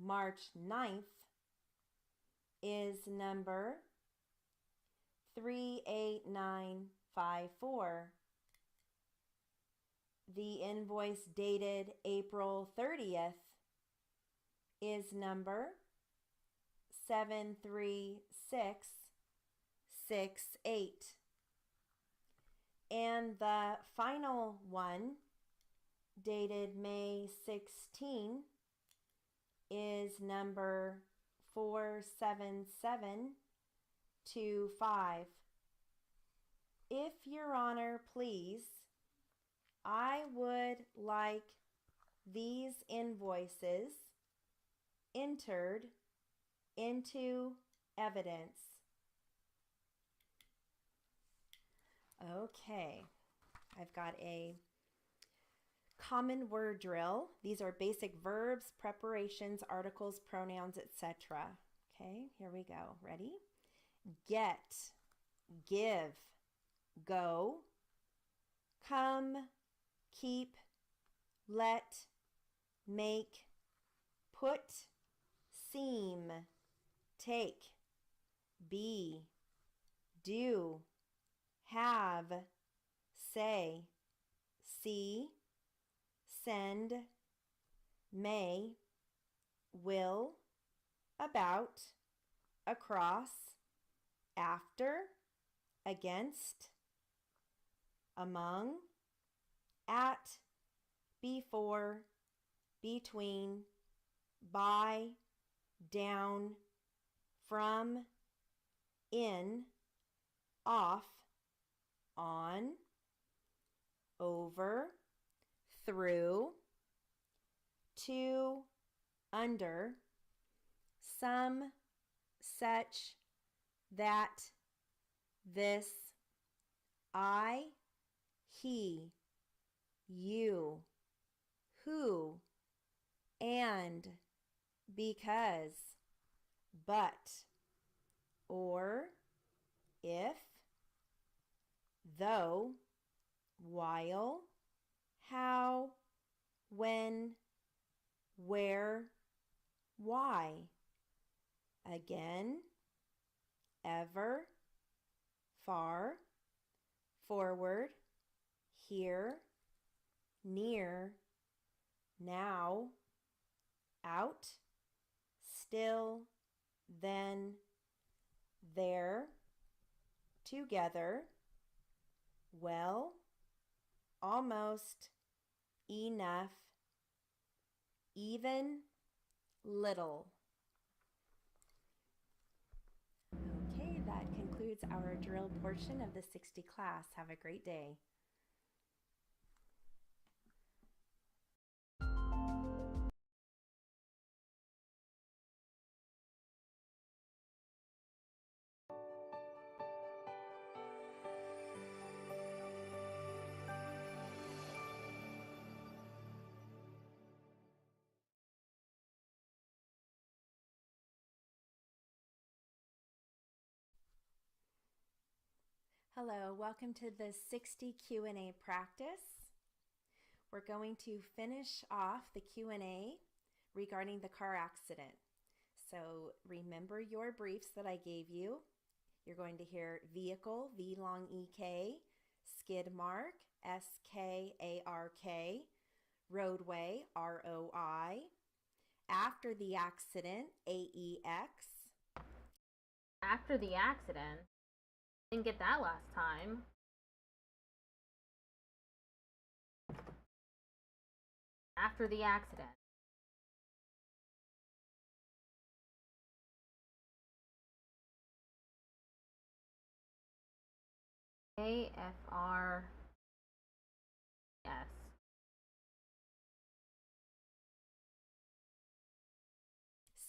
March 9th is number 38954. The invoice dated April 30th is number 73668. And the final one, dated May 16, is number 47725. If Your Honor, please, I would like these invoices entered into evidence. Okay, I've got a common word drill. These are basic verbs, preparations, articles, pronouns, etc. Okay, here we go. Ready? Get, give, go, come, keep, let, make, put, seem, take, be, do, have, say, see, send, may, will, about, across, after, against, among, at, before, between, by, down, from, in, off, on, over, through, to, under, some, such, that, this, I, he, you, who, and, because, but, or, if, though, while, how, when, where, why, again, ever, far, forward, here, near, now, out, still, then, there, together, well, almost, enough, even, little. Okay, that concludes our drill portion of the 60 class. Have a great day. Hello, welcome to the 60 Q&A practice. We're going to finish off the Q&A regarding the car accident. So remember your briefs that I gave you. You're going to hear vehicle, V long EK, skid mark, SKARK, roadway, ROI, after the accident, AEX. After the accident? Didn't get that last time. After the accident. AFR. Yes.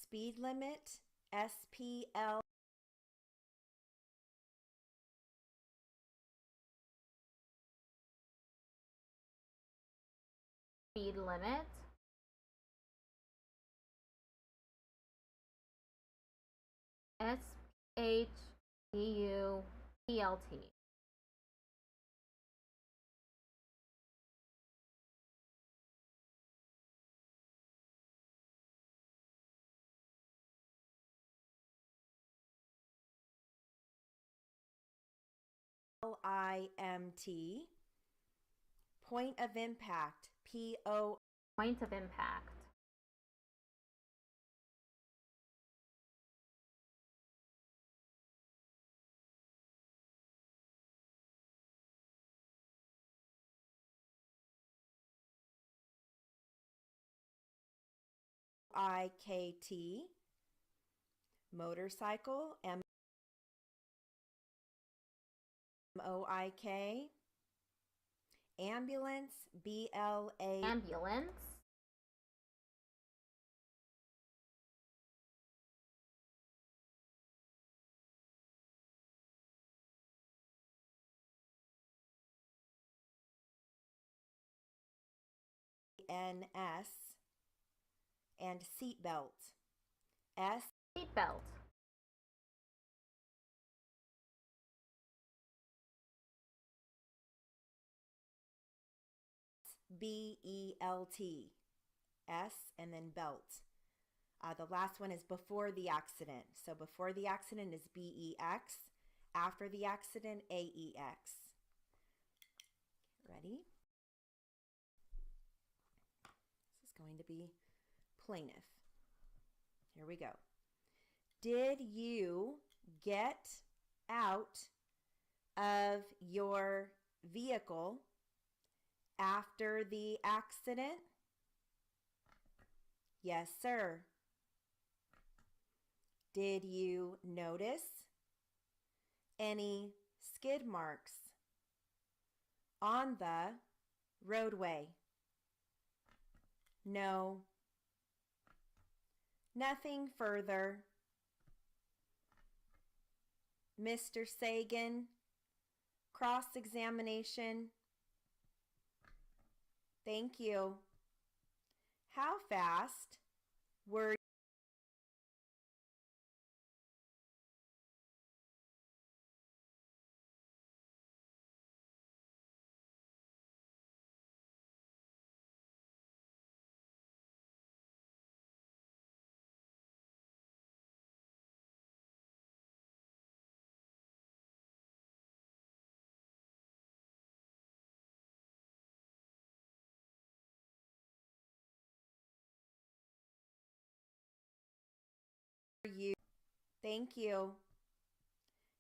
Speed limit, SPL. speed limit. SHDUPLT. LIMT. Point of impact. PO. Point of impact. IKT. Motorcycle. MOIK. Ambulance. BLA. Ambulance. NS. And seatbelt. Seatbelt. BELT. S and then belt. The last one is before the accident. So before the accident is BEX. After the accident, AEX. Ready? This is going to be plaintiff. Here we go. Did you get out of your vehicle after the accident? Yes, sir. Did you notice any skid marks on the roadway? No. Nothing further. Mr. Sagan, cross-examination. Thank you. How fast were you? Thank you.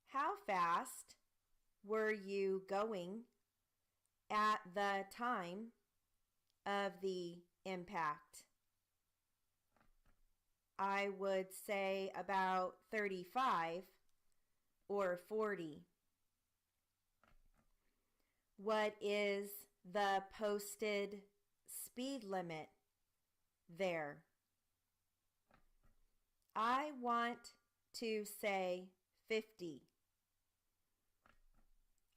How fast were you going at the time of the impact? I would say about 35 or 40. What is the posted speed limit there? I want to say 50.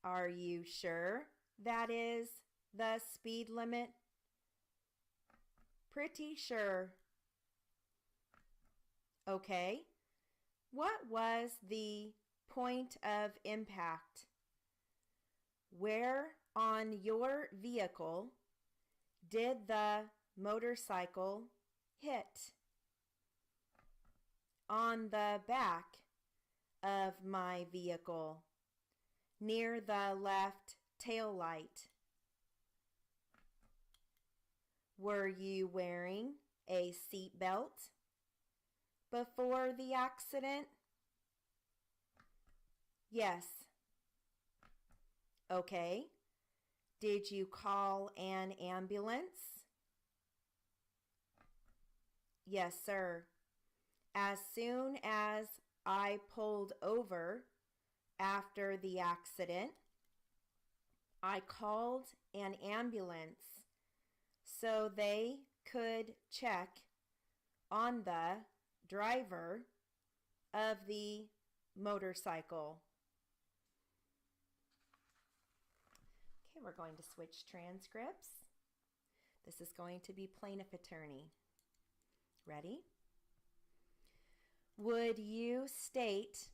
Are you sure that is the speed limit? Pretty sure. Okay. What was the point of impact? Where on your vehicle did the motorcycle hit? On the back of my vehicle, near the left tail light. Were you wearing a seat belt before the accident? Yes. Okay. Did you call an ambulance? Yes, sir. As soon as I pulled over after the accident, I called an ambulance so they could check on the driver of the motorcycle. Okay, we're going to switch transcripts. This is going to be plaintiff attorney. Ready? Would you state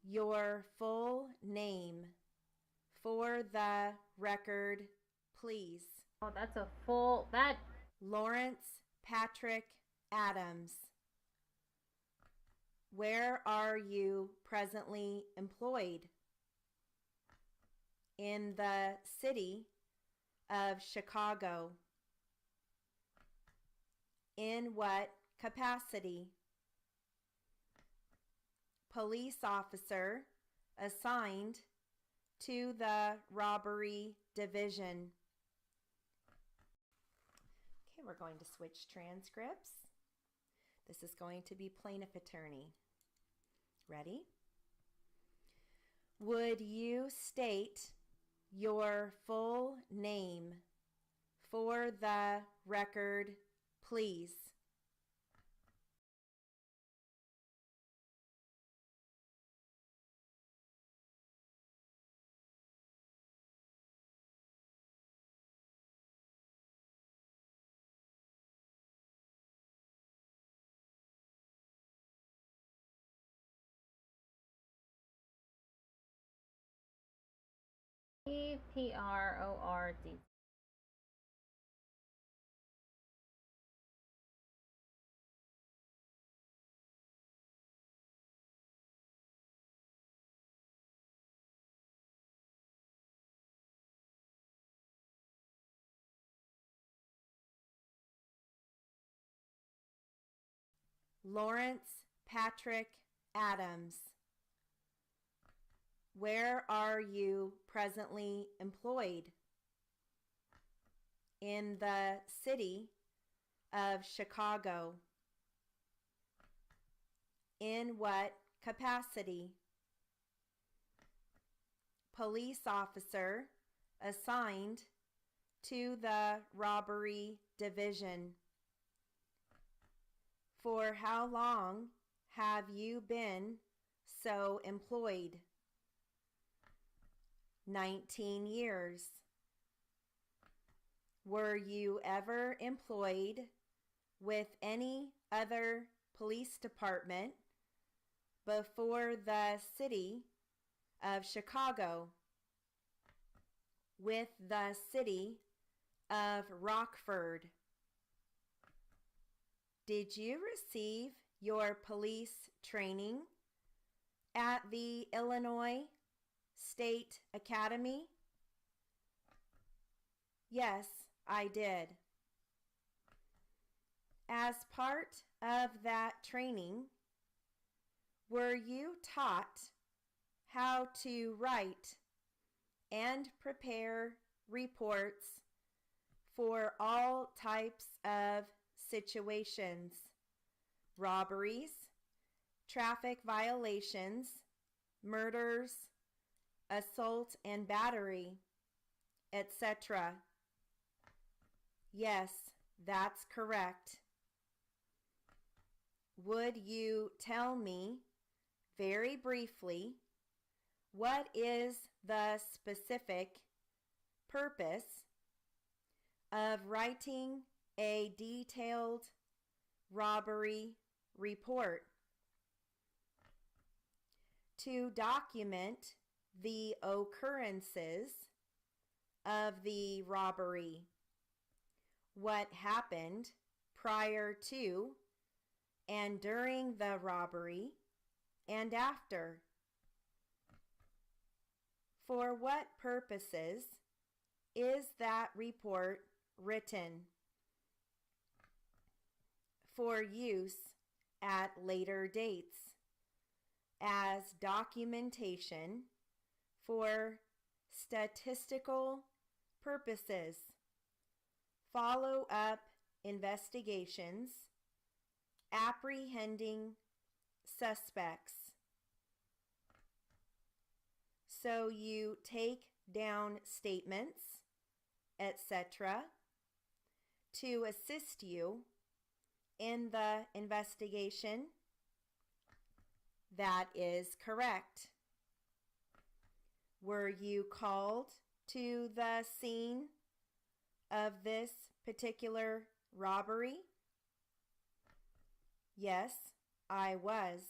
your full name for the record, please? Oh, that's a full, that. Lawrence Patrick Adams. Where are you presently employed? In the city of Chicago. In what capacity? Police officer assigned to the robbery division. Okay, we're going to switch transcripts. This is going to be plaintiff attorney. Ready? Would you state your full name for the record, please? P-R-O-R-D. Lawrence Patrick Adams. Where are you presently employed? In the city of Chicago. In what capacity? Police officer assigned to the robbery division. For how long have you been so employed? 19 years. Were you ever employed with any other police department before the city of Chicago? With the city of Rockford? Did you receive your police training at the Illinois State Academy? Yes, I did. As part of that training, were you taught how to write and prepare reports for all types of situations, robberies, traffic violations, murders, assault and battery, etc.? Yes, that's correct. Would you tell me very briefly what is the specific purpose of writing a detailed robbery report? To document the occurrences of the robbery, what happened prior to and during the robbery and after. For what purposes is that report written? For use at later dates as documentation for statistical purposes, follow-up investigations, apprehending suspects. So you take down statements, etc., to assist you in the investigation? That is correct. Were you called to the scene of this particular robbery? Yes, I was.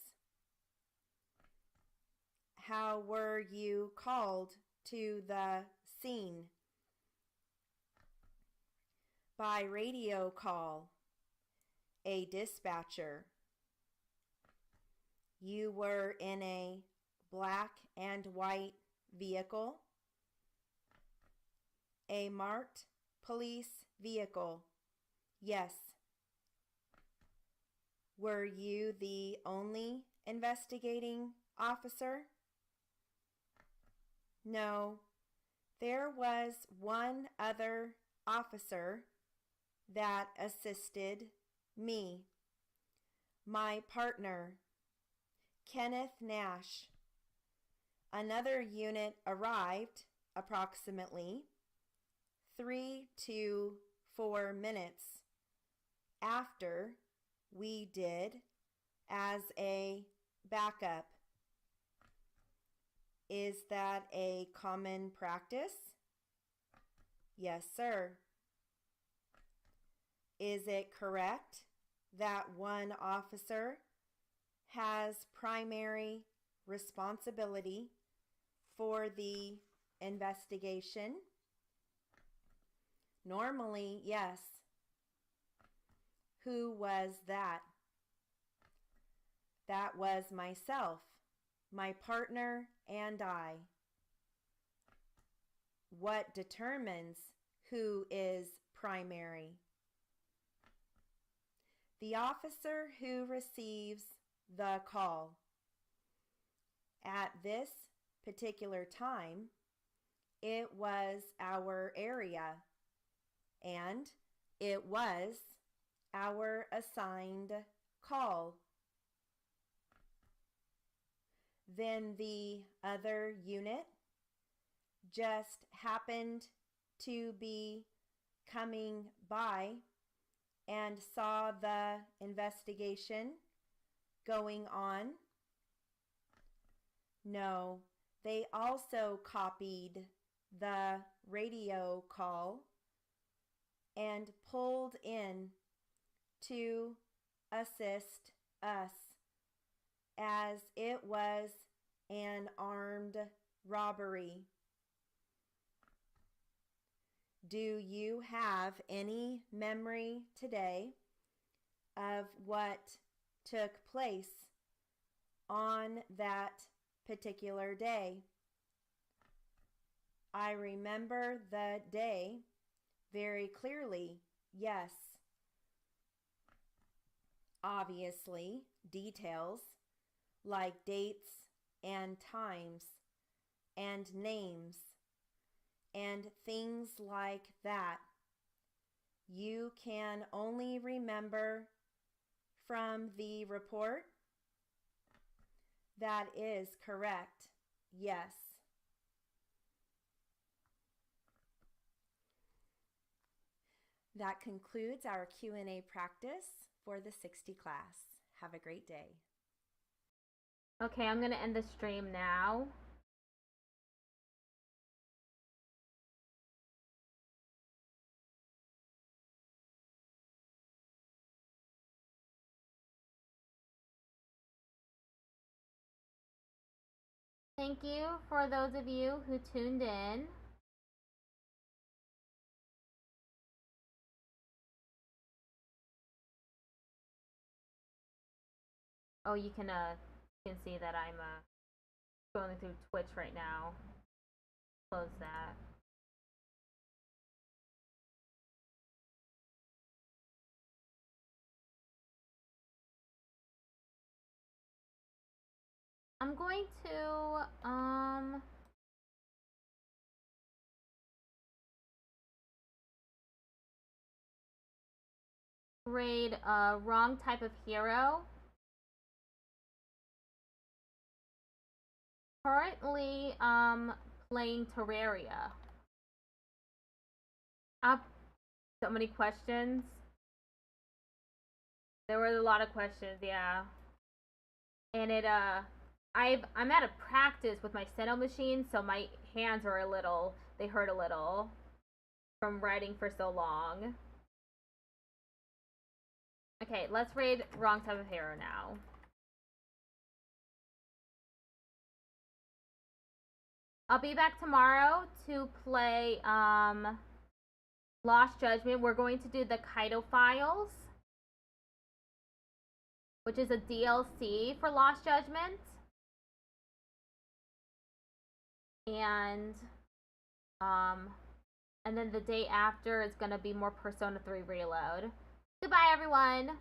How were you called to the scene? By radio call. A dispatcher. You were in a black and white vehicle. A marked police vehicle. Yes. Were you the only investigating officer? No. There was one other officer that assisted me. My partner, Kenneth Nash. Another unit arrived approximately 3 to 4 minutes after we did as a backup. Is that a common practice? Yes, sir. Is it correct that one officer has primary responsibility for the investigation? Normally, yes. Who was that? That was myself, my partner, and I. What determines who is primary? The officer who receives the call. At this particular time, it was our area, and it was our assigned call. Then the other unit just happened to be coming by and saw the investigation going on? No, they also copied the radio call and pulled in to assist us, as it was an armed robbery. Do you have any memory today of what took place on that particular day? I remember the day very clearly, yes. Obviously, details like dates and times and names and things like that, you can only remember from the report? That is correct, yes. That concludes our Q&A practice for the 60 class. Have a great day. Okay, I'm going to end the stream now. Thank you for those of you who tuned in. Oh, you can see that I'm going through Twitch right now. Close that. I'm going to grade a wrong type of hero. Currently playing Terraria. So many questions. There were a lot of questions, yeah. And I'm out of practice with my steno machine, so my hands are they hurt a little from writing for so long. Okay, let's raid Wrong Type of Hero now. I'll be back tomorrow to play Lost Judgment. We're going to do the Kaido Files, which is a DLC for Lost Judgment. And then the day after is gonna be more Persona 3 Reload. Goodbye, everyone!